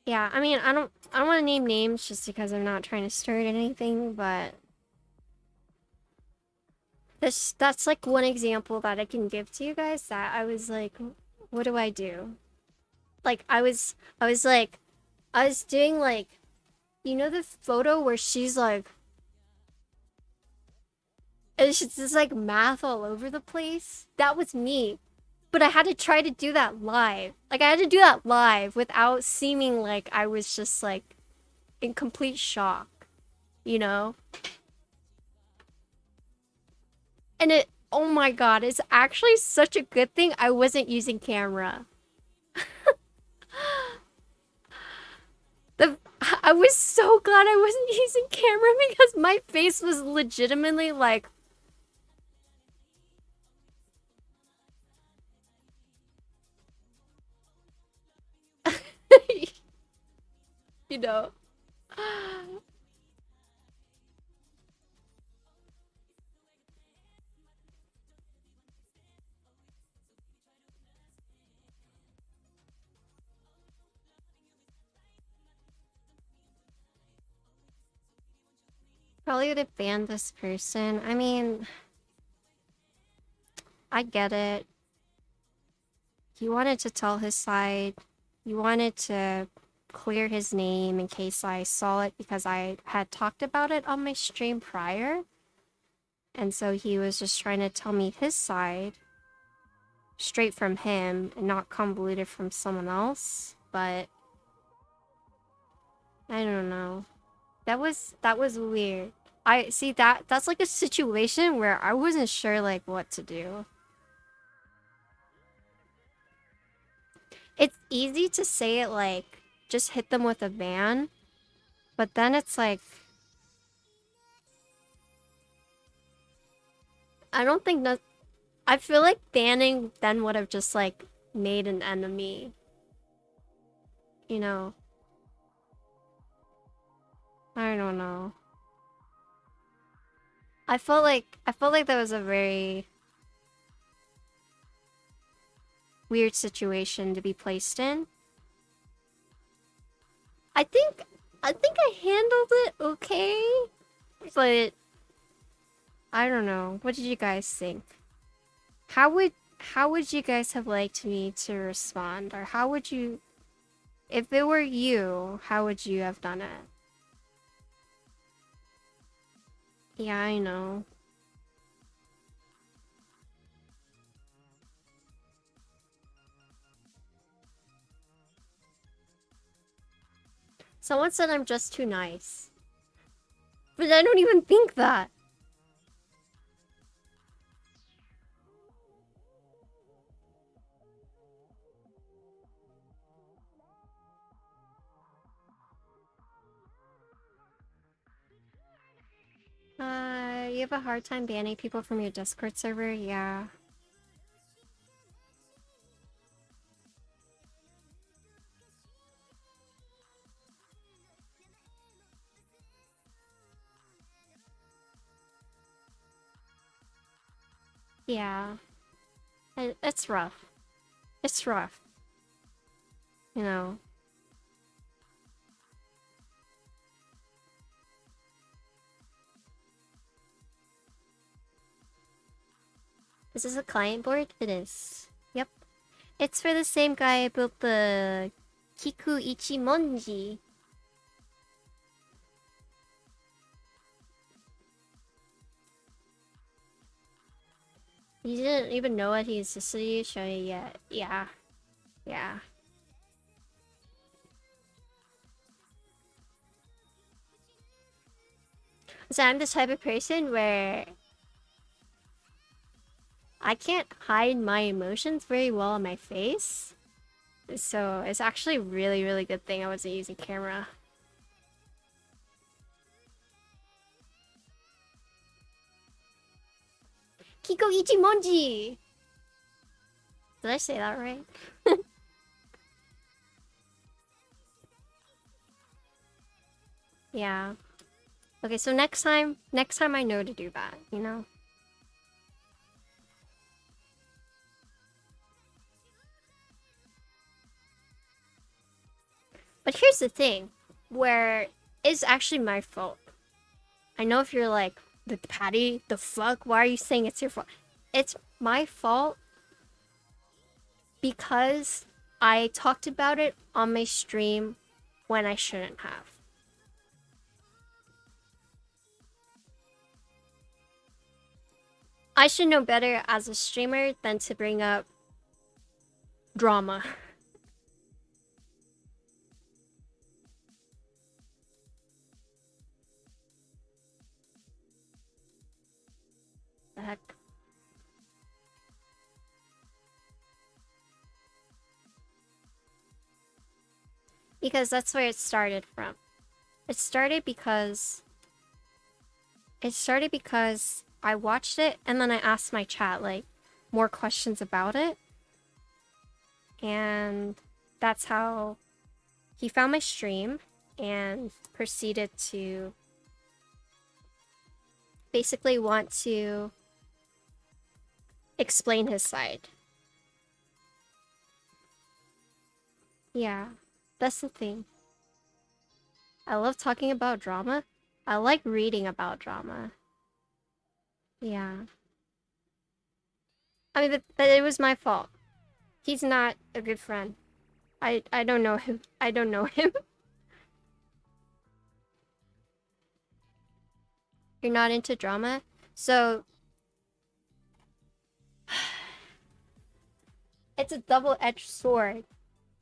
Yeah, I mean, I don't want to name names just because I'm not trying to start anything, but that's like one example that I can give to you guys that I was like, what do I do? Like I was doing like, you know the photo where she's like, it's just like math all over the place? That was me. But I had to try to do that live. Like I had to do that live without seeming like I was just like in complete shock, you know? And oh my god, it's actually such a good thing I wasn't using camera. I was so glad I wasn't using camera because my face was legitimately like, you know. Probably would have banned this person. I mean, I get it. He wanted to tell his side. He wanted to clear his name in case I saw it because I had talked about it on my stream prior. And so he was just trying to tell me his side straight from him and not convoluted from someone else. But I don't know. That was weird. I see that's like a situation where I wasn't sure like what to do. It's easy to say it like just hit them with a ban, but then it's like I don't think that I feel like banning then would have just like made an enemy. You know. I don't know. I felt like that was a very weird situation to be placed in. I think I handled it okay, but I don't know. What did you guys think? How would you guys have liked me to respond, or how would you, if it were you, how would you have done it? Yeah, I know. Someone said I'm just too nice. But I don't even think that. You have a hard time banning people from your Discord server? Yeah. Yeah. It's rough. It's rough. You know. Is this a client board? It is. Yep. It's for the same guy I built the Kiku Ichimonji. You didn't even know what he's showing yet. Yeah. Yeah. So I'm the type of person where I can't hide my emotions very well on my face. So it's actually a really, really good thing I wasn't using camera. Kiko Ichimonji! Did I say that right? Yeah. Okay, so next time I know to do that, you know? But here's the thing, where it's actually my fault. I know if you're like, the Patty, the fuck, why are you saying it's your fault? It's my fault because I talked about it on my stream when I shouldn't have. I should know better as a streamer than to bring up drama. The heck? Because that's where it started from. It started because I watched it and then I asked my chat like more questions about it. And that's how he found my stream and proceeded to basically want to explain his side. Yeah, that's the thing. I love talking about drama. I like reading about drama. Yeah. I mean, but it was my fault. He's not a good friend. I don't know him. I don't know him. You're not into drama? So it's a double-edged sword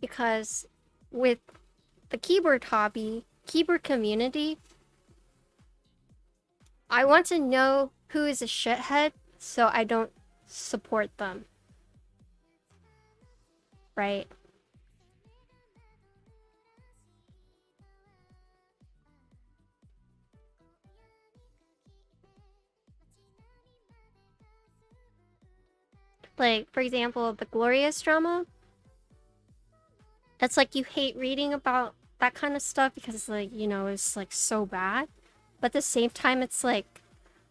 because with the keyboard hobby, keyboard community, I want to know who is a shithead so I don't support them. Right? Like, for example, the Glorious drama. It's like you hate reading about that kind of stuff because, like, you know, it's like so bad. But at the same time, it's like,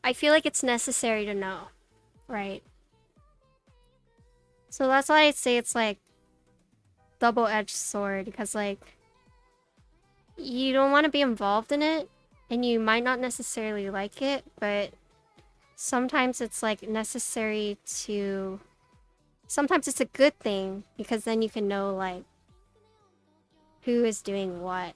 I feel like it's necessary to know. Right? So that's why I say it's like double-edged sword because, like, you don't want to be involved in it, and you might not necessarily like it, but sometimes it's like necessary to... Sometimes it's a good thing, because then you can know like who is doing what.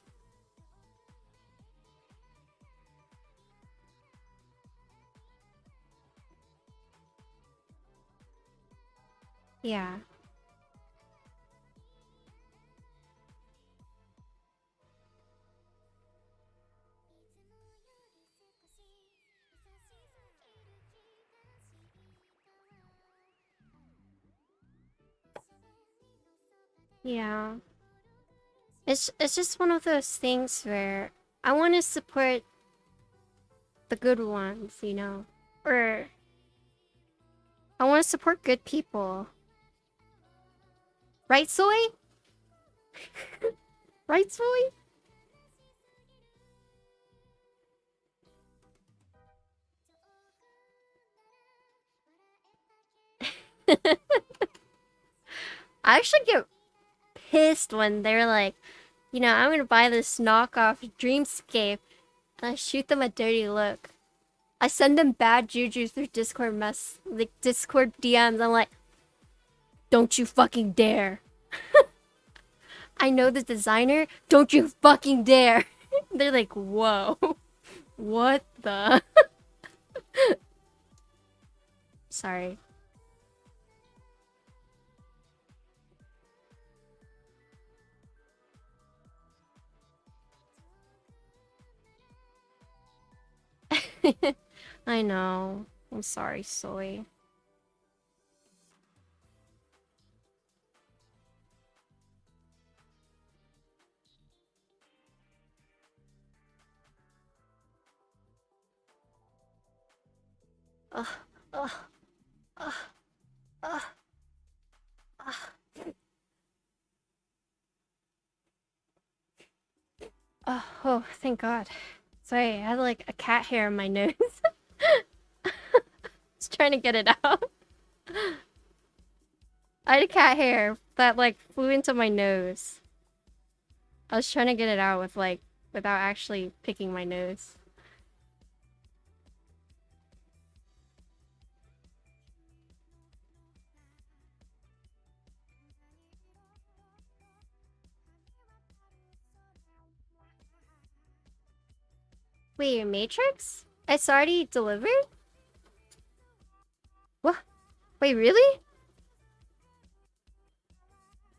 Yeah. Yeah. It's just one of those things where I want to support the good ones, you know? Or I want to support good people. Right, Soy? Right, Soy? I actually get pissed when they're like, you know, I'm gonna buy this knockoff Dreamscape, and I shoot them a dirty look. I send them bad juju through like Discord DMs. I'm like, don't you fucking dare. I know the designer, don't you fucking dare. They're like, whoa. What the? Sorry. I know. I'm sorry, Soy. Ugh, ugh, ugh, ugh, ugh. Oh, thank God. Sorry, I had like a cat hair in my nose. Just trying to get it out. I had a cat hair that like flew into my nose. I was trying to get it out with like without actually picking my nose. Wait, your Matrix? It's already delivered? What? Wait, really?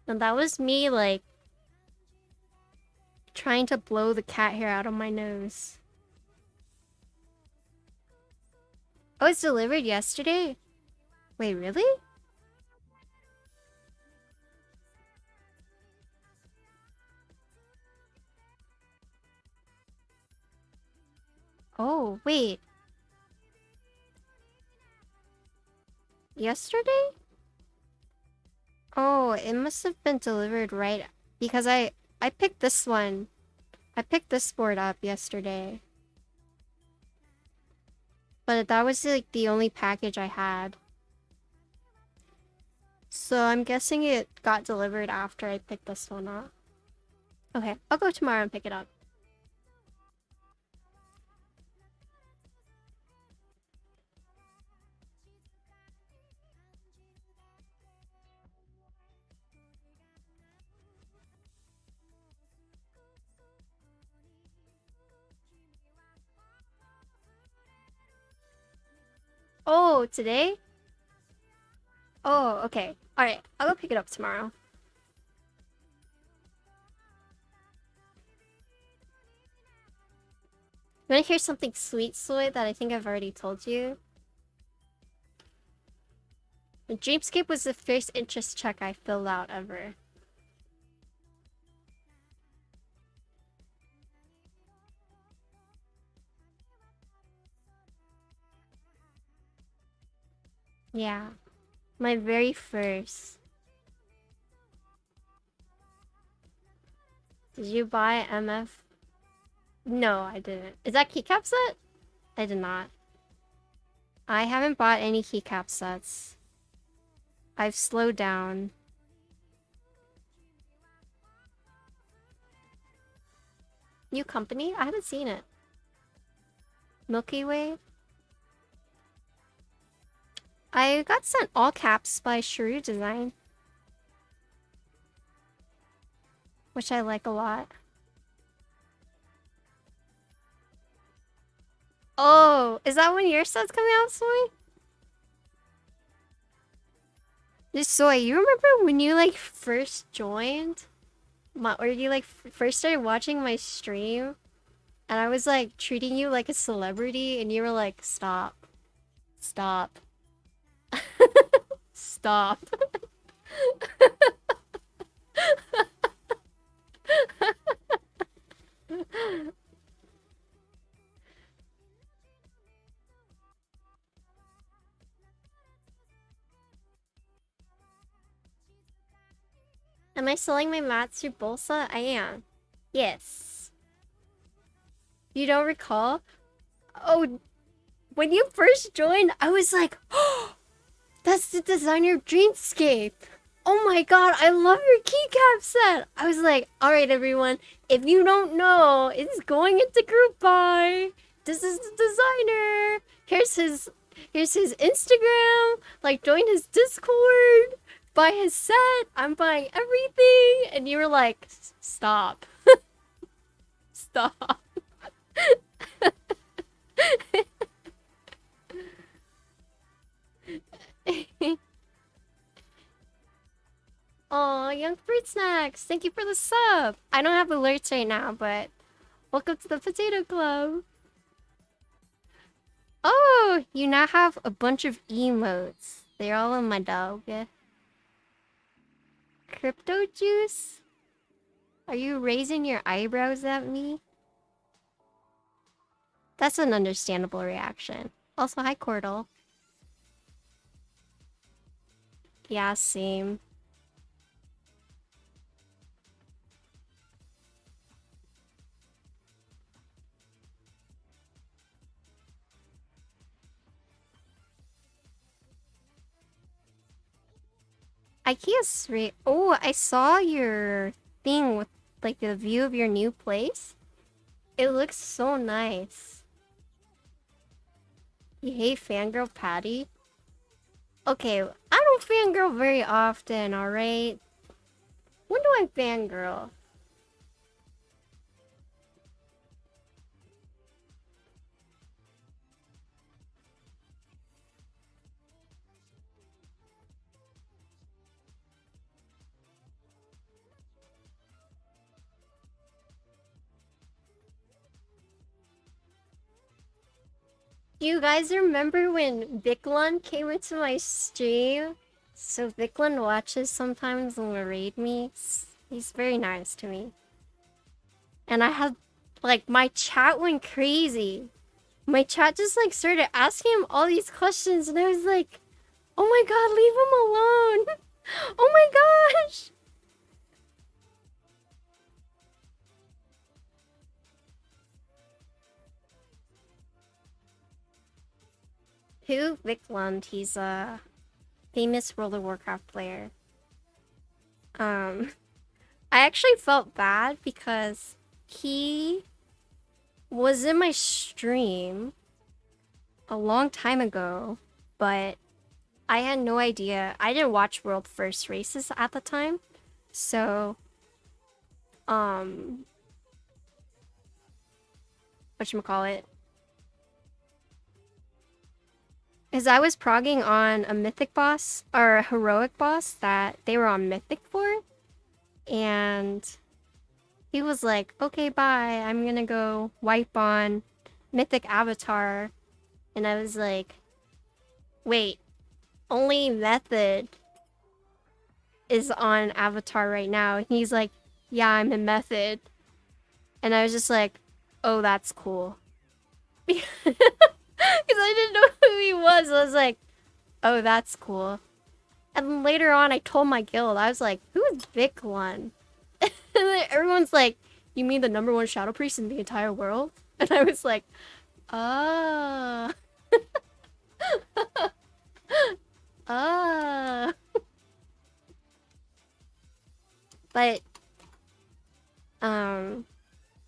And that was me like trying to blow the cat hair out of my nose. Oh, it's delivered yesterday? Wait, really? Oh, wait. Yesterday? Oh, it must have been delivered right because I picked this one. I picked this board up yesterday. But that was like the only package I had. So I'm guessing it got delivered after I picked this one up. Okay, I'll go tomorrow and pick it up. Oh, today? Oh, okay. Alright, I'll go pick it up tomorrow. You wanna hear something sweet, Soy, that I think I've already told you? The Dreamscape was the first interest check I filled out ever. Yeah. My very first. Did you buy MF? No, I didn't. Is that keycap set? I did not. I haven't bought any keycap sets. I've slowed down. New company? I haven't seen it. Milky Way? I got sent all caps by Shrew Design, which I like a lot. Oh, is that when your set's coming out, Soy? Just Soy, you remember when you like first joined? Or you like first started watching my stream? And I was like treating you like a celebrity and you were like, stop. Stop. Stop. Am I selling my mats through Bolsa? I am. Yes. You don't recall? Oh, when you first joined, I was like, oh, that's the designer of Dreamscape. Oh my god, I love your keycap set. I was like, alright everyone, if you don't know, it's going into group buy. This is the designer. Here's his Instagram. Like, join his Discord. Buy his set. I'm buying everything. And you were like, stop. Stop. Aw, Young Fruit Snacks, thank you for the sub. I don't have alerts right now, but welcome to the Potato Club. Oh, you now have a bunch of emotes. They're all in my dog. Crypto Juice? Are you raising your eyebrows at me? That's an understandable reaction. Also, hi, Cordal. Yeah, same. IKEA's great. Oh, I saw your thing with like the view of your new place. It looks so nice. You hate fangirl Patty? Okay, I don't fangirl very often, alright? When do I fangirl? Do you guys remember when Viclun came into my stream? So Viclun watches sometimes and will raid me. He's very nice to me. And I had, like, my chat went crazy. My chat just, like, started asking him all these questions and I was like, oh my god, leave him alone! Oh my gosh! Who? Viclund. He's a famous World of Warcraft player. I actually felt bad because he was in my stream a long time ago, but I had no idea. I didn't watch World First Races at the time, so whatchamacallit? Because I was progging on a mythic boss, or a heroic boss that they were on mythic for, and he was like, okay, bye, I'm gonna go wipe on mythic avatar, and I was like, wait, only method is on avatar right now. And he's like, yeah, I'm in method. And I was just like, oh, that's cool. Because I didn't know who he was. I was like, oh, that's cool. And then later on, I told my guild, I was like, who is Viclun? And then everyone's like, you mean the #1 shadow priest in the entire world? And I was like, ah. Ah. But,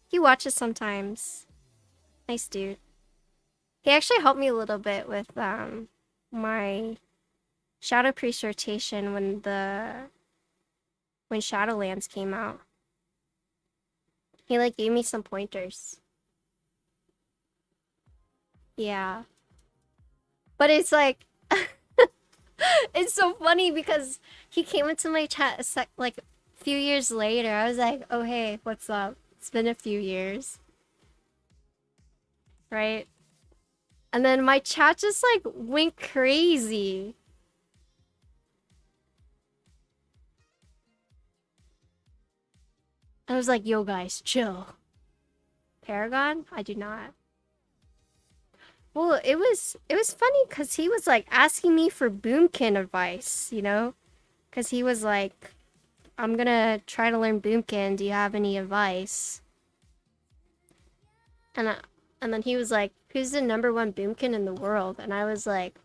He watches sometimes. Nice dude. He actually helped me a little bit with my Shadow Priest rotation when Shadowlands came out. He like gave me some pointers. Yeah. But it's like it's so funny because he came into my chat like a few years later. I was like, "Oh hey, what's up? It's been a few years." Right? And then my chat just like went crazy. I was like, "Yo guys, chill." Paragon? I do not. Well, it was funny because he was like asking me for boomkin advice, you know? Because he was like, I'm gonna try to learn boomkin. Do you have any advice? And and then he was like, who's the #1 boomkin in the world? And I was like,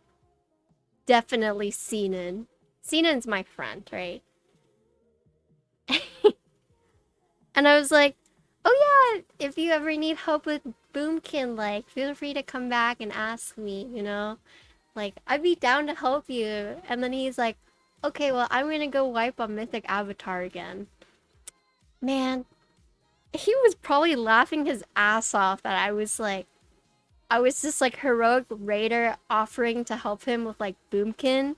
definitely Xenon. Xenon's my friend, right? And I was like, oh yeah, if you ever need help with boomkin, like, feel free to come back and ask me, you know? Like, I'd be down to help you. And then he's like, okay, well, I'm gonna go wipe on Mythic Avatar again. Man, he was probably laughing his ass off that I was just like heroic raider offering to help him with like boomkin.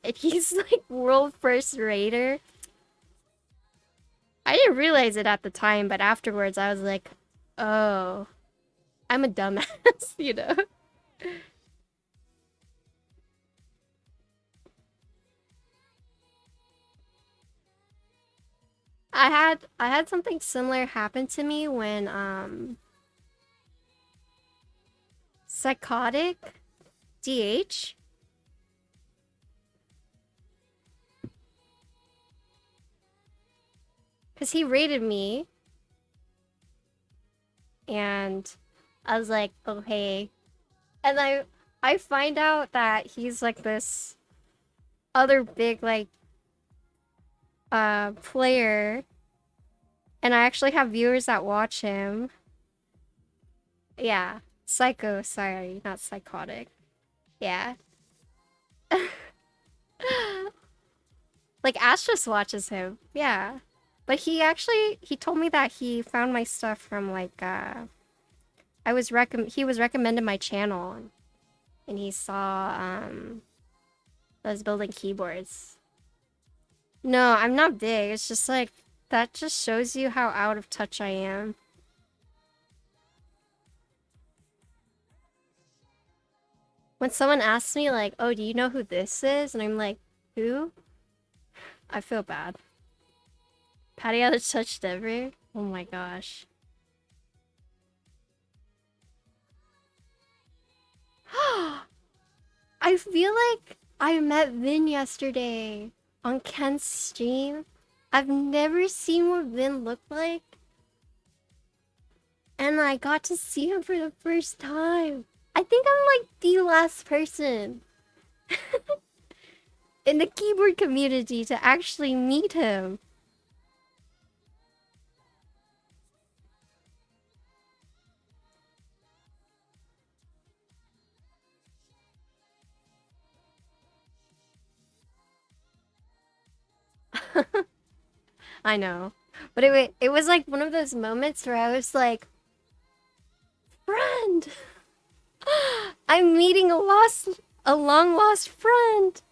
And he's like world first raider. I didn't realize it at the time, but afterwards I was like, oh, I'm a dumbass, you know? I had something similar happen to me when Psychotic DH. Because he rated me. And I was like, oh, hey. And I find out that he's like this other big, like, player. And I actually have viewers that watch him. Yeah. Psycho, sorry, not psychotic. Yeah. Like, Astrus watches him. Yeah. But he told me that he found my stuff from like he was recommended my channel and he saw I was building keyboards. No, I'm not big. It's just like that just shows you how out of touch I am. When someone asks me like, "Oh, do you know who this is?" and I'm like, "Who?" I feel bad. Patty out of touch ever? Oh my gosh. I feel like I met Vin yesterday on Ken's stream. I've never seen what Vin looked like. And I got to see him for the first time. I think I'm like the last person in the keyboard community to actually meet him. I know. But it was like one of those moments where I was like, friend! I'm meeting a long lost friend.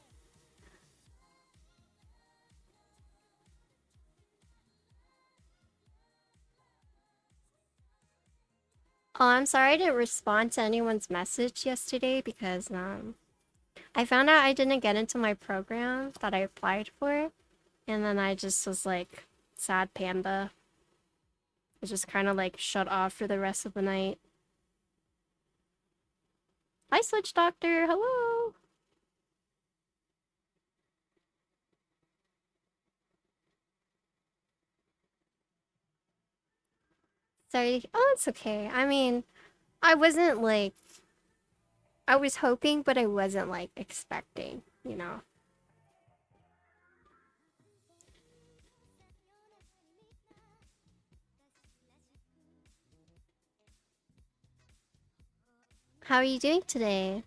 Oh, I'm sorry I didn't respond to anyone's message yesterday because I found out I didn't get into my program that I applied for, and then I just was like sad panda. I just kind of like shut off for the rest of the night. Hi, Switch Doctor. Hello. Sorry. Oh, it's okay. I mean, I wasn't like I was hoping, but I wasn't like expecting, you know. How are you doing today?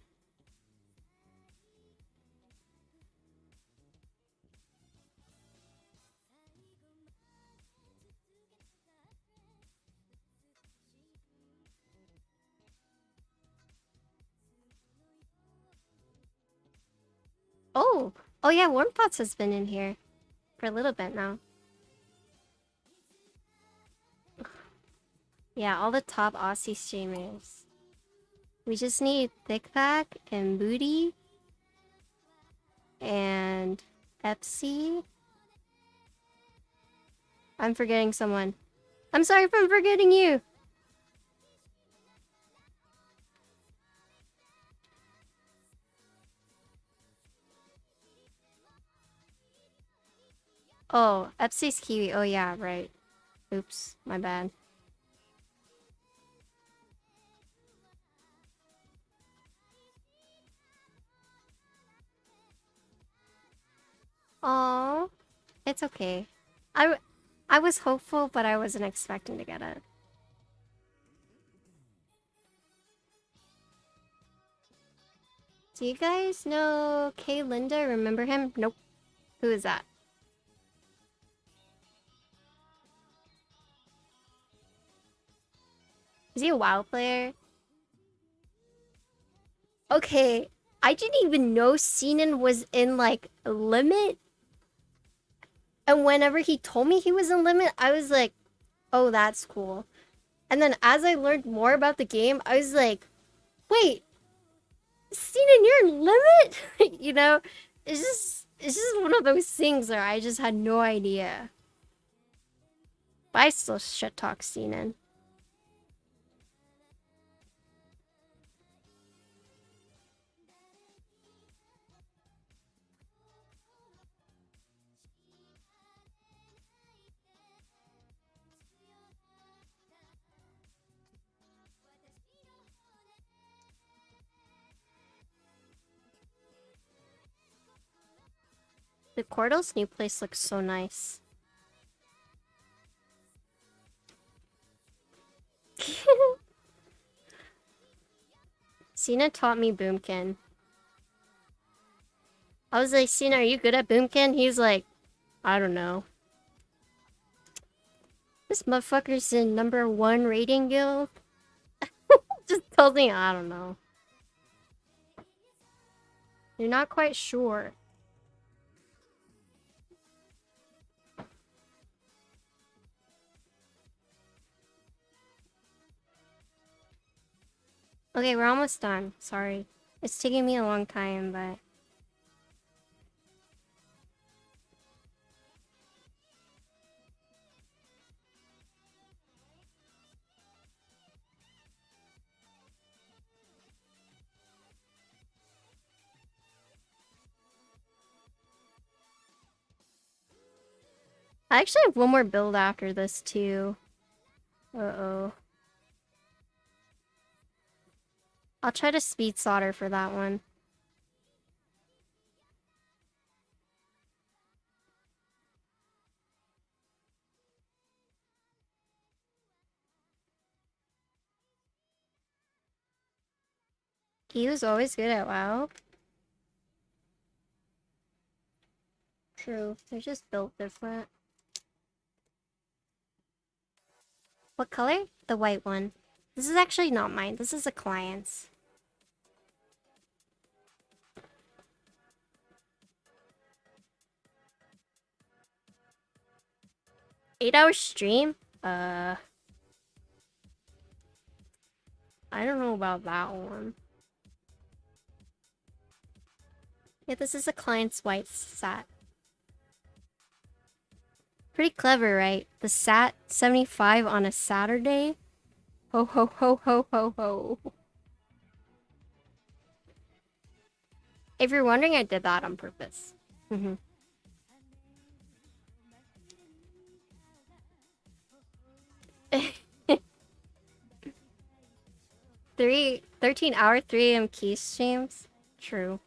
Oh! Oh yeah, Warm Thoughts has been in here for a little bit now. Yeah, all the top Aussie streamers. We just need Thickpack and Booty and Epsy. I'm forgetting someone. I'm sorry if I'm forgetting you. Oh, Epsy's Kiwi. Oh yeah, right. Oops, my bad. Oh, it's okay. I was hopeful, but I wasn't expecting to get it. Do you guys know Kay Linda? Remember him? Nope. Who is that? Is he a WoW player? Okay, I didn't even know Sinan was in, like, Limit. And whenever he told me he was in Limit, I was like, oh, that's cool. And then as I learned more about the game, I was like, wait, Sinan, you're in Limit? You know? It's just one of those things where I just had no idea. But I still shit talk Sinan. The Cordal's new place looks so nice. Cena taught me Boomkin. I was like, Cena, are you good at Boomkin? He's like, I don't know. This motherfucker's in #1 rating guild. Just tells me, I don't know. You're not quite sure. Okay, we're almost done. Sorry. It's taking me a long time, but... I actually have one more build after this, too. Uh-oh. I'll try to speed solder for that one. He was always good at WoW. True. They're just built different. What color? The white one. This is actually not mine. This is a client's. Eight-hour stream? I don't know about that one. Yeah, this is a client's white sat. Pretty clever, right? The sat 75 on a Saturday? Ho ho ho ho ho ho. If you're wondering, I did that on purpose. Mm-hmm. 13-hour 3 AM key streams? True.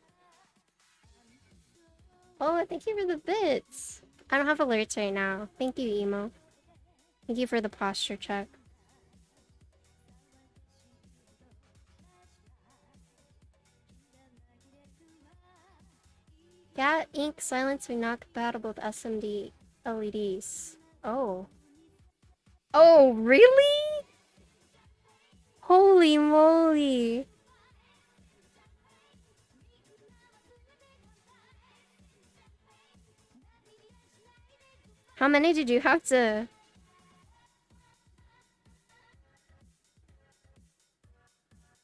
Oh, thank you for the bits. I don't have alerts right now. Thank you, Emo. Thank you for the posture check. Yeah, ink silencing not compatible with SMD LEDs. Oh. Oh, really? Holy moly. How many did you have to...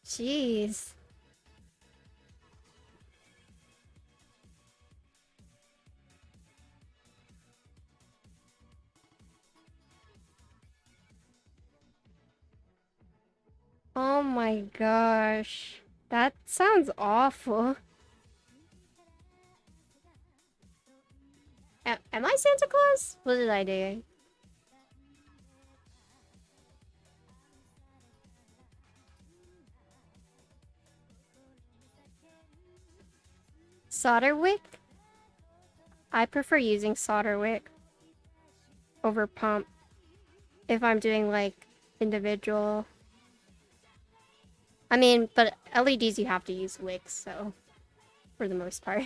Jeez. Oh my gosh. That sounds awful. Am I Santa Claus? What did I do? Solder wick? I prefer using solder wick over pump if I'm doing like individual. I mean, but LEDs you have to use wicks, so for the most part.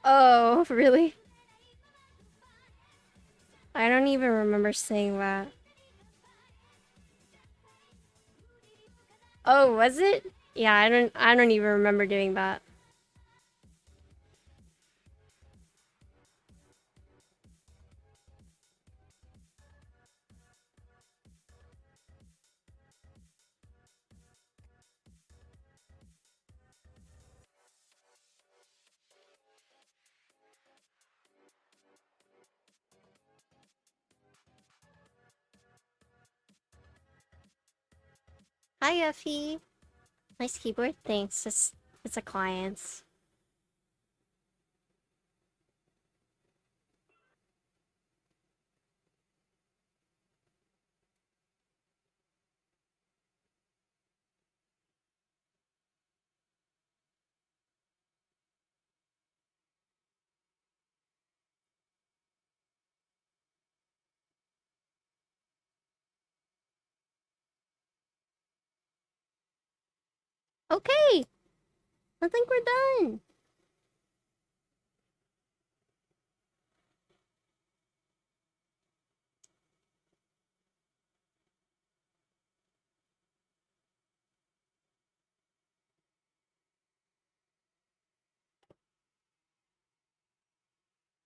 Oh, really? I don't even remember saying that. Oh, was it? Yeah, I don't even remember doing that. Hi, Effie. Nice keyboard. Thanks. It's a client's. Okay. I think we're done.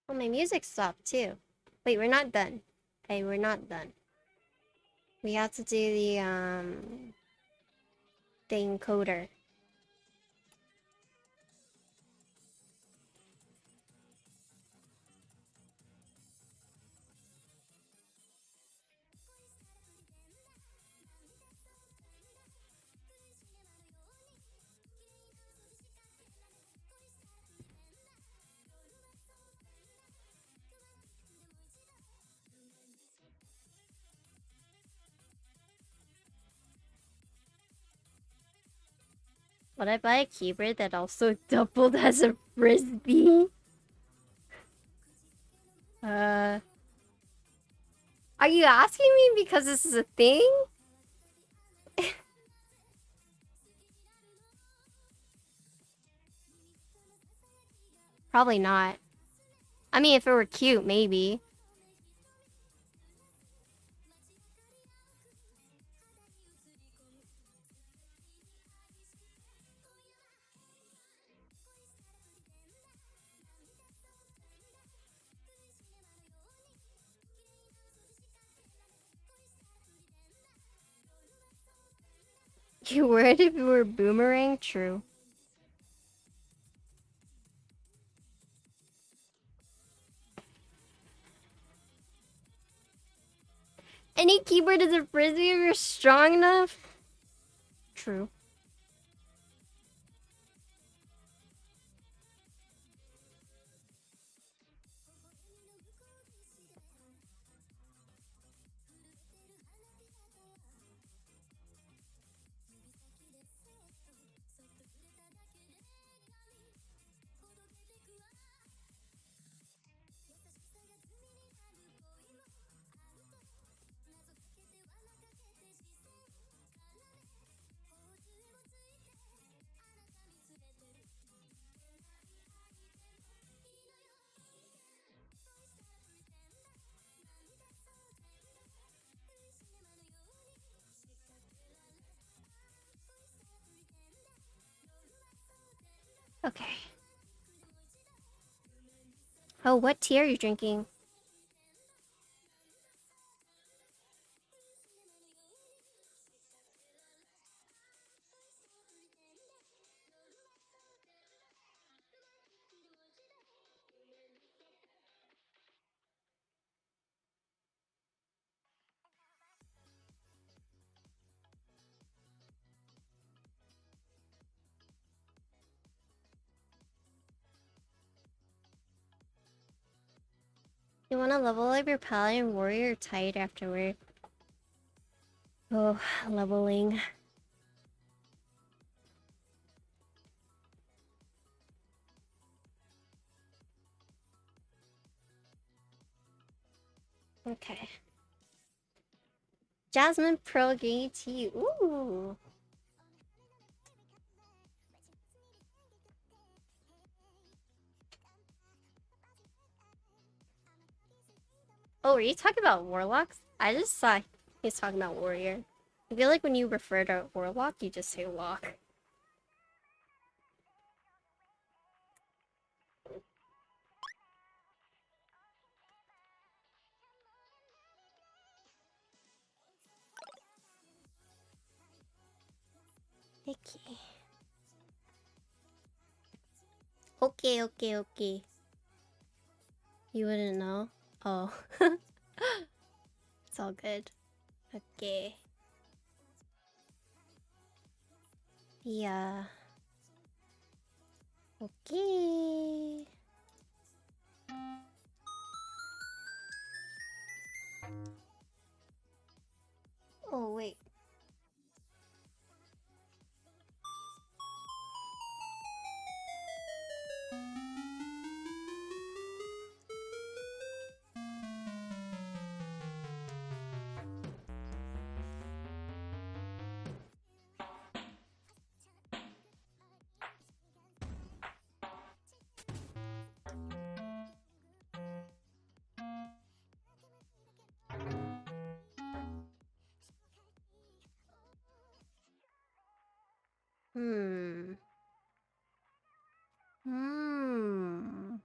Oh, my music stopped too. Wait, we're not done. Okay, we're not done. We have to do the encoder. Would I buy a keyboard that also doubled as a frisbee? Are you asking me because this is a thing? Probably not. I mean, if it were cute, maybe. You would if it were boomerang? True. Any keyboard is a frisbee if you're strong enough? True. Okay. Oh, what tea are you drinking? You want to level up your paladin warrior tight afterward? Oh, leveling. Okay. Jasmine Pearl Green Tea. Ooh. Oh, were you talking about warlocks? I just thought he was talking about warrior. I feel like when you refer to warlock, you just say lock. Okay. Okay, okay, okay. You wouldn't know? Oh. It's all good. Okay. Yeah. Okay. Oh, wait. Hmm. Hmm.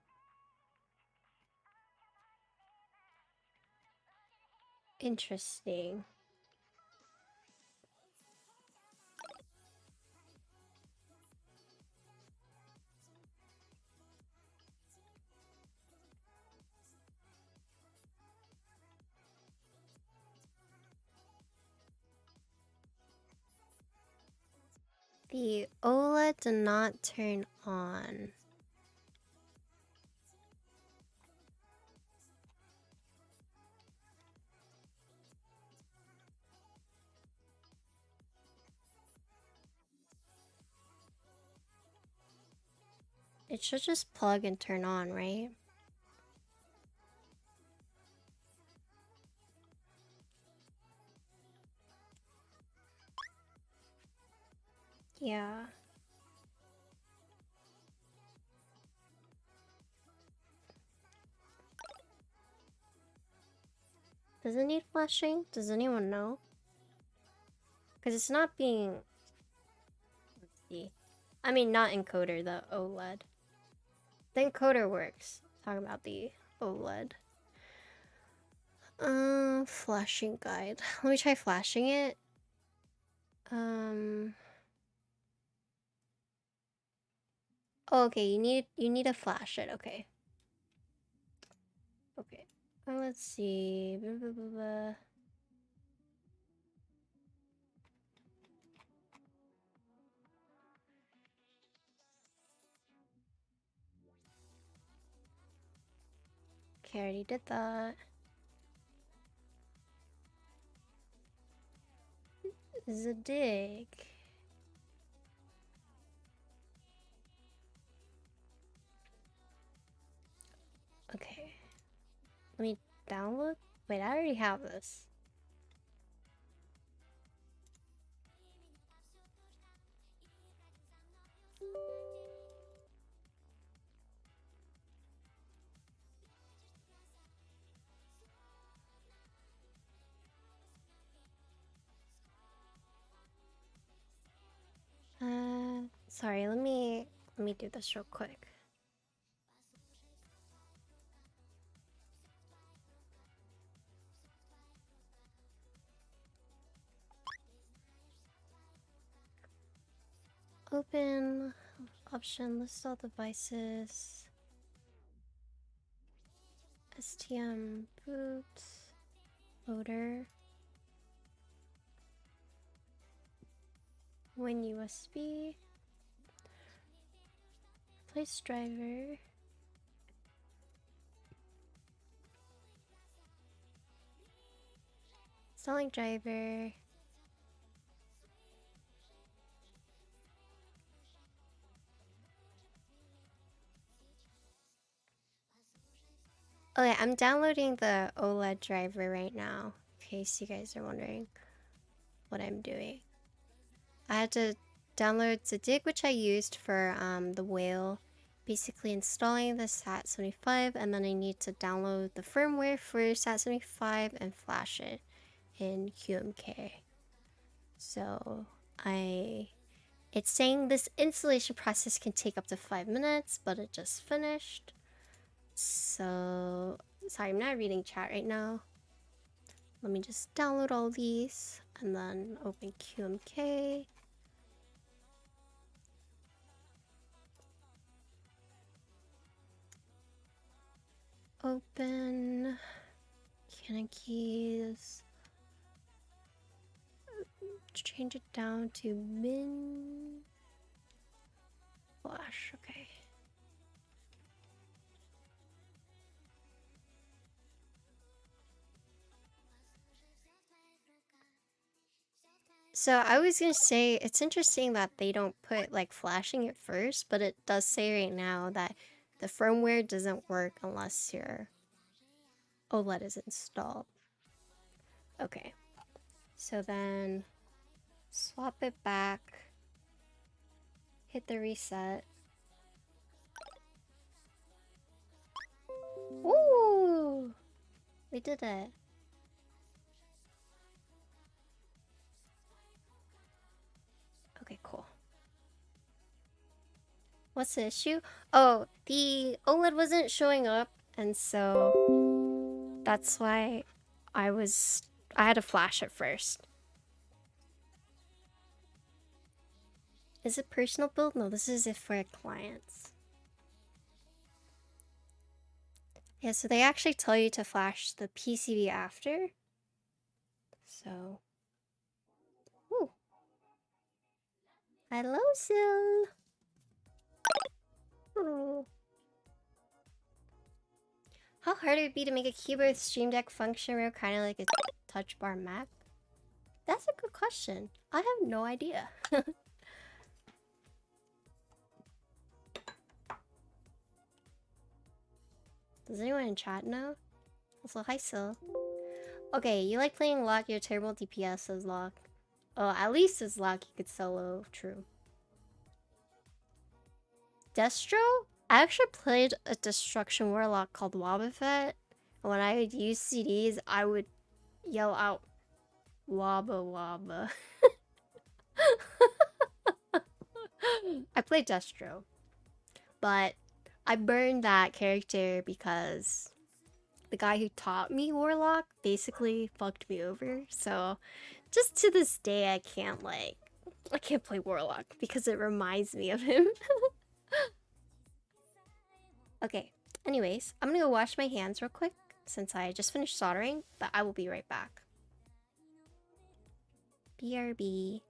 Interesting. The OLED did not turn on. It should just plug and turn on, right? Yeah. Does it need flashing? Does anyone know? Because it's not being... Let's see. I mean, not encoder, the OLED. The encoder works. Talking about the OLED. Flashing guide. Let me try flashing it. Oh, okay, you need to flash it, okay. Okay. Let's see. Blah, blah, blah, blah. Okay, I already did that. Zadig. Okay. Let me download. Wait, I already have this. Sorry, let me Let me do this real quick. Open option, list all devices. STM boot loader. Win USB. Replace driver. Installing driver. Okay, I'm downloading the OLED driver right now, in case you guys are wondering what I'm doing. I had to download Zadig, which I used for the whale, basically installing the SAT75, and then I need to download the firmware for SAT75 and flash it in QMK. So it's saying this installation process can take up to 5 minutes, but it just finished. So, sorry, I'm not reading chat right now. Let me just download all these and then open QMK. Open Canon keys. Change it down to min flash. Okay. So I was gonna say it's interesting that they don't put like flashing it first, but it does say right now that the firmware doesn't work unless your OLED is installed. Okay. So then swap it back. Hit the reset. Ooh! We did it. Okay, cool. What's the issue? Oh, the OLED wasn't showing up, and so that's why I had to flash it first. Is it personal build? No, this is it for clients. Yeah, so they actually tell you to flash the PCB after. So, ooh. Hello, Sil. Oh. How hard it would be to make a keyboard with Stream Deck function real, kind of like a touch bar Mac? That's a good question. I have no idea. Does anyone in chat know? Also, hi, Sil. Okay, you like playing Lock, you're terrible DPS, says Lock. Oh, at least as Lock you could solo, true. Destro? I actually played a Destruction Warlock called Wobbuffet. And when I would use CDs, I would yell out, Wobba Wobba. I played Destro. But I burned that character because the guy who taught me Warlock basically fucked me over. So just to this day, I can't play Warlock because it reminds me of him. Okay, anyways, I'm gonna go wash my hands real quick since I just finished soldering, but I will be right back. BRB.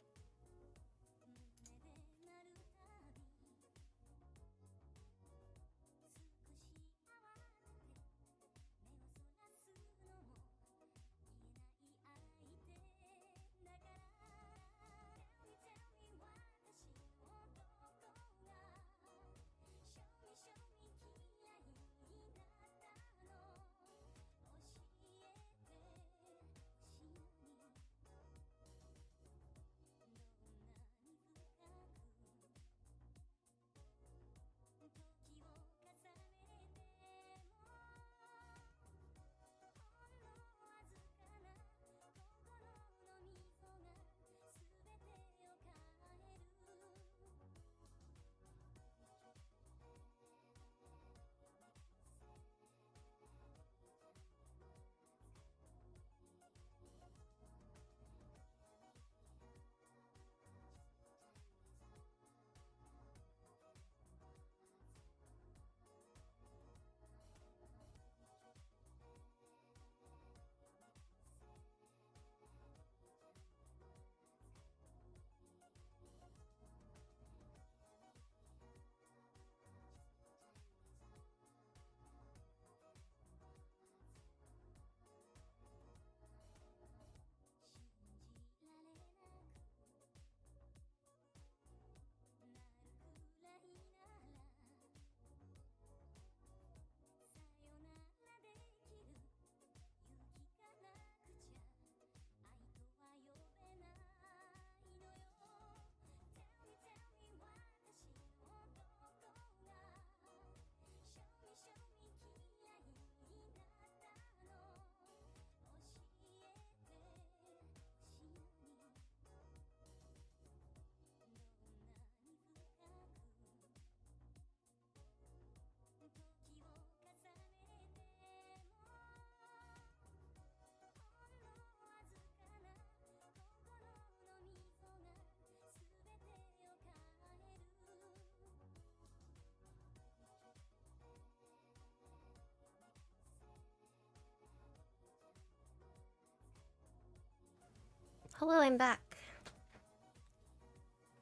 Hello, I'm back.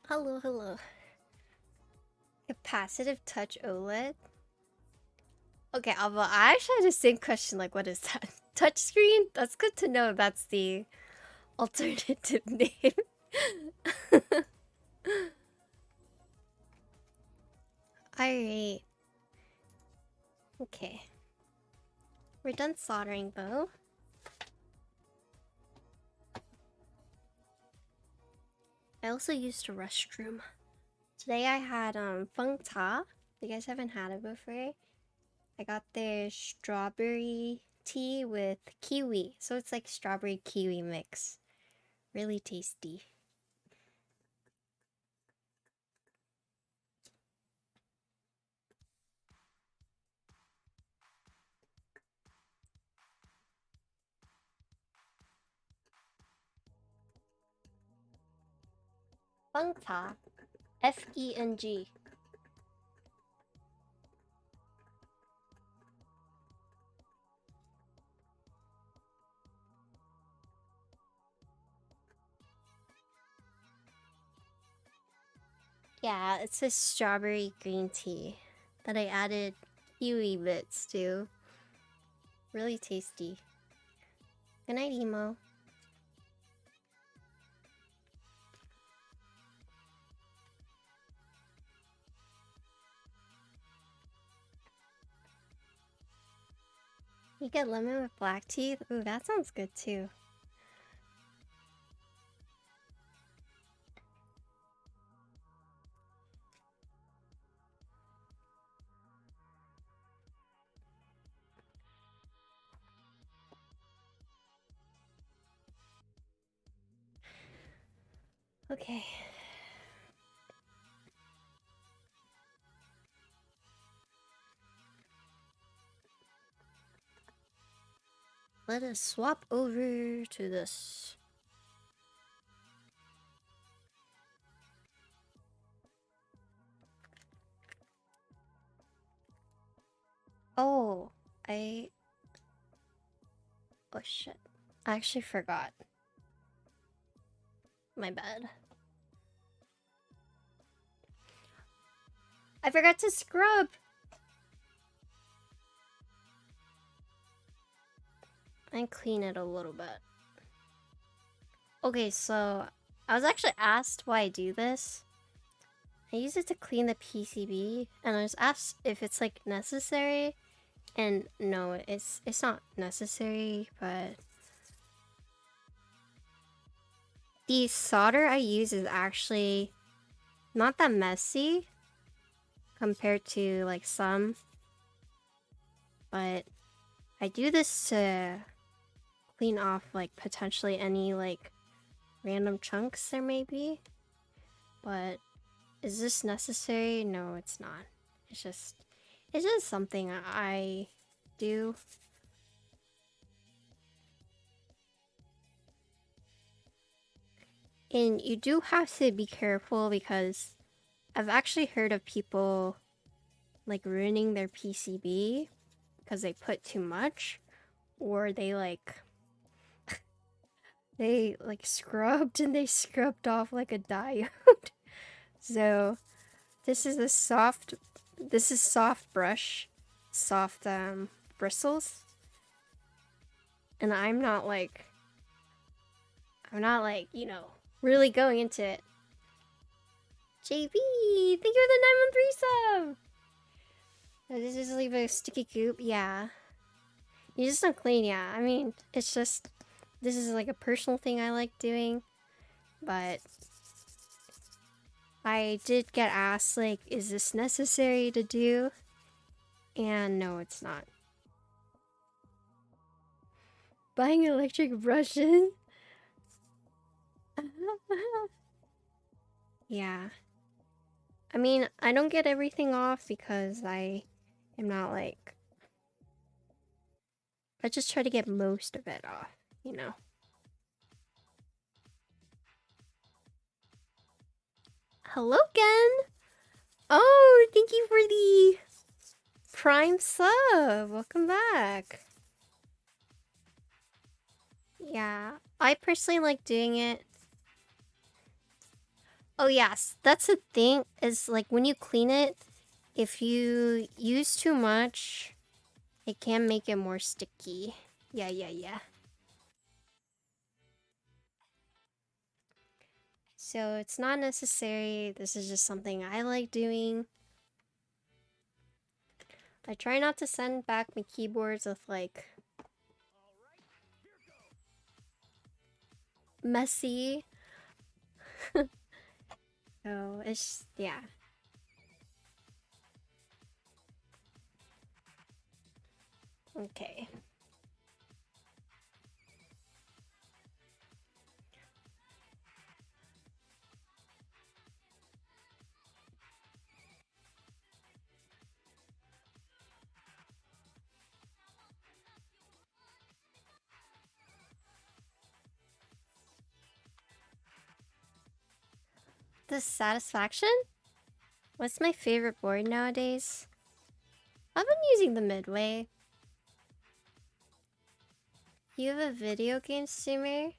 Hello, hello. Capacitive touch OLED? Okay, Alva, I actually had the same question, like, what is that? Touchscreen? That's good to know that's the alternative name. Alright. Okay. We're done soldering, though. I also used a restroom. Today I had feng ta. You guys haven't had it before. I got their strawberry tea with kiwi. So it's like strawberry kiwi mix. Really tasty. Feng ta. Feng. Yeah, it's a strawberry green tea that I added kiwi bits to. Really tasty. Good night, Emo. You get lemon with black tea? Ooh, that sounds good too. Okay. Let us swap over to this. Oh, oh shit. I actually forgot. My bad. I forgot to scrub! And clean it a little bit. Okay, so I was actually asked why I do this. I use it to clean the PCB, and I was asked if it's like necessary, and no, it's not necessary, but the solder I use is actually not that messy compared to like some, but I do this to clean off like potentially any like random chunks there may be. But is this necessary? No, it's not. It's just something I do. And you do have to be careful because I've actually heard of people like ruining their PCB because they put too much, or they like scrubbed and they scrubbed off like a diode. So this is soft brush, soft bristles, and I'm not like, you know, really going into it. JB, thank you for the 913 sub. This is leave a sticky goop. Yeah, you just don't clean. Yeah, I mean, it's just, this is like a personal thing I like doing, but I did get asked, like, is this necessary to do? And no, it's not. Buying electric brushes? Yeah. I mean, I don't get everything off because I am not like... I just try to get most of it off, you know? Hello again! Oh, thank you for the Prime sub! Welcome back! Yeah, I personally like doing it Oh yes, that's the thing, is like when you clean it, if you use too much, it can make it more sticky. Yeah. So it's not necessary. This is just something I like doing. I try not to send back my keyboards with like messy. So it's, yeah. Okay. The satisfaction? What's my favorite board nowadays? I've been using the Midway. You have a video game streamer?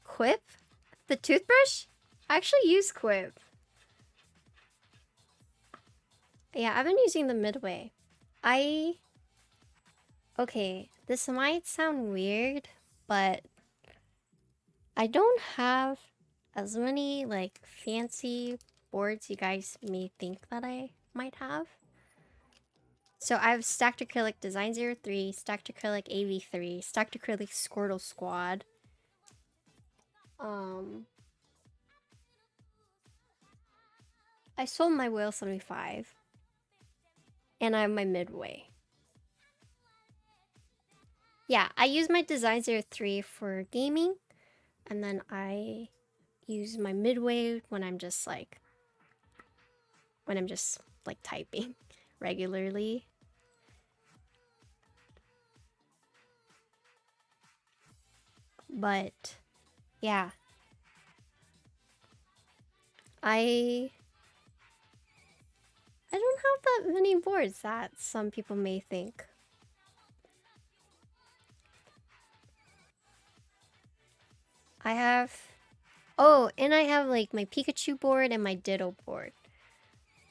Quip? The toothbrush? I actually use Quip. Yeah, I've been using the Midway. Okay, this might sound weird, but I don't have as many like fancy boards you guys may think that I might have. So I have Stacked Acrylic Design 03, Stacked Acrylic AV3, Stacked Acrylic Squirtle Squad. I sold my Whale 75. And I have my Midway. Yeah, I use my Design 03 for gaming. And then I use my Midway when I'm just like typing regularly. But yeah, I don't have that many boards that some people may think. I have, oh, and I have like my Pikachu board and my Ditto board.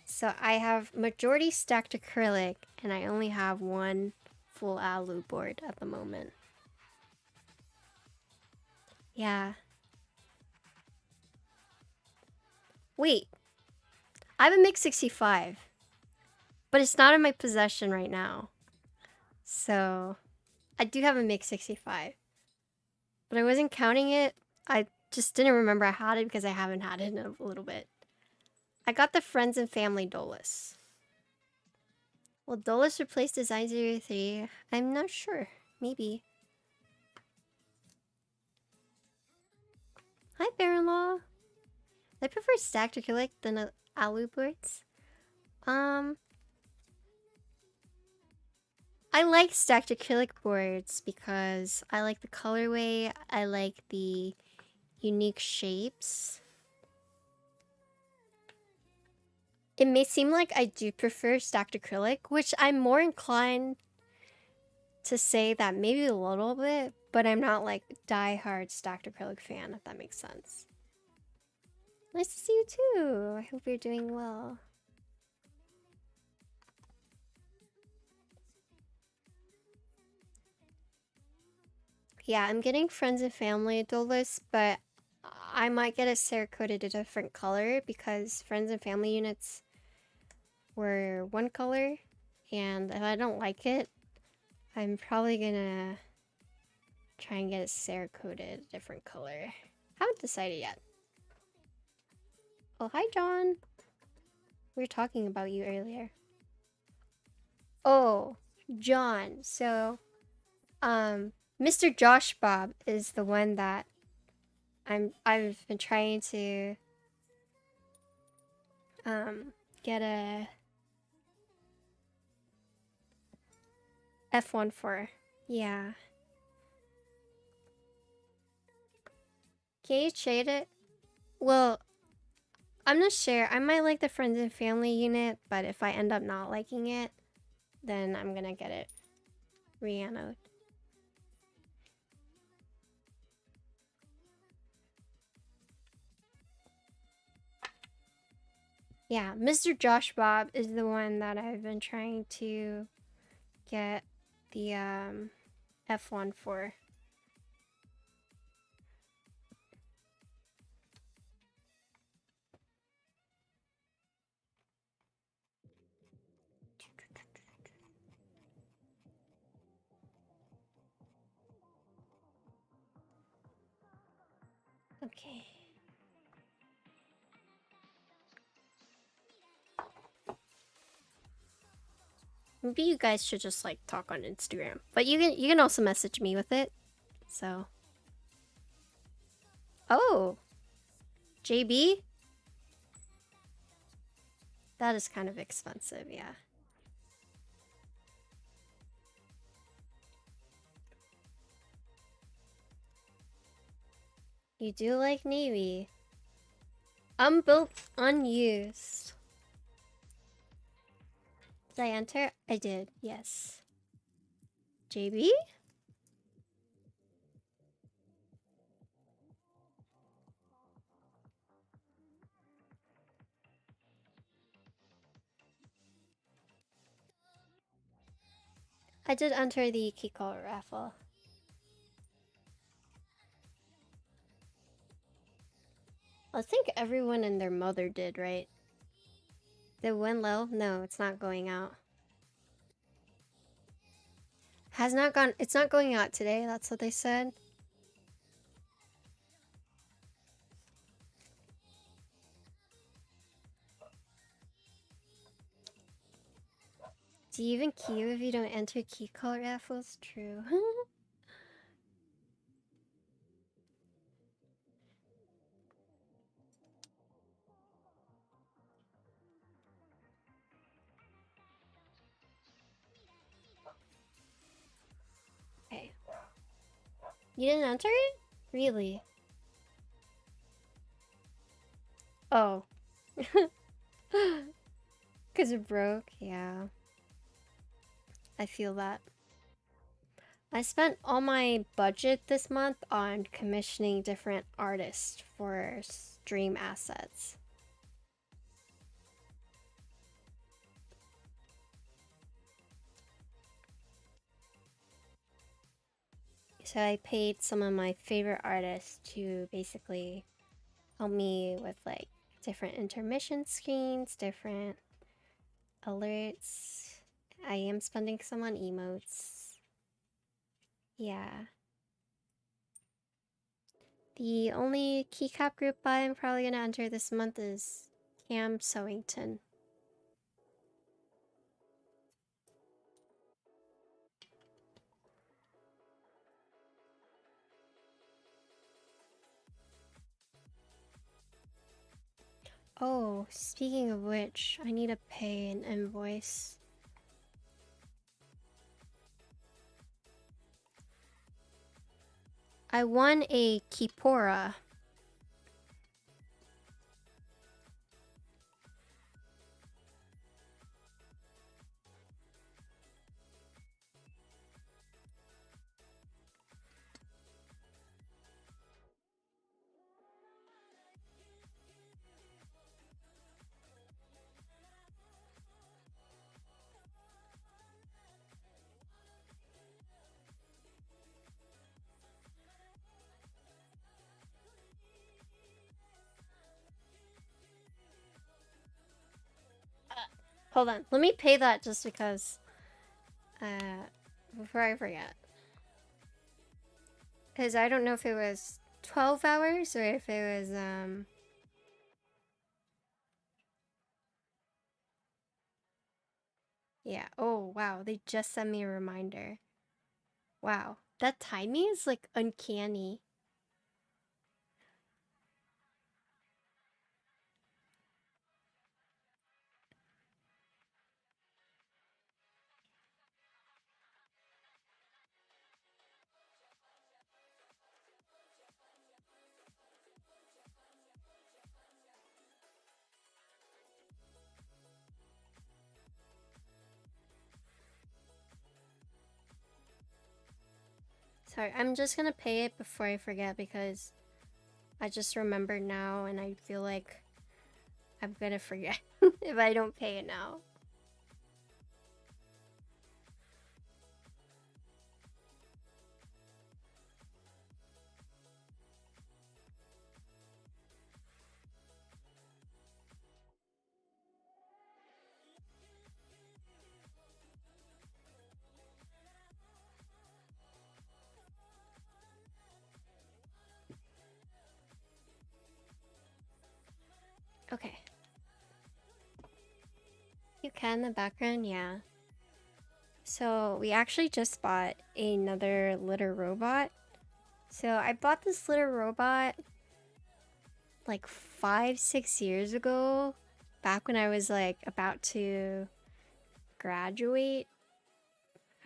So I have majority stacked acrylic, and I only have one full alu board at the moment. Yeah. Wait. I have a MISC 65. But it's not in my possession right now. So I do have a MISC 65. But I wasn't counting it. I just didn't remember I had it because I haven't had it in a little bit. I got the Friends and Family Dolus. Will Dolus replace Design 03? I'm not sure. Maybe. Hi, Baron-Law. I prefer stacked acrylic than alu boards. I like stacked acrylic boards because I like the colorway, I like the unique shapes. It may seem like I do prefer stacked acrylic, which I'm more inclined to say that maybe a little bit, but I'm not like die-hard stacked acrylic fan, if that makes sense. Nice to see you too. I hope you're doing well. Yeah, I'm getting Friends and Family Dolus, but I might get it Cerakoted a different color because Friends and Family units were one color, and if I don't like it, I'm probably gonna try and get it Cerakoted a different color. Haven't decided yet. Oh, hi, John. We were talking about you earlier. Oh, John. So, Mr. Josh Bob is the one that I've been trying to get a F1 for. Yeah. Can you trade it? Well, I'm not sure. I might like the Friends and Family unit, but if I end up not liking it, then I'm gonna get it re-anode. Yeah, Mr. Josh Bob is the one that I've been trying to get the F1 for. Okay. Maybe you guys should just like talk on Instagram. But you can also message me with it. So. Oh. JB? That is kind of expensive, yeah. You do like navy. Unbuilt, unused. Did I enter? I did, yes. JB? I did enter the key color raffle. I think everyone and their mother did, right? The one low? No, it's not going out. Has not gone. It's not going out today. That's what they said. Do you even queue if you don't enter key color raffles? True. Okay. You didn't enter it? Really? Oh. Because it broke? Yeah. I feel that. I spent all my budget this month on commissioning different artists for stream assets. So I paid some of my favorite artists to basically help me with like different intermission screens, different alerts. I am spending some on emotes. Yeah. The only keycap group I'm probably gonna enter this month is Cam Sewington. Oh, speaking of which, I need to pay an invoice. I won a Kipora. Hold on, let me pay that just because. Before I forget. Because I don't know if it was 12 hours or if it was, yeah. Oh, wow. They just sent me a reminder. Wow. That timing is like uncanny. Sorry, I'm just gonna pay it before I forget because I just remembered now and I feel like I'm gonna forget. if I don't pay it now. Okay. You can in the background, yeah. So we actually just bought another litter robot. So I bought this litter robot like 5-6 years ago, back when I was like about to graduate.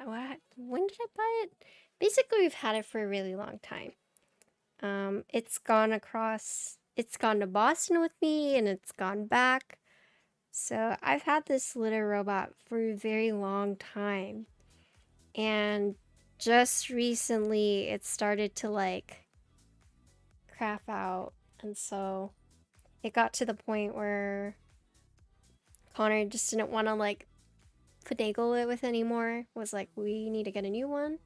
When did I buy it? Basically, we've had it for a really long time. It's gone to Boston with me, and it's gone back. So I've had this litter robot for a very long time. And just recently it started to like crap out. And so it got to the point where Connor just didn't want to like finagle it with anymore. Was like, we need to get a new one.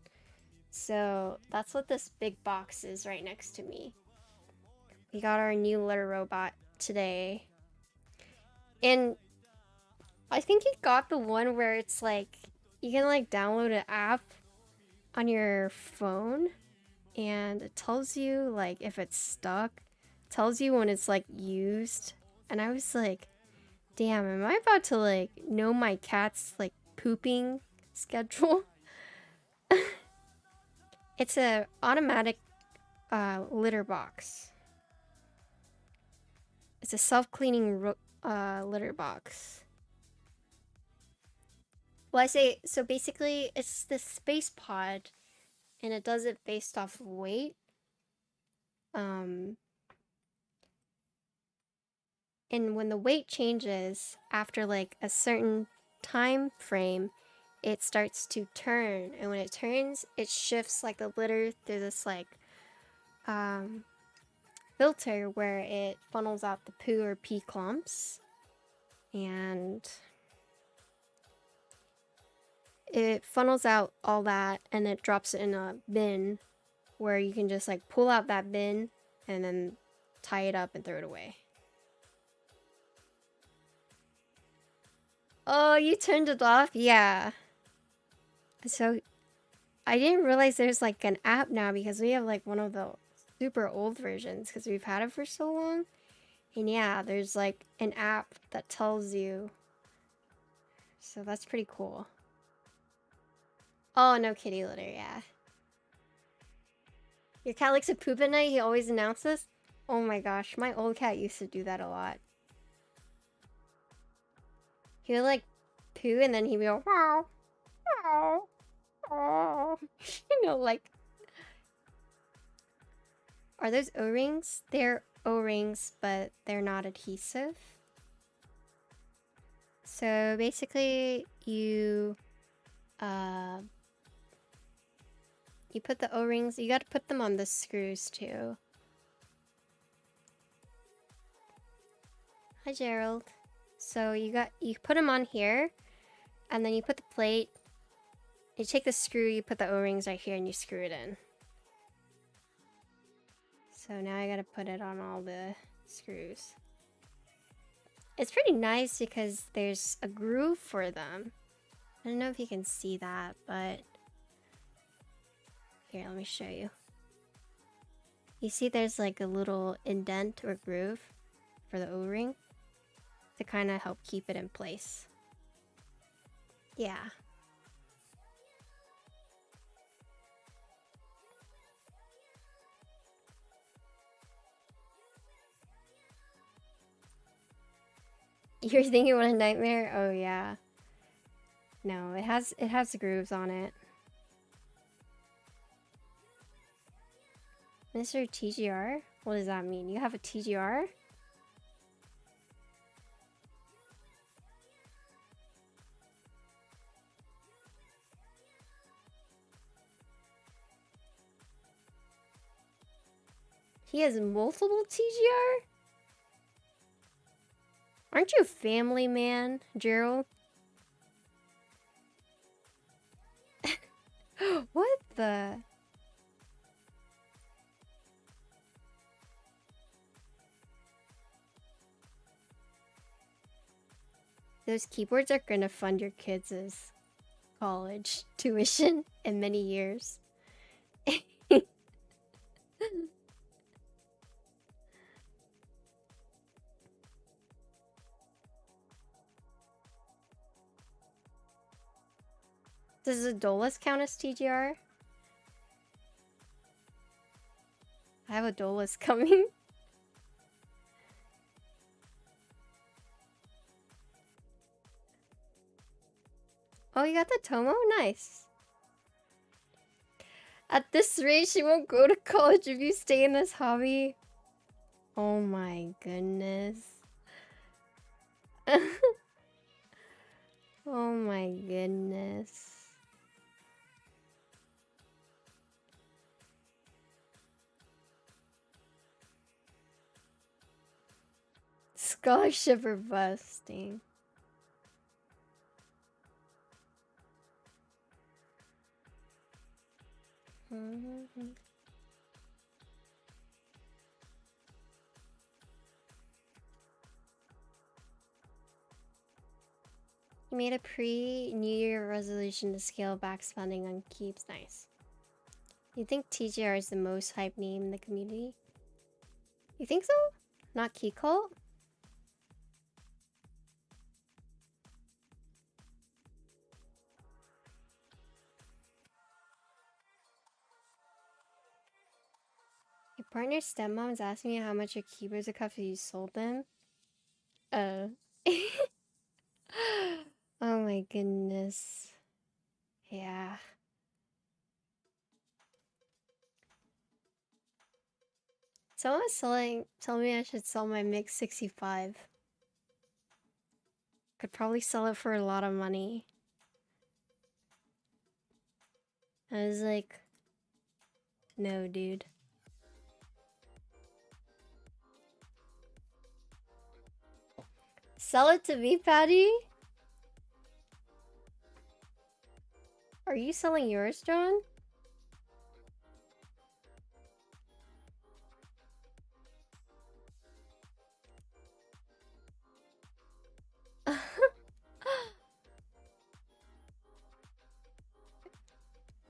So that's what this big box is right next to me. We got our new litter robot today. And I think he got the one where it's like you can like download an app on your phone and it tells you like if it's stuck, tells you when it's like used. And I was like, damn, am I about to like know my cat's like pooping schedule? It's a automatic litter box. It's a self-cleaning litter box. Well, I say, so basically it's this space pod and it does it based off of weight. And when the weight changes after like a certain time frame, it starts to turn. And when it turns, it shifts like the litter through this like filter where it funnels out the poo or pee clumps. And it funnels out all that and it drops it in a bin where you can just like pull out that bin and then tie it up and throw it away. Oh, you turned it off? Yeah. So I didn't realize there's like an app now because we have like one of the super old versions because we've had it for so long. And yeah, there's like an app that tells you. So that's pretty cool. Oh, no kitty litter, yeah. Your cat likes to poop at night? He always announces? Oh my gosh, my old cat used to do that a lot. He would like poo and then he'd go, wow, wow, wow. You know, like. Are those O-rings? They're O-rings, but they're not adhesive. So basically, you put the O-rings. You got to put them on the screws too. Hi, Gerald. So you put them on here, and then you put the plate. You take the screw. You put the O-rings right here, and you screw it in. So now I gotta put it on all the screws. It's pretty nice because there's a groove for them. I don't know if you can see that, but here, let me show you. You see there's like a little indent or groove for the O-ring to kind of help keep it in place. Yeah. You're thinking what a nightmare? Oh yeah. No, it has grooves on it. Mr. TGR? What does that mean? You have a TGR? He has multiple TGR? Aren't you a family man, Gerald? What the? Those keyboards are gonna fund your kids' college tuition in many years. Does the Dolus count as TGR? I have a Dolus coming. Oh, you got the Tomo? Nice. At this rate, she won't go to college if you stay in this hobby. Oh my goodness. Oh my goodness. Scholarship or busting. You made a pre-New Year resolution to scale back spending on keeps. Nice. You think TGR is the most hyped name in the community? You think so? Not Key Cult? Your partner's stepmom is asking you how much your keyboards would cost if you sold them? Oh my goodness. Yeah. Someone was telling me I should sell my MIG 65. Could probably sell it for a lot of money. I was like, no, dude. Sell it to me, Patty? Are you selling yours, John?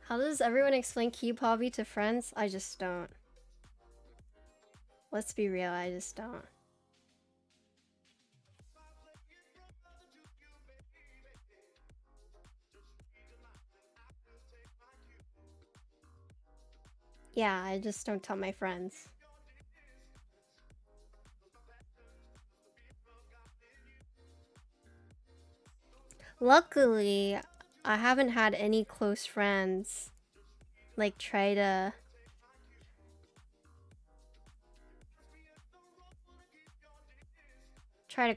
How does everyone explain keep hobby to friends? I just don't. Let's be real, I just don't. Yeah, I just don't tell my friends. Luckily, I haven't had any close friends like try to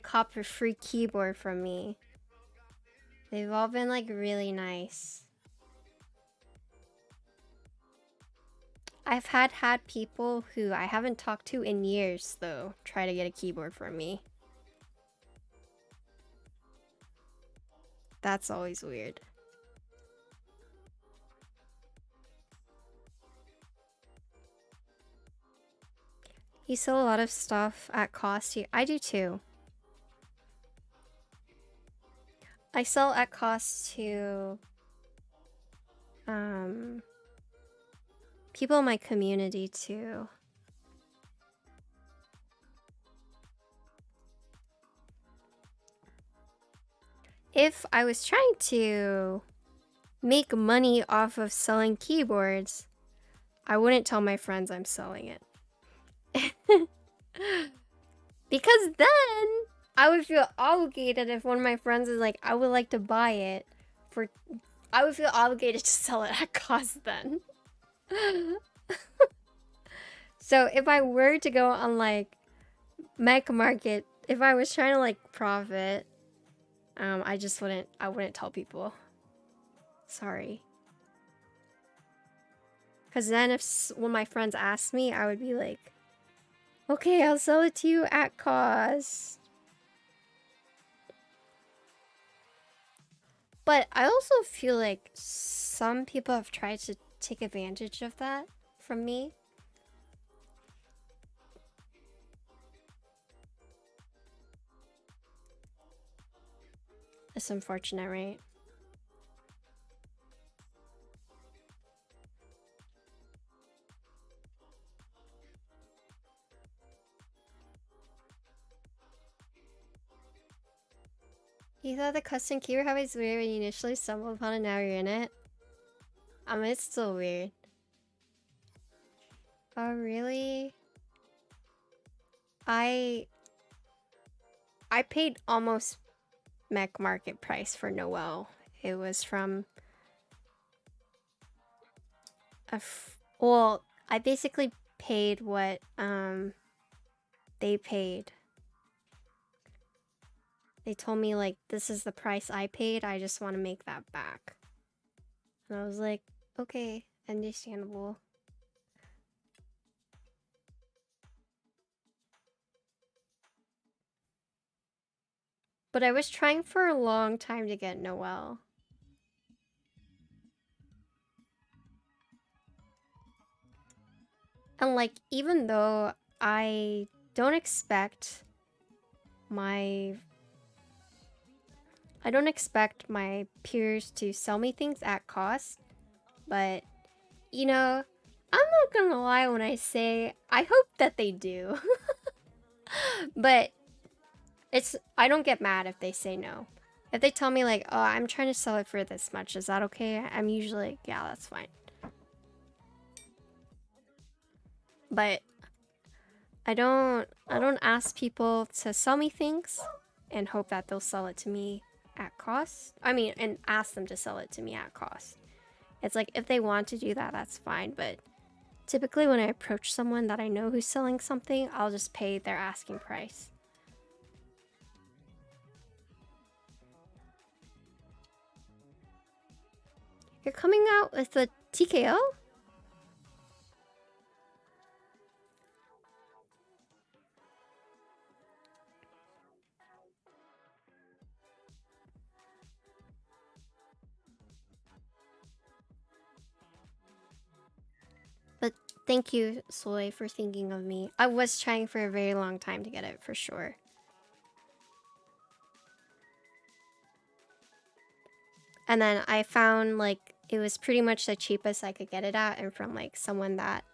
cop a free keyboard from me. They've all been like really nice. I've had people who I haven't talked to in years though try to get a keyboard from me. That's always weird. You sell a lot of stuff at cost here. I do too. I sell at cost to people in my community too. If I was trying to make money off of selling keyboards, I wouldn't tell my friends I'm selling it. Because then I would feel obligated if one of my friends is like, I would like to buy it for... I would feel obligated to sell it at cost then. So if I were to go on like Mech Market, if I was trying to like profit, I wouldn't tell people. Sorry. Because then if one of my friends asked me, I would be like, okay, I'll sell it to you at cost. But I also feel like some people have tried to take advantage of that from me. It's unfortunate, right? You thought the custom keyboard hobby was weird when you initially stumbled upon it, now you're in it? I mean, it's still weird. Oh, really? I paid almost mech market price for Noel. It was from well, I basically paid what they paid. They told me like, this is the price I paid, I just want to make that back. And I was like, okay, understandable. But I was trying for a long time to get Noel. And like, even though I don't expect my peers to sell me things at cost, but you know, I'm not gonna lie when I say I hope that they do. But I don't get mad if they say no. If they tell me like, oh, I'm trying to sell it for this much, is that okay? I'm usually like, yeah, that's fine. But I don't ask people to sell me things and hope that they'll sell it to me at cost. I mean, and ask them to sell it to me at cost. It's like, if they want to do that, that's fine. But typically when I approach someone that I know who's selling something, I'll just pay their asking price. You're coming out with a TKO? But thank you, Soy, for thinking of me. I was trying for a very long time to get it, for sure. And then I found, like, it was pretty much the cheapest I could get it at, and from, like, someone that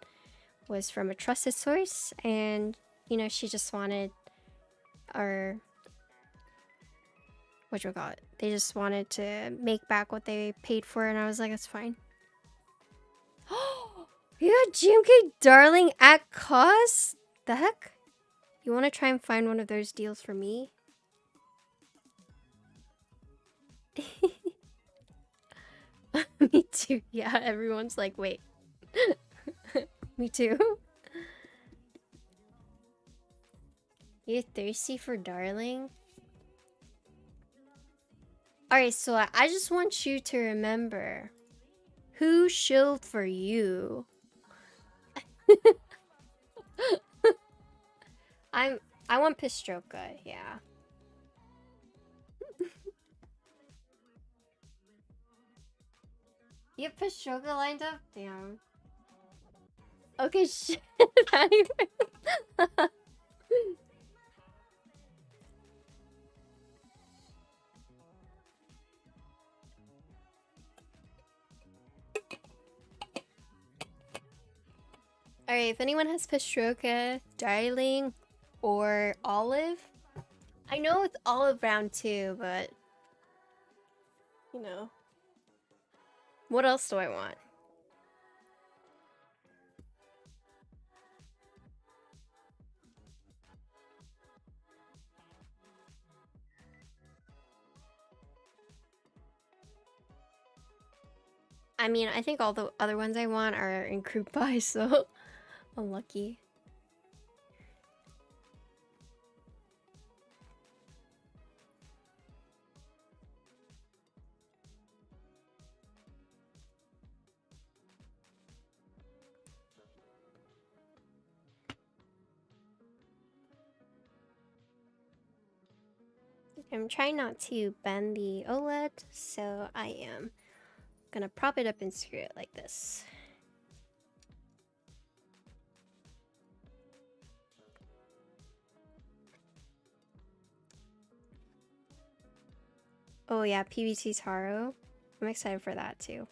was from a trusted source. And, you know, she just wanted, or whatchamacallit, they just wanted to make back what they paid for, and I was like, that's fine. You got GMK Darling at cost? The heck? You want to try and find one of those deals for me? Me too. Yeah, everyone's like, wait. Me too. You're thirsty for Darling? Alright, so I just want you to remember who shilled for you. I want Pistroka, yeah. You have Pistroka lined up? Damn. Okay, shit. Alright, if anyone has Pistroka, Darling, or Olive. I know it's Olive round 2, but you know. What else do I want? I mean, I think all the other ones I want are in group buy, so unlucky. I'm trying not to bend the OLED, so I am gonna prop it up and screw it like this. Oh yeah, PVC Taro. I'm excited for that too.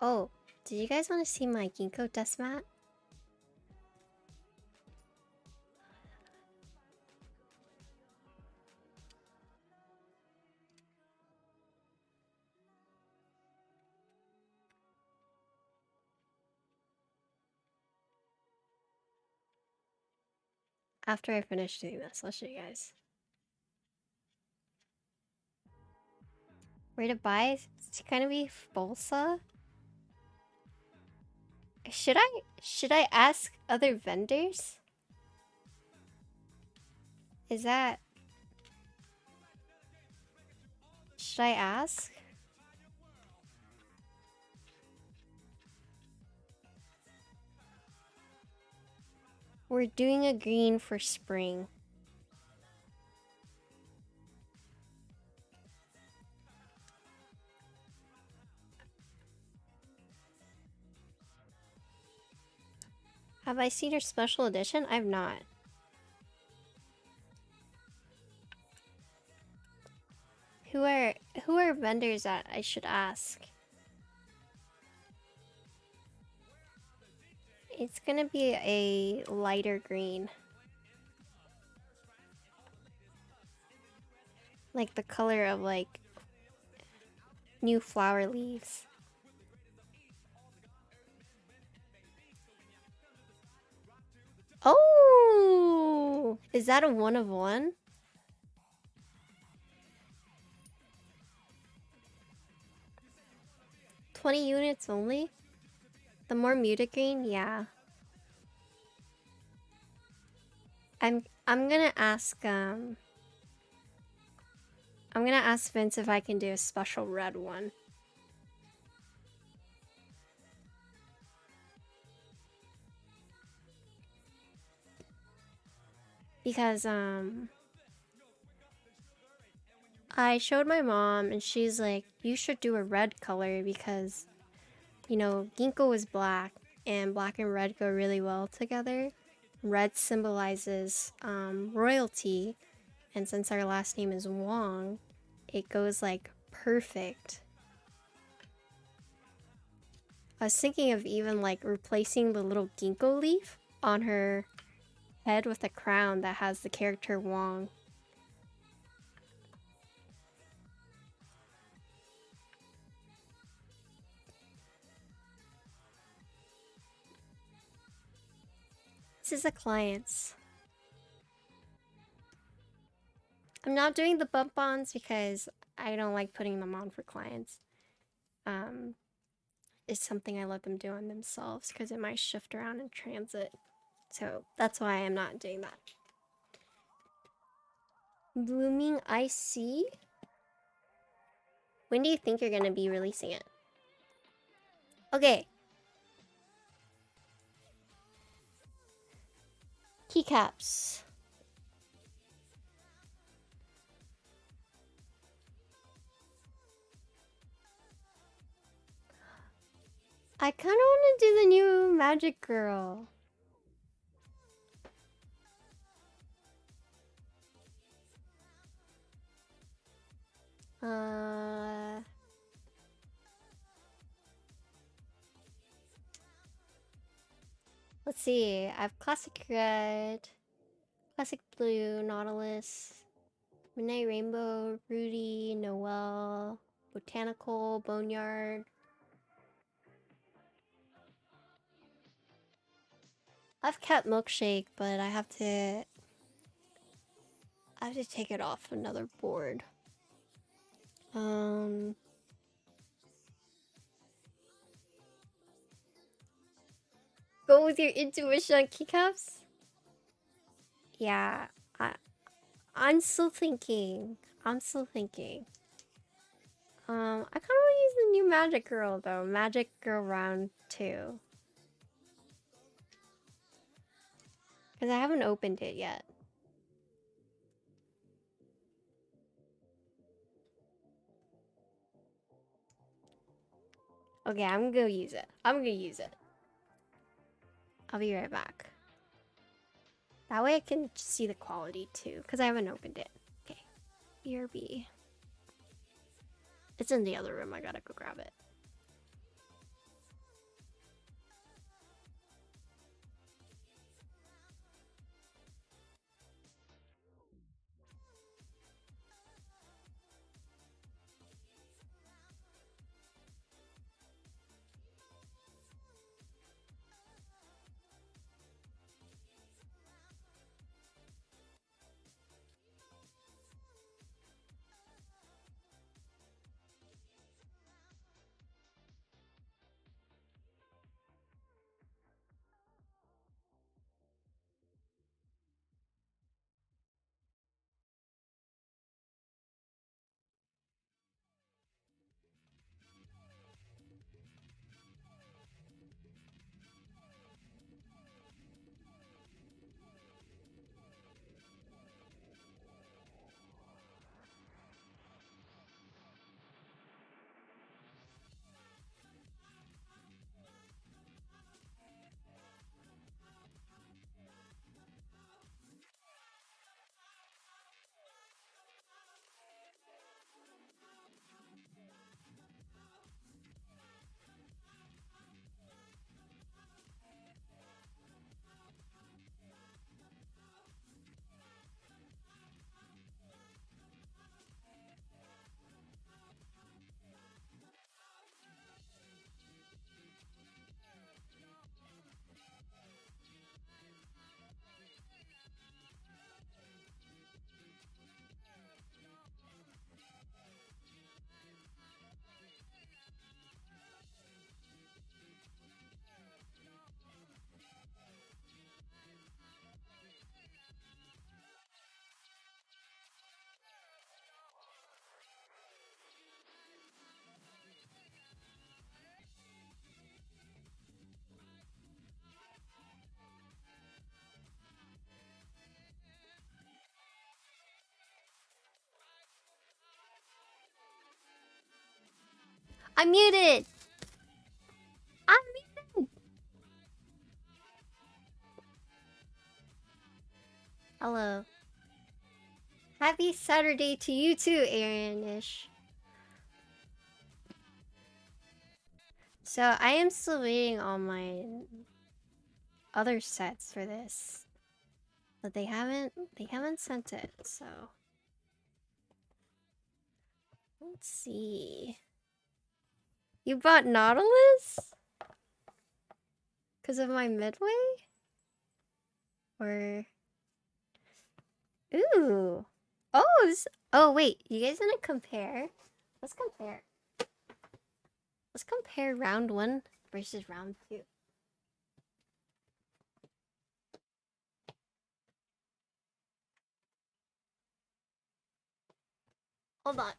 Oh, do you guys want to see my ginkgo dust mat? After I finish doing this, I'll show you guys. Where to buy? It's gonna be Bolsa. Should I ask other vendors? Is that... Should I ask? We're doing a green for spring. Have I seen your special edition? I've not. Who are vendors that I should ask? It's gonna be a lighter green. Like the color of like new flower leaves. Oh! Is that a 1 of 1? $20 units only? The more muted green? Yeah. I'm gonna ask Vince if I can do a special red one. Because I showed my mom and she's like, you should do a red color because, you know, ginkgo is black and black and red go really well together. Red symbolizes royalty, and since our last name is Wong, it goes like perfect. I was thinking of even like replacing the little ginkgo leaf on her head with a crown that has the character Wong. This is a client's. I'm not doing the bump-ons because I don't like putting them on for clients. It's something I let them do on themselves because it might shift around in transit. So that's why I'm not doing that. Blooming IC? When do you think you're gonna be releasing it? Okay. Keycaps. I kind of want to do the new Magic Girl. Let's see. I have Classic Red, Classic Blue, Nautilus, Midnight Rainbow, Rudy, Noel, Botanical, Boneyard. I've kept Milkshake, but I have to take it off another board. Go with your intuition on keycaps? Yeah, I'm still thinking. I'm still thinking. I kind of want to use the new Magic Girl though. Magic Girl round 2. Because I haven't opened it yet. Okay, I'm gonna go use it. I'm gonna use it. I'll be right back. That way I can see the quality too, because I haven't opened it. Okay. BRB. It's in the other room. I gotta go grab it. I'm muted! I'm muted! Hello. Happy Saturday to you too, Aaron-ish. So I am still waiting on my other sets for this. But they haven't sent it, so let's see. You bought Nautilus? Because of my Midway? Or ooh. Oh, oh wait, you guys didn't compare? Let's compare. Let's compare round 1 versus round 2. Hold on.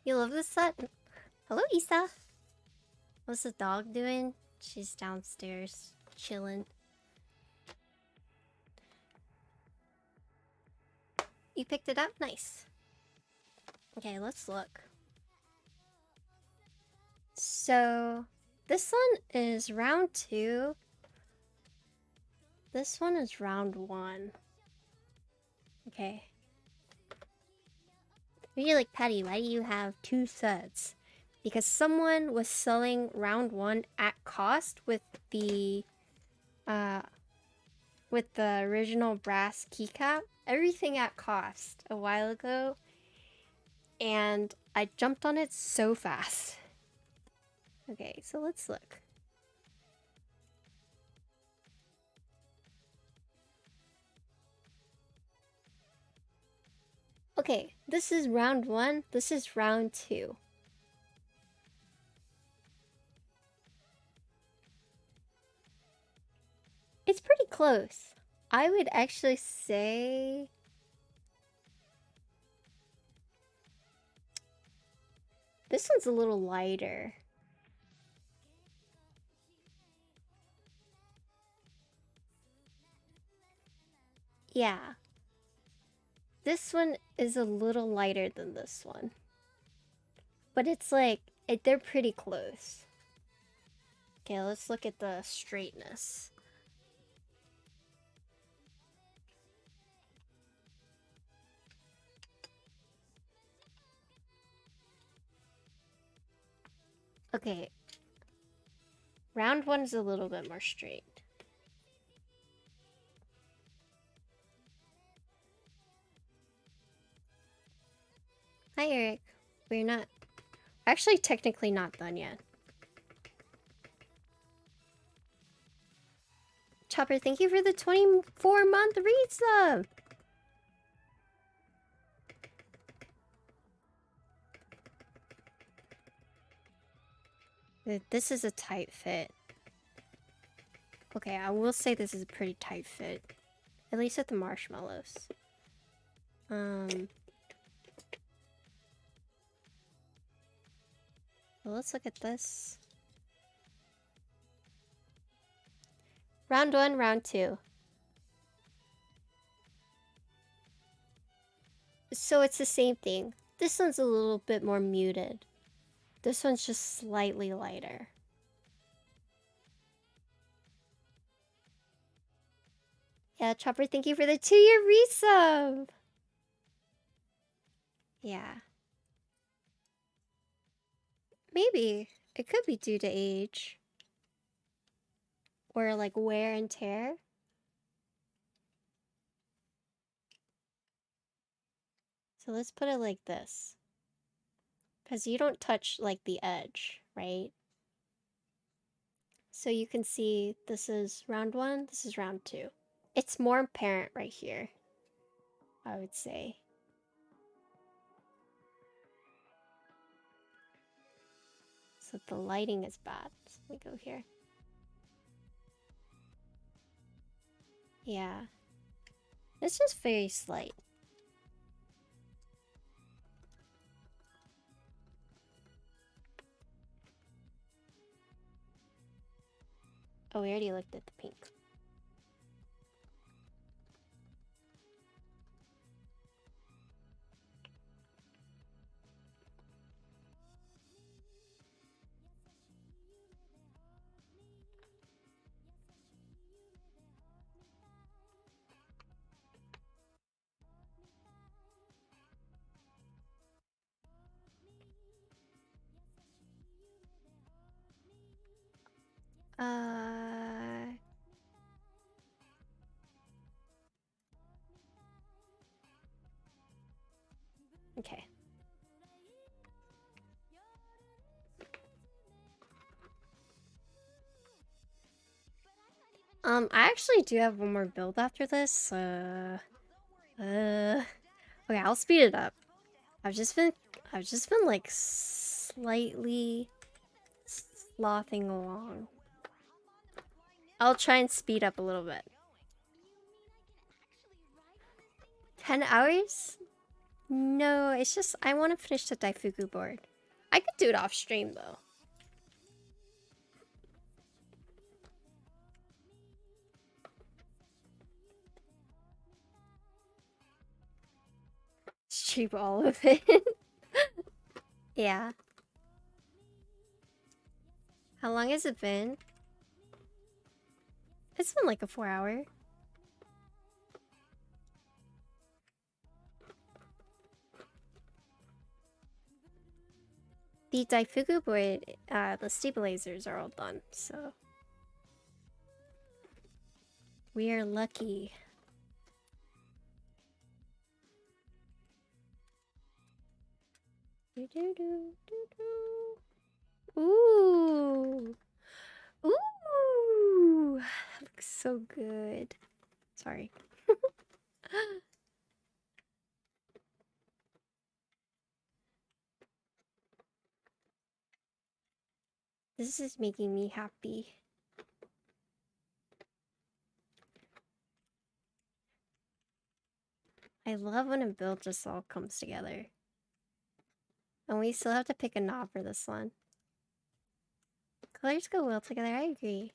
You love this set? Hello, Isa. What's the dog doing? She's downstairs, chilling. You picked it up? Nice. Okay, let's look. So, this one is round 2. This one is round 1. Okay. You're like, Patty, why do you have 2 sets? Because someone was selling round 1 at cost with the with the original brass keycap. Everything at cost a while ago. And I jumped on it so fast. Okay, so let's look. Okay, this is round 1. This is round 2. It's pretty close. I would actually say... this one's a little lighter. Yeah. This one is a little lighter than this one. But it's like, they're pretty close. Okay, let's look at the straightness. Okay. Round 1 is a little bit more straight. Hi, Eric. We're not... actually, technically not done yet. Chopper, thank you for the 24-month resub! This is a tight fit. Okay, I will say this is a pretty tight fit. At least with the marshmallows. Well, let's look at this. Round 1, round 2. So it's the same thing. This one's a little bit more muted. This one's just slightly lighter. Yeah, Chopper, thank you for the 2-year resub! Yeah. Maybe. It could be due to age. Or like wear and tear. So let's put it like this. Because you don't touch like the edge, right? So you can see this is round 1, this is round 2. It's more apparent right here, I would say. So the lighting is bad. So let me go here. Yeah. It's just very slight. Oh, we already looked at the pink. Okay. I actually do have one more build after this. Okay, I'll speed it up. I've just been like slightly slothing along. I'll try and speed up a little bit. 10 hours? No, it's just I want to finish the Daifuku board. I could do it off stream though. Stream all of it. Yeah. How long has it been? It's been like a 4-hour. The Daifuku board, the stabilizers are all done, so... We are lucky. Ooh. Ooh. That looks so good. Sorry. This is making me happy. I love when a build just all comes together. And we still have to pick a knob for this one. Colors go well together, I agree.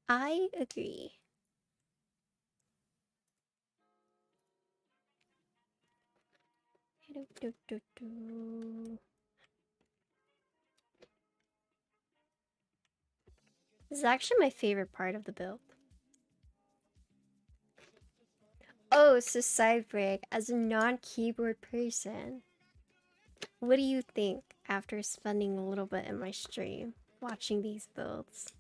I agree. This is actually my favorite part of the build. Oh, so Cybreak, as a non-keyboard person, what do you think after spending a little bit in my stream watching these builds?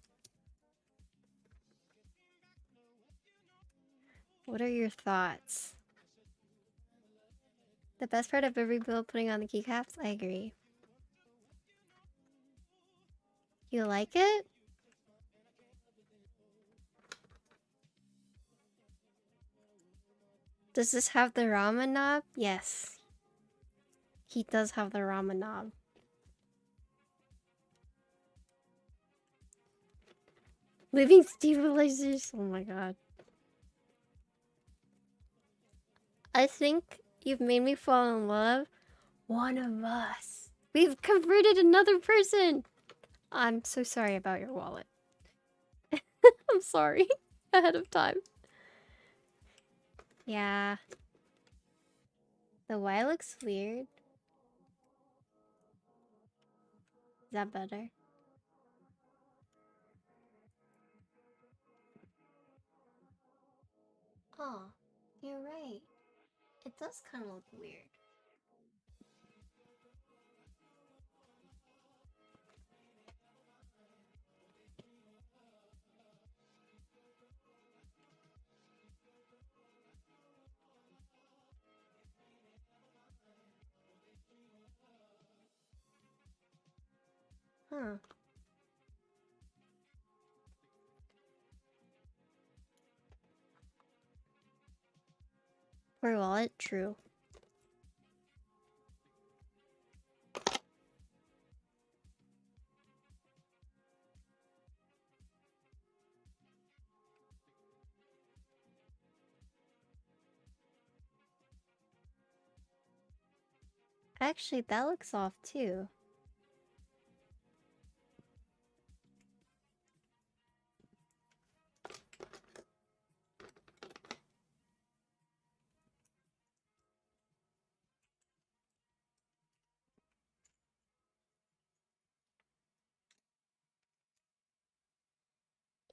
What are your thoughts? The best part of every build putting on the keycaps? I agree. You like it? Does this have the ramen knob? Yes. He does have the ramen knob. Living stabilizers? Oh my god. I think you've made me fall in love. One of us. We've converted another person. I'm so sorry about your wallet. I'm sorry. Ahead of time. Yeah. The Y looks weird. Is that better? Oh, you're right. It does kind of look weird. Huh. Poor wallet, true. Actually, that looks off too.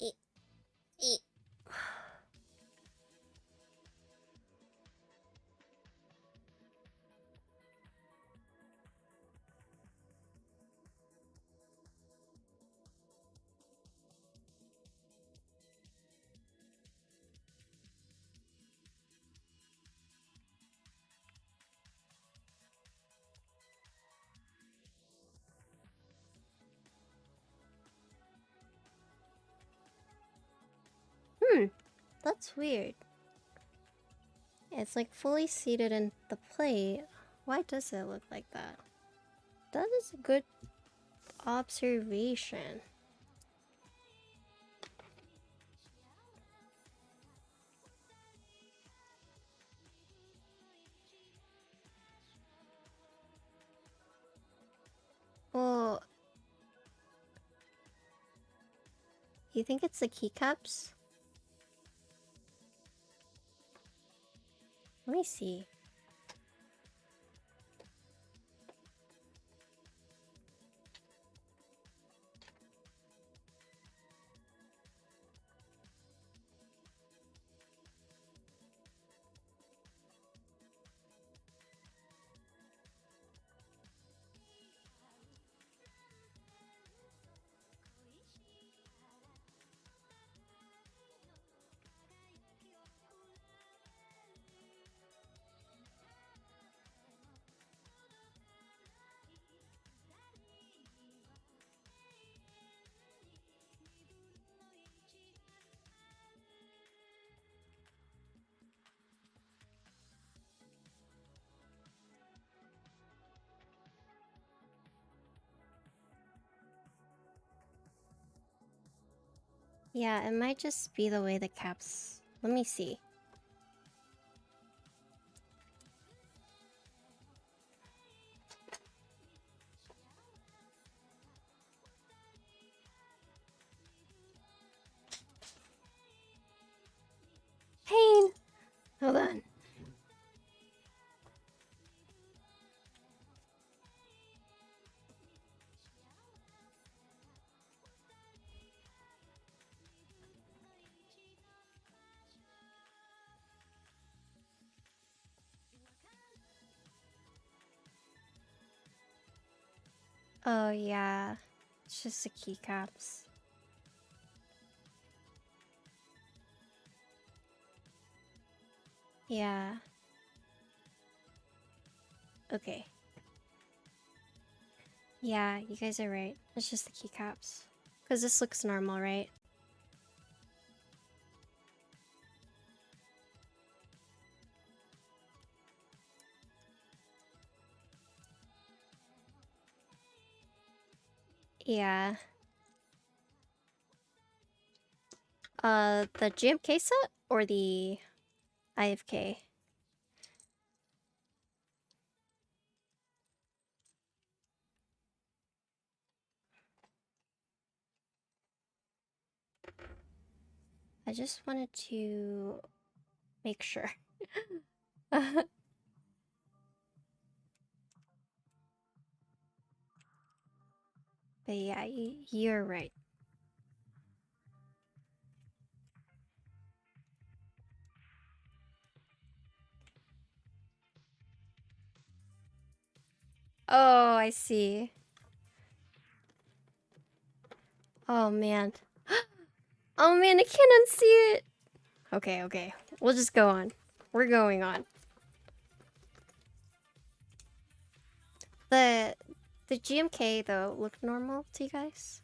Eat, eat. That's weird. It's like fully seated in the plate. Why does it look like that? That is a good observation. Well, you think it's the keycaps? Let me see. Yeah, it might just be the way the caps... Let me see. Pain! Hold on. Oh, yeah. It's just the keycaps. Yeah. Okay. Yeah, you guys are right. It's just the keycaps. Because this looks normal, right? Yeah. The GMK set or the IFK? I just wanted to make sure. But yeah, you're right. Oh, I see. Oh, man. Oh, man, I can't unsee it. Okay, okay. We'll just go on. We're going on. The GMK, though, looked normal to you guys?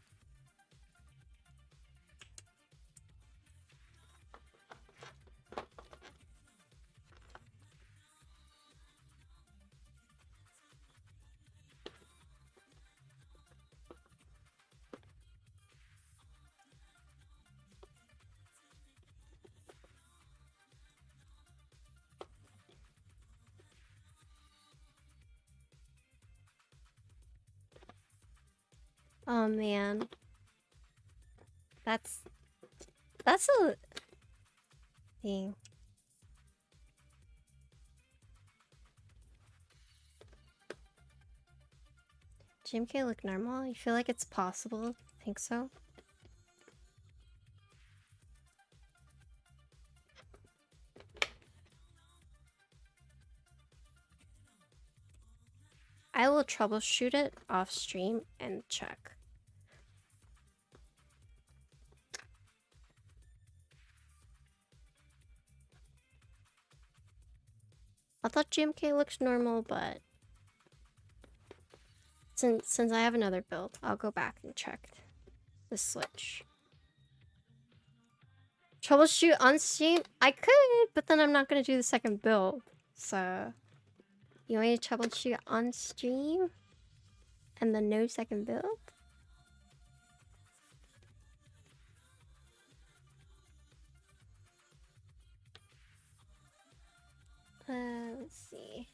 Oh, man. That's a thing. GMK look normal? You feel like it's possible? Think so? I will troubleshoot it off stream and check. I thought GMK looked normal, but since I have another build, I'll go back and check the switch. Troubleshoot on stream? I could, but then I'm not gonna do the second build. So, you want me to troubleshoot on stream? And then no second build? Let's see.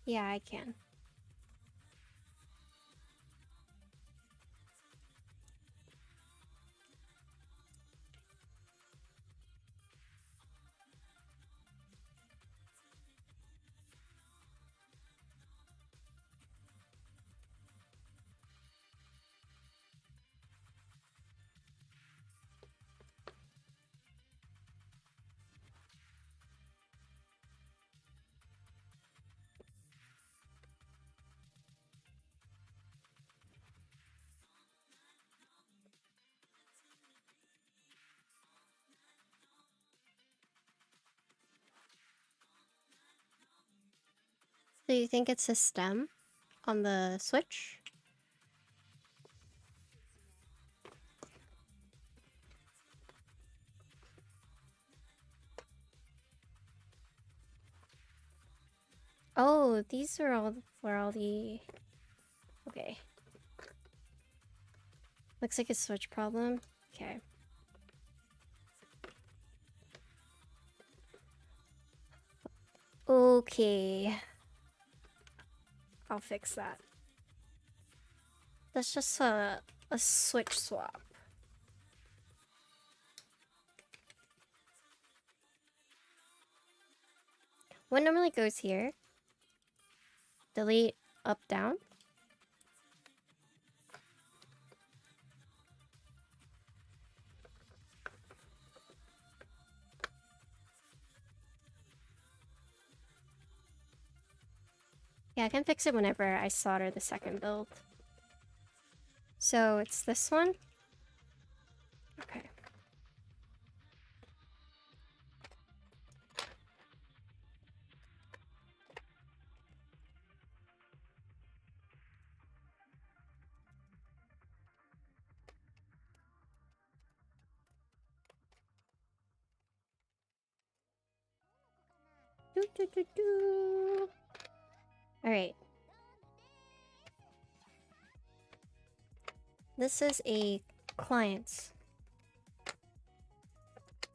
Yeah, I can. So you think it's a stem on the switch? Oh, these are all where all the... Okay. Looks like a switch problem. Okay. Okay. I'll fix that. That's just a switch swap. What normally goes here? Delete up, down? Yeah, I can fix it whenever I solder the second build. So it's this one? Okay. Alright. This is a client.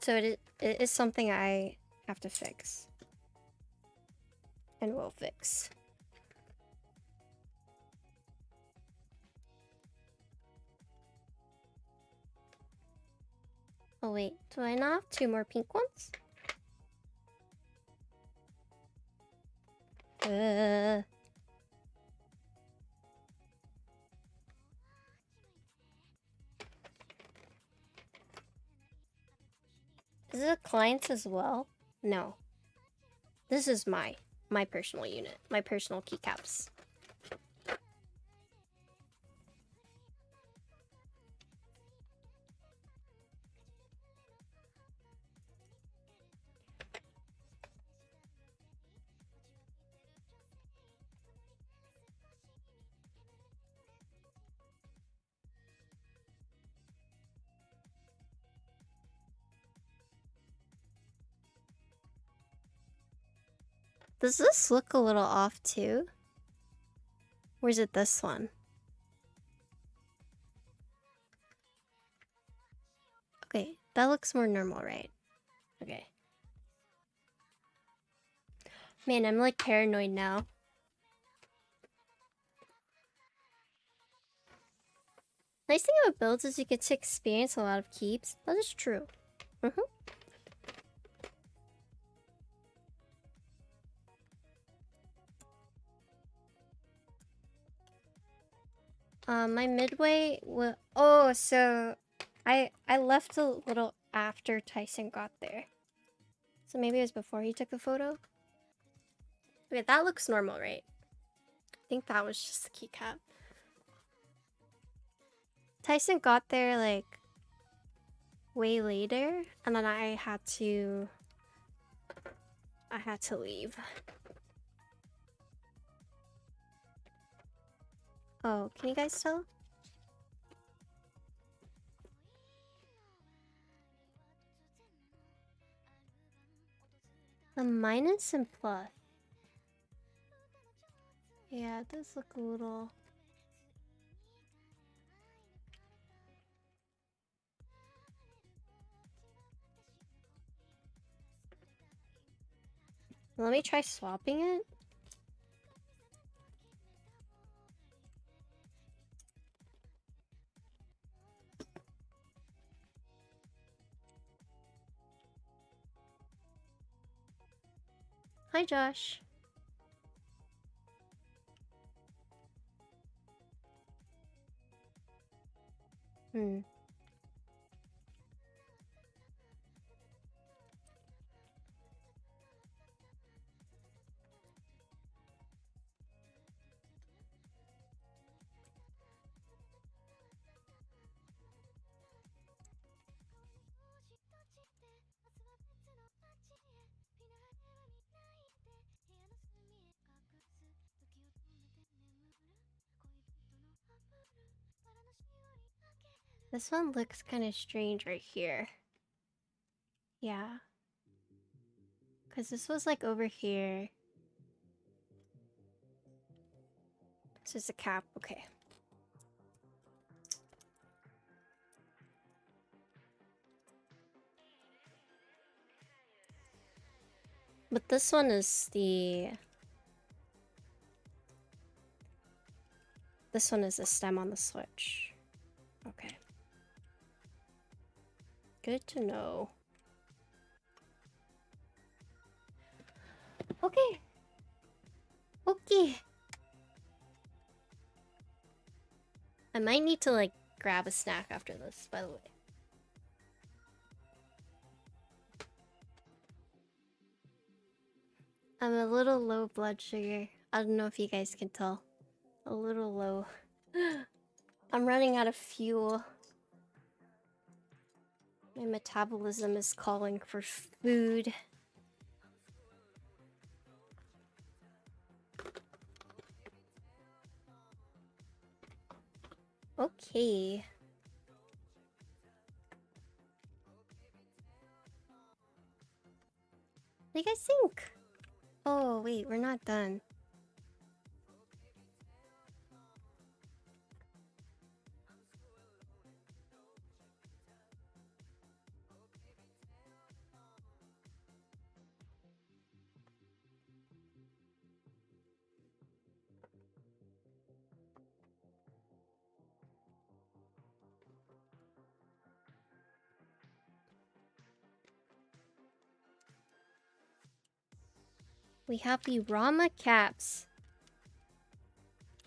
So it is something I have to fix. And will fix. Oh wait, do I not have 2 more pink ones? Is it a client as well? No. This is my personal unit, my personal keycaps. Does this look a little off too? Or is it this one? Okay, that looks more normal, right? Okay. Man, I'm like paranoid now. Nice thing about builds is you get to experience a lot of keeps. That is true. My midway will. Oh, so I left a little after Tyson got there. So maybe it was before he took the photo. Okay, that looks normal, right? I think that was just the keycap. Tyson got there like way later, and then I had to leave. Oh, can you guys tell? The minus and plus. Yeah, it does look a little... Let me try swapping it. Hi, Josh. This one looks kind of strange right here. Yeah. Because this was like over here. This is a cap, okay. But this one is the... This one is the stem on the Switch. Okay. Good to know. Okay. Okay. I might need to, like, grab a snack after this, by the way. I'm a little low blood sugar. I don't know if you guys can tell. A little low. I'm running out of fuel. My metabolism is calling for food. Okay. What do you guys think? Oh, wait, we're not done. We have the Rama caps.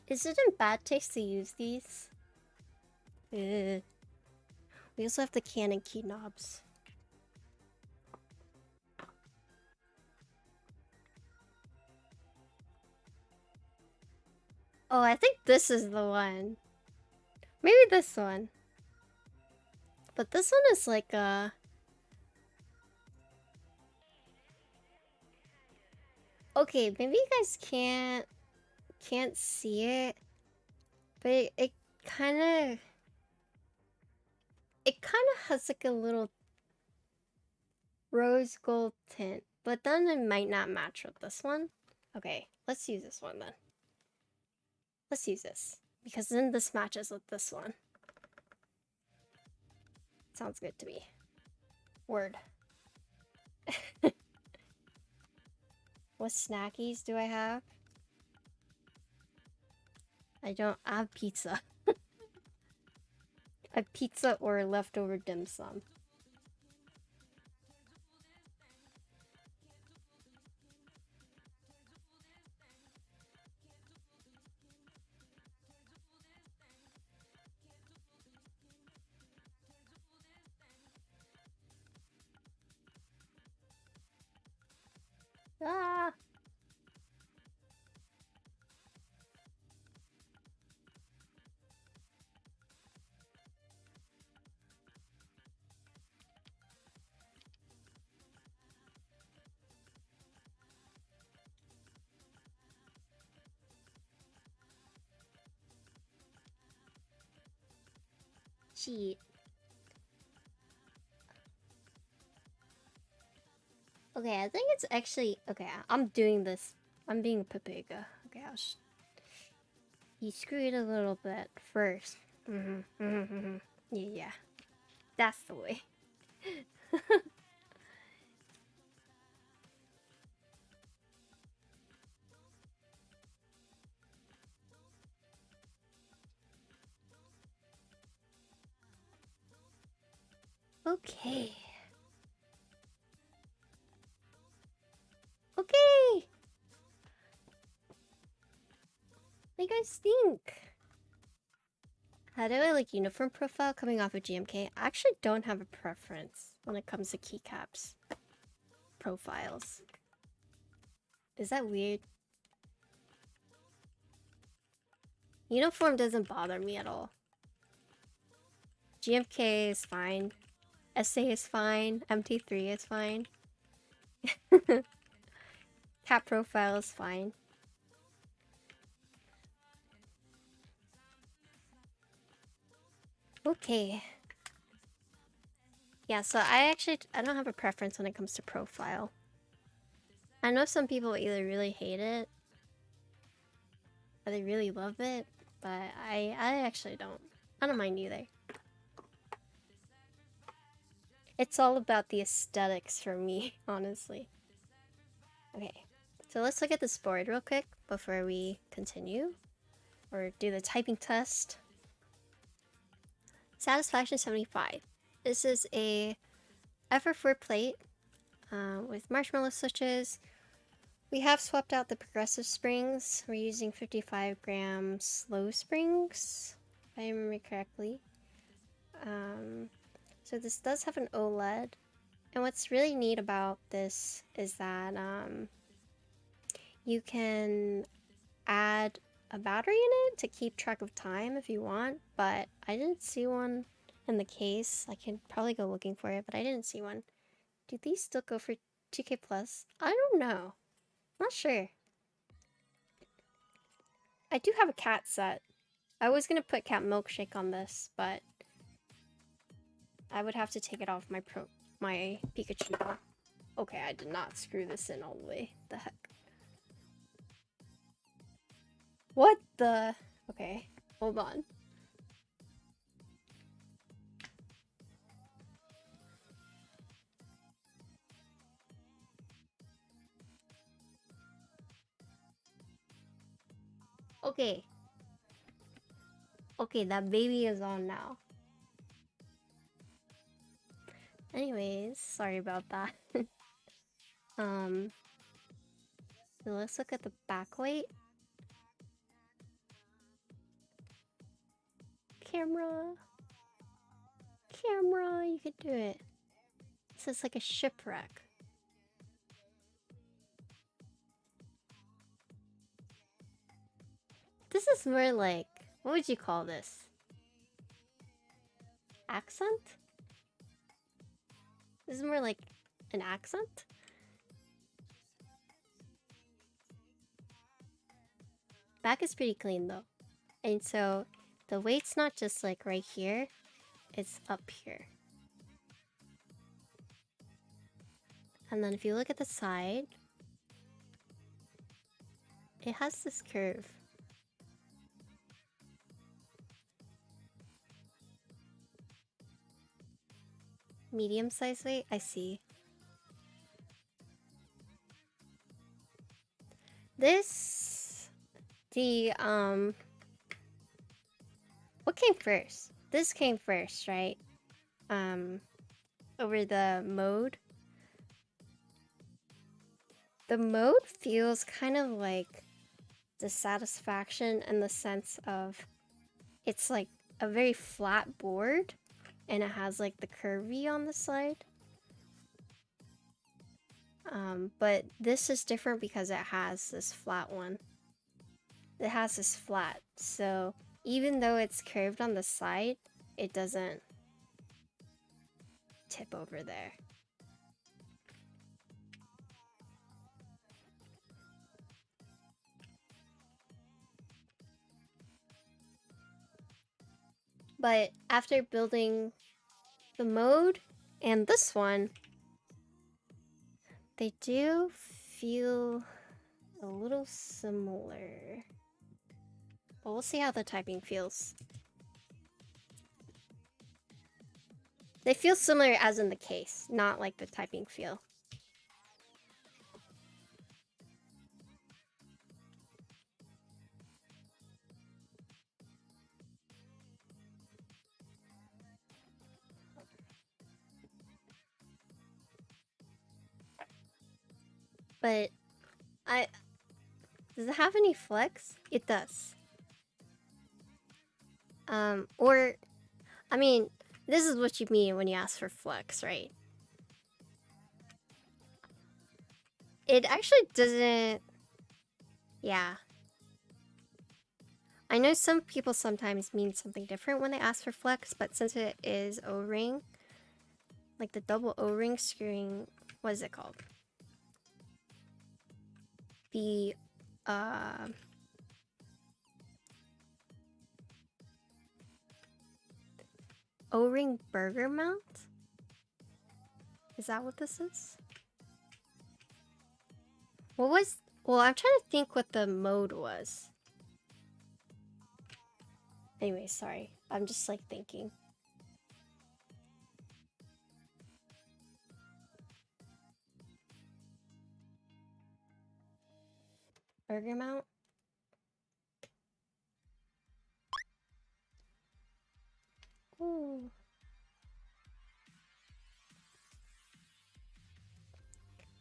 Is it in bad taste to use these? We also have the Canon key knobs. Oh, I think this is the one. Maybe this one. But this one is like a... Okay, maybe you guys can't see it. But it kind of... It kind of has like a little rose gold tint. But then it might not match with this one. Okay, let's use this one then. Let's use this. Because then this matches with this one. Sounds good to me. Word. What snackies do I have? I don't have pizza. I have pizza or leftover dim sum. Ah! Cheat. Okay, I think it's actually... Okay, I'm doing this. I'm being a papiga. Okay, you screw it a little bit first. Yeah. That's the way. Okay. Okay! What do you guys think? How do I like uniform profile coming off of GMK? I actually don't have a preference when it comes to keycaps profiles. Is that weird? Uniform doesn't bother me at all. GMK is fine. SA is fine. MT3 is fine. Cap profile is fine. Okay. Yeah, so I don't have a preference when it comes to profile. I know some people either really hate it or they really love it, but I actually don't. I don't mind either. It's all about the aesthetics for me, honestly. Okay, so let's look at this board real quick before we continue or do the typing test. Satisfaction 75. This is a FR4 plate with marshmallow switches. We have swapped out the progressive springs. We're using 55 gram slow springs, if I remember correctly. So this does have an OLED. And what's really neat about this is that you can add a battery in it to keep track of time if you want, but I didn't see one in the case. I can probably go looking for it, but I didn't see one. Do these still go for 2K plus? I don't know. Not sure. I do have a cat set. I was gonna put cat milkshake on this, but I would have to take it off my Pikachu. Okay, I did not screw this in all the way. The heck? What the? Okay, hold on. Okay. Okay, that baby is on now. Anyways, sorry about that. So let's look at the back weight. Camera, you could do it. So it's like a shipwreck. This is more like, what would you call this? Accent? This is more like an accent? Back is pretty clean though. And so the weight's not just like right here, it's up here. And then if you look at the side, it has this curve. Medium size weight, I see. This, what came first? This came first, right? Over the mode. The mode feels kind of like dissatisfaction in the sense of it's like a very flat board and it has like the curvy on the side. But this is different because it has this flat one. It has this flat, so even though it's curved on the side, it doesn't tip over there. But after building the mode and this one, they do feel a little similar. But we'll see how the typing feels. They feel similar as in the case, not like the typing feel. But does it have any flex? It does. Or, I mean, this is what you mean when you ask for flex, right? It actually doesn't... Yeah. I know some people sometimes mean something different when they ask for flex, but since it is O-ring, like the double O-ring screwing, what is it called? The, O-ring burger mount? Is that what this is? What was... Well, I'm trying to think what the mode was. Anyway, sorry. I'm just like thinking. Burger mount. Ooh.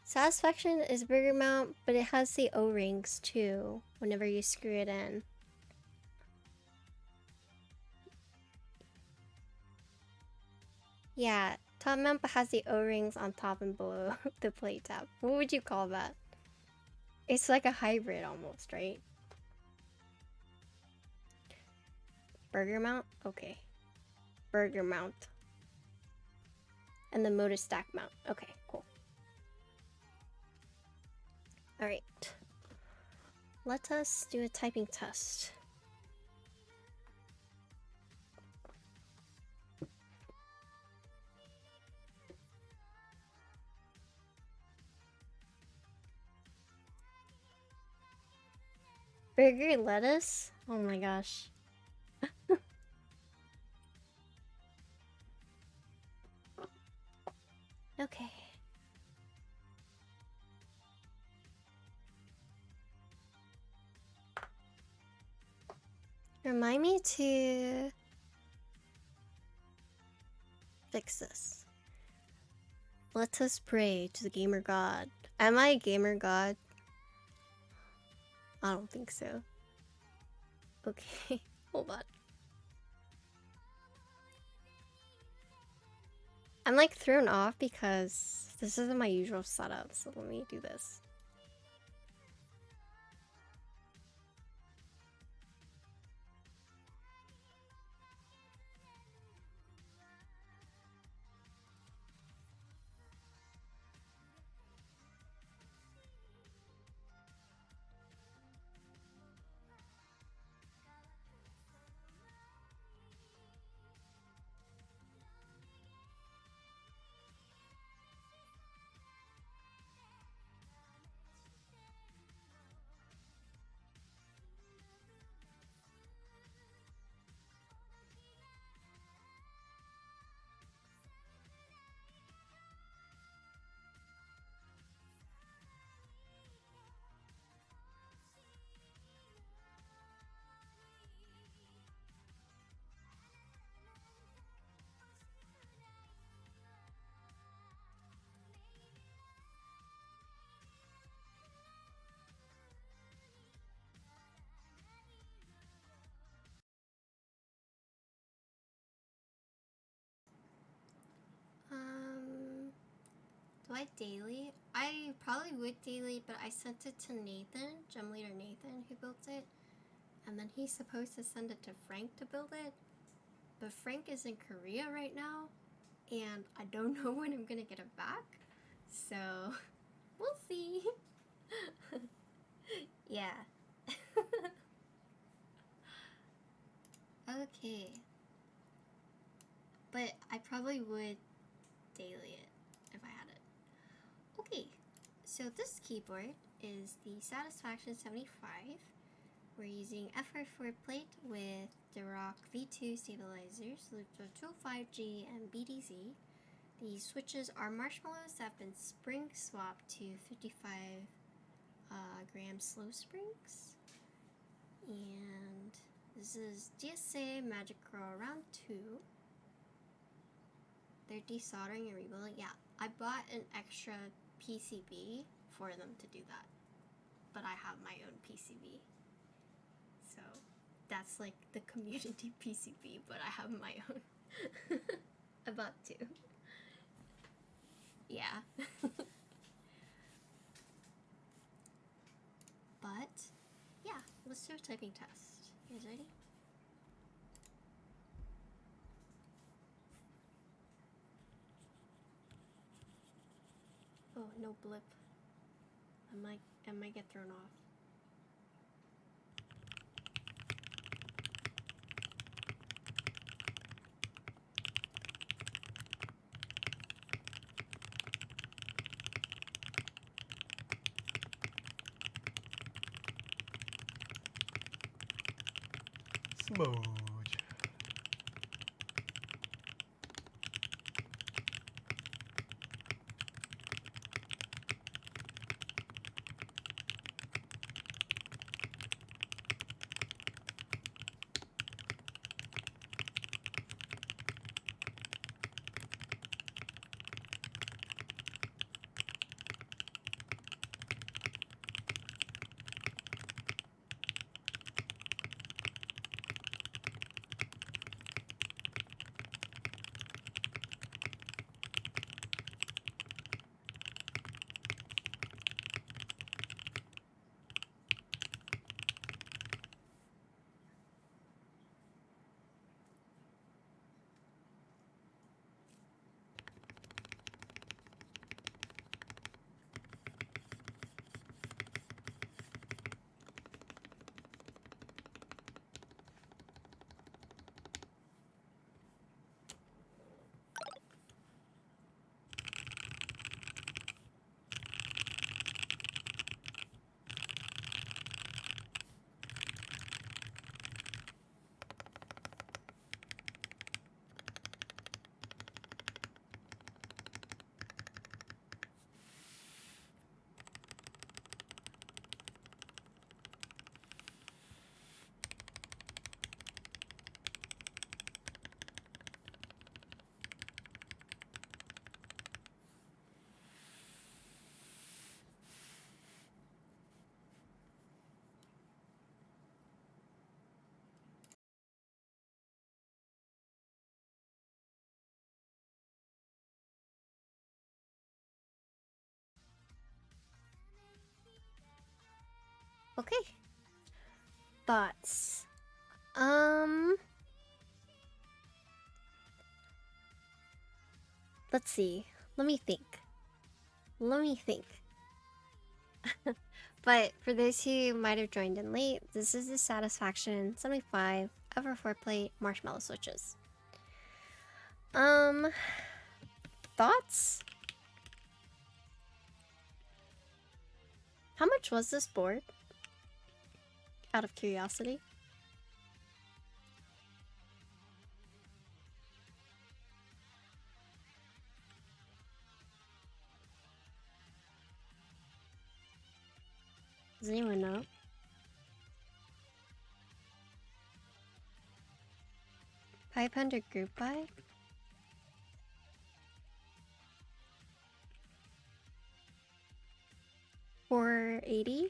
Satisfaction is burger mount, but it has the O-rings too, whenever you screw it in. Yeah, top mount but has the O-rings on top and below the plate tab. What would you call that? It's like a hybrid almost, right? Burger mount? Okay. Burger mount. And the motor stack mount. Okay, cool. Alright. Let us do a typing test. Burger lettuce? Oh my gosh. Okay. Remind me to fix this. Let us pray to the gamer god. Am I a gamer god? I don't think so. Okay, hold on. I'm like thrown off because this isn't my usual setup, so let me do this. Do I daily? I probably would daily, but I sent it to Nathan, gem leader Nathan, who built it. And then he's supposed to send it to Frank to build it. But Frank is in Korea right now, and I don't know when I'm gonna get it back. So, we'll see. Yeah. Okay. But I probably would daily it if I had it. Okay, so this keyboard is the Satisfaction 75. We're using F4 plate with Durock V2 stabilizers, lubed 5G and BDZ. The switches are Marshmallows that have been spring swapped to 55 gram slow springs. And this is DSA Magic Girl Round 2. They're desoldering and rebuilding. Yeah, I bought an extra PCB for them to do that. But I have my own PCB. So that's like the community PCB, but I have my own. I bought two. Yeah. But yeah, let's do a typing test. You guys ready? Oh, no blip. I might get thrown off. Smooth. Okay. Thoughts. Let's see. Let me think. But for those who might have joined in late, this is the Satisfaction 75 over 4-plate marshmallow switches. Thoughts? How much was this board? Out of curiosity. Does anyone know? $500 group buy? $480?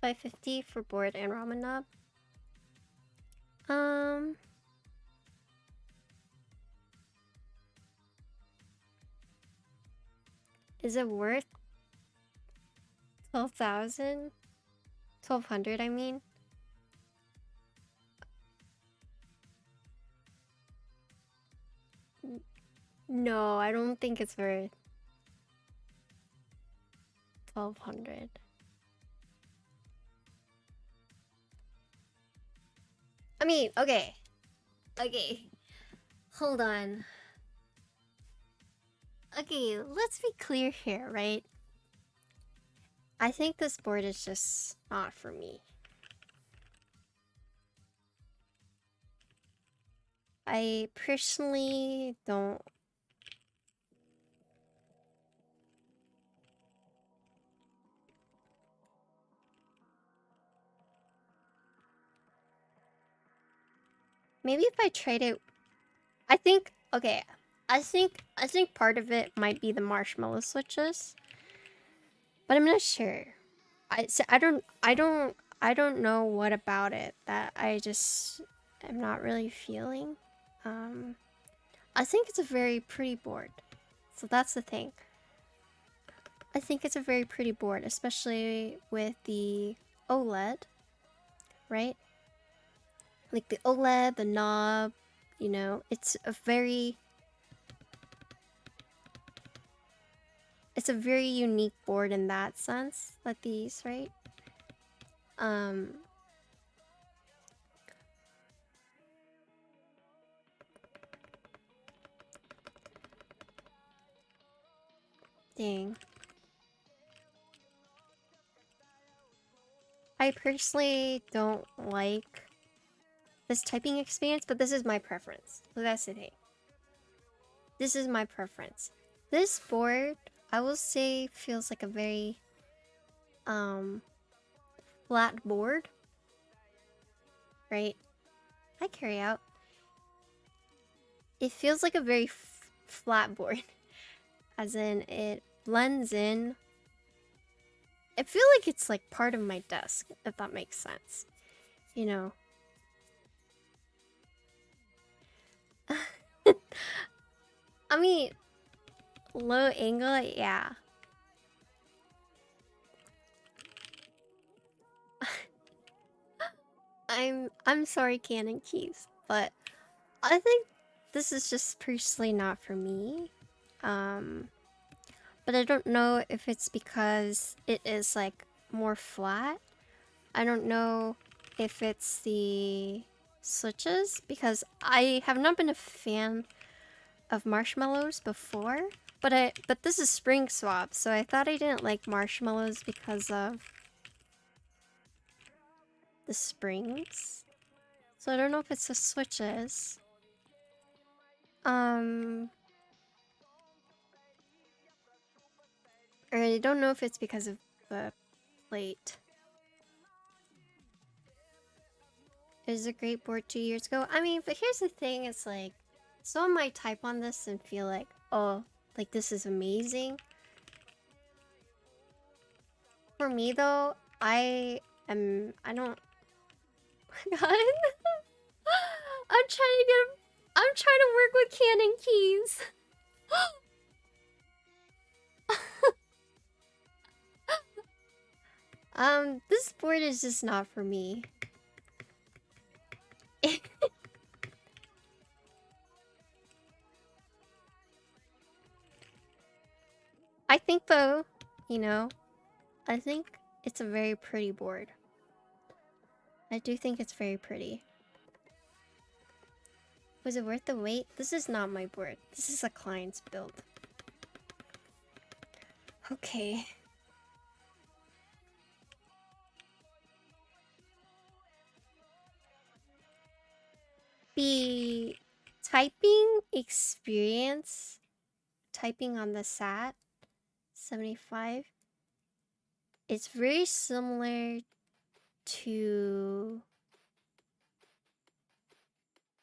$550 for board and ramen knob. Is it worth 12,000? 1,200, I mean. No, I don't think it's worth 1,200. I mean, okay. Hold on. Okay, let's be clear here, right? I think this board is just not for me. I personally don't. Maybe if I trade it, I think, okay, I think part of it might be the marshmallow switches, but I'm not sure. I don't know what about it that I just am not really feeling. I think it's a very pretty board, so that's the thing. I think it's a very pretty board, especially with the OLED, right? Like the OLED, the knob, you know, it's a very unique board in that sense, that these, right? Dang. I personally don't like this typing experience, but this is my preference. So that's the thing. This is my preference. This board, I will say, feels like a very flat board, right? I carry out. It feels like a very flat board, as in it blends in. I feel like it's like part of my desk, if that makes sense. You know. I mean, low angle, yeah. I'm sorry, Canon Keys, but I think this is just personally not for me. But I don't know if it's because it is like more flat. I don't know if it's the switches, because I have not been a fan of Marshmallows before, but this is Spring Swap, so I thought I didn't like Marshmallows because of the springs. So I don't know if it's the switches. Or I don't know if it's because of the plate. It was a great board 2 years ago. I mean, but here's the thing, it's like, someone might type on this and feel like, oh, like this is amazing. For me though, I don't... God. I'm trying to work with Canon Keys. This board is just not for me. I think though, you know, I think it's a very pretty board. I do think it's very pretty. Was it worth the wait? This is not my board. This is a client's build. Okay. The typing experience, typing on the SAT 75, it's very similar to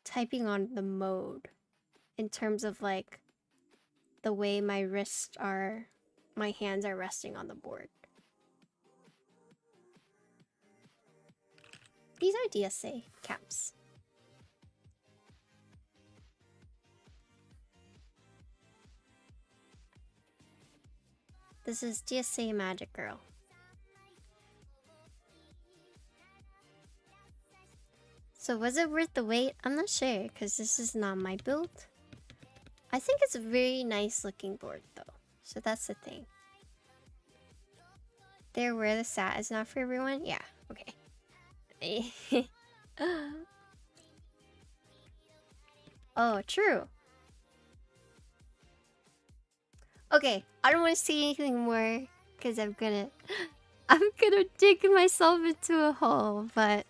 typing on the mode in terms of like the way my hands are resting on the board. These are DSA caps. This is DSA Magic Girl. So was it worth the wait? I'm not sure because this is not my build. I think it's a very nice looking board though. So that's the thing. There where the SAT is not for everyone? Yeah, okay. Oh, true. Okay, I don't want to say anything more because I'm gonna dig myself into a hole, but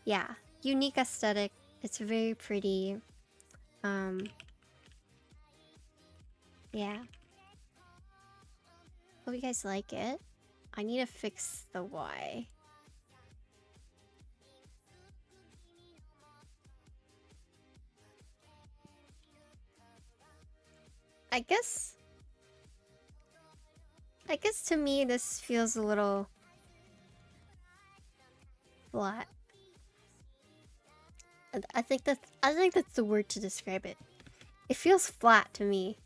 yeah, unique aesthetic. It's very pretty. Yeah. Hope you guys like it. I need to fix the Y. I guess to me this feels a little flat. I think that's the word to describe it. It feels flat to me.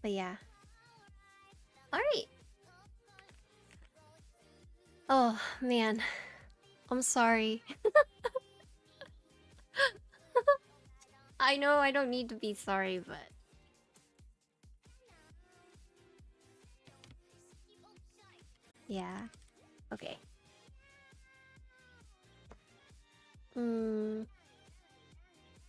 But yeah. Alright. Oh, man. I'm sorry. I know I don't need to be sorry, but... yeah. Okay.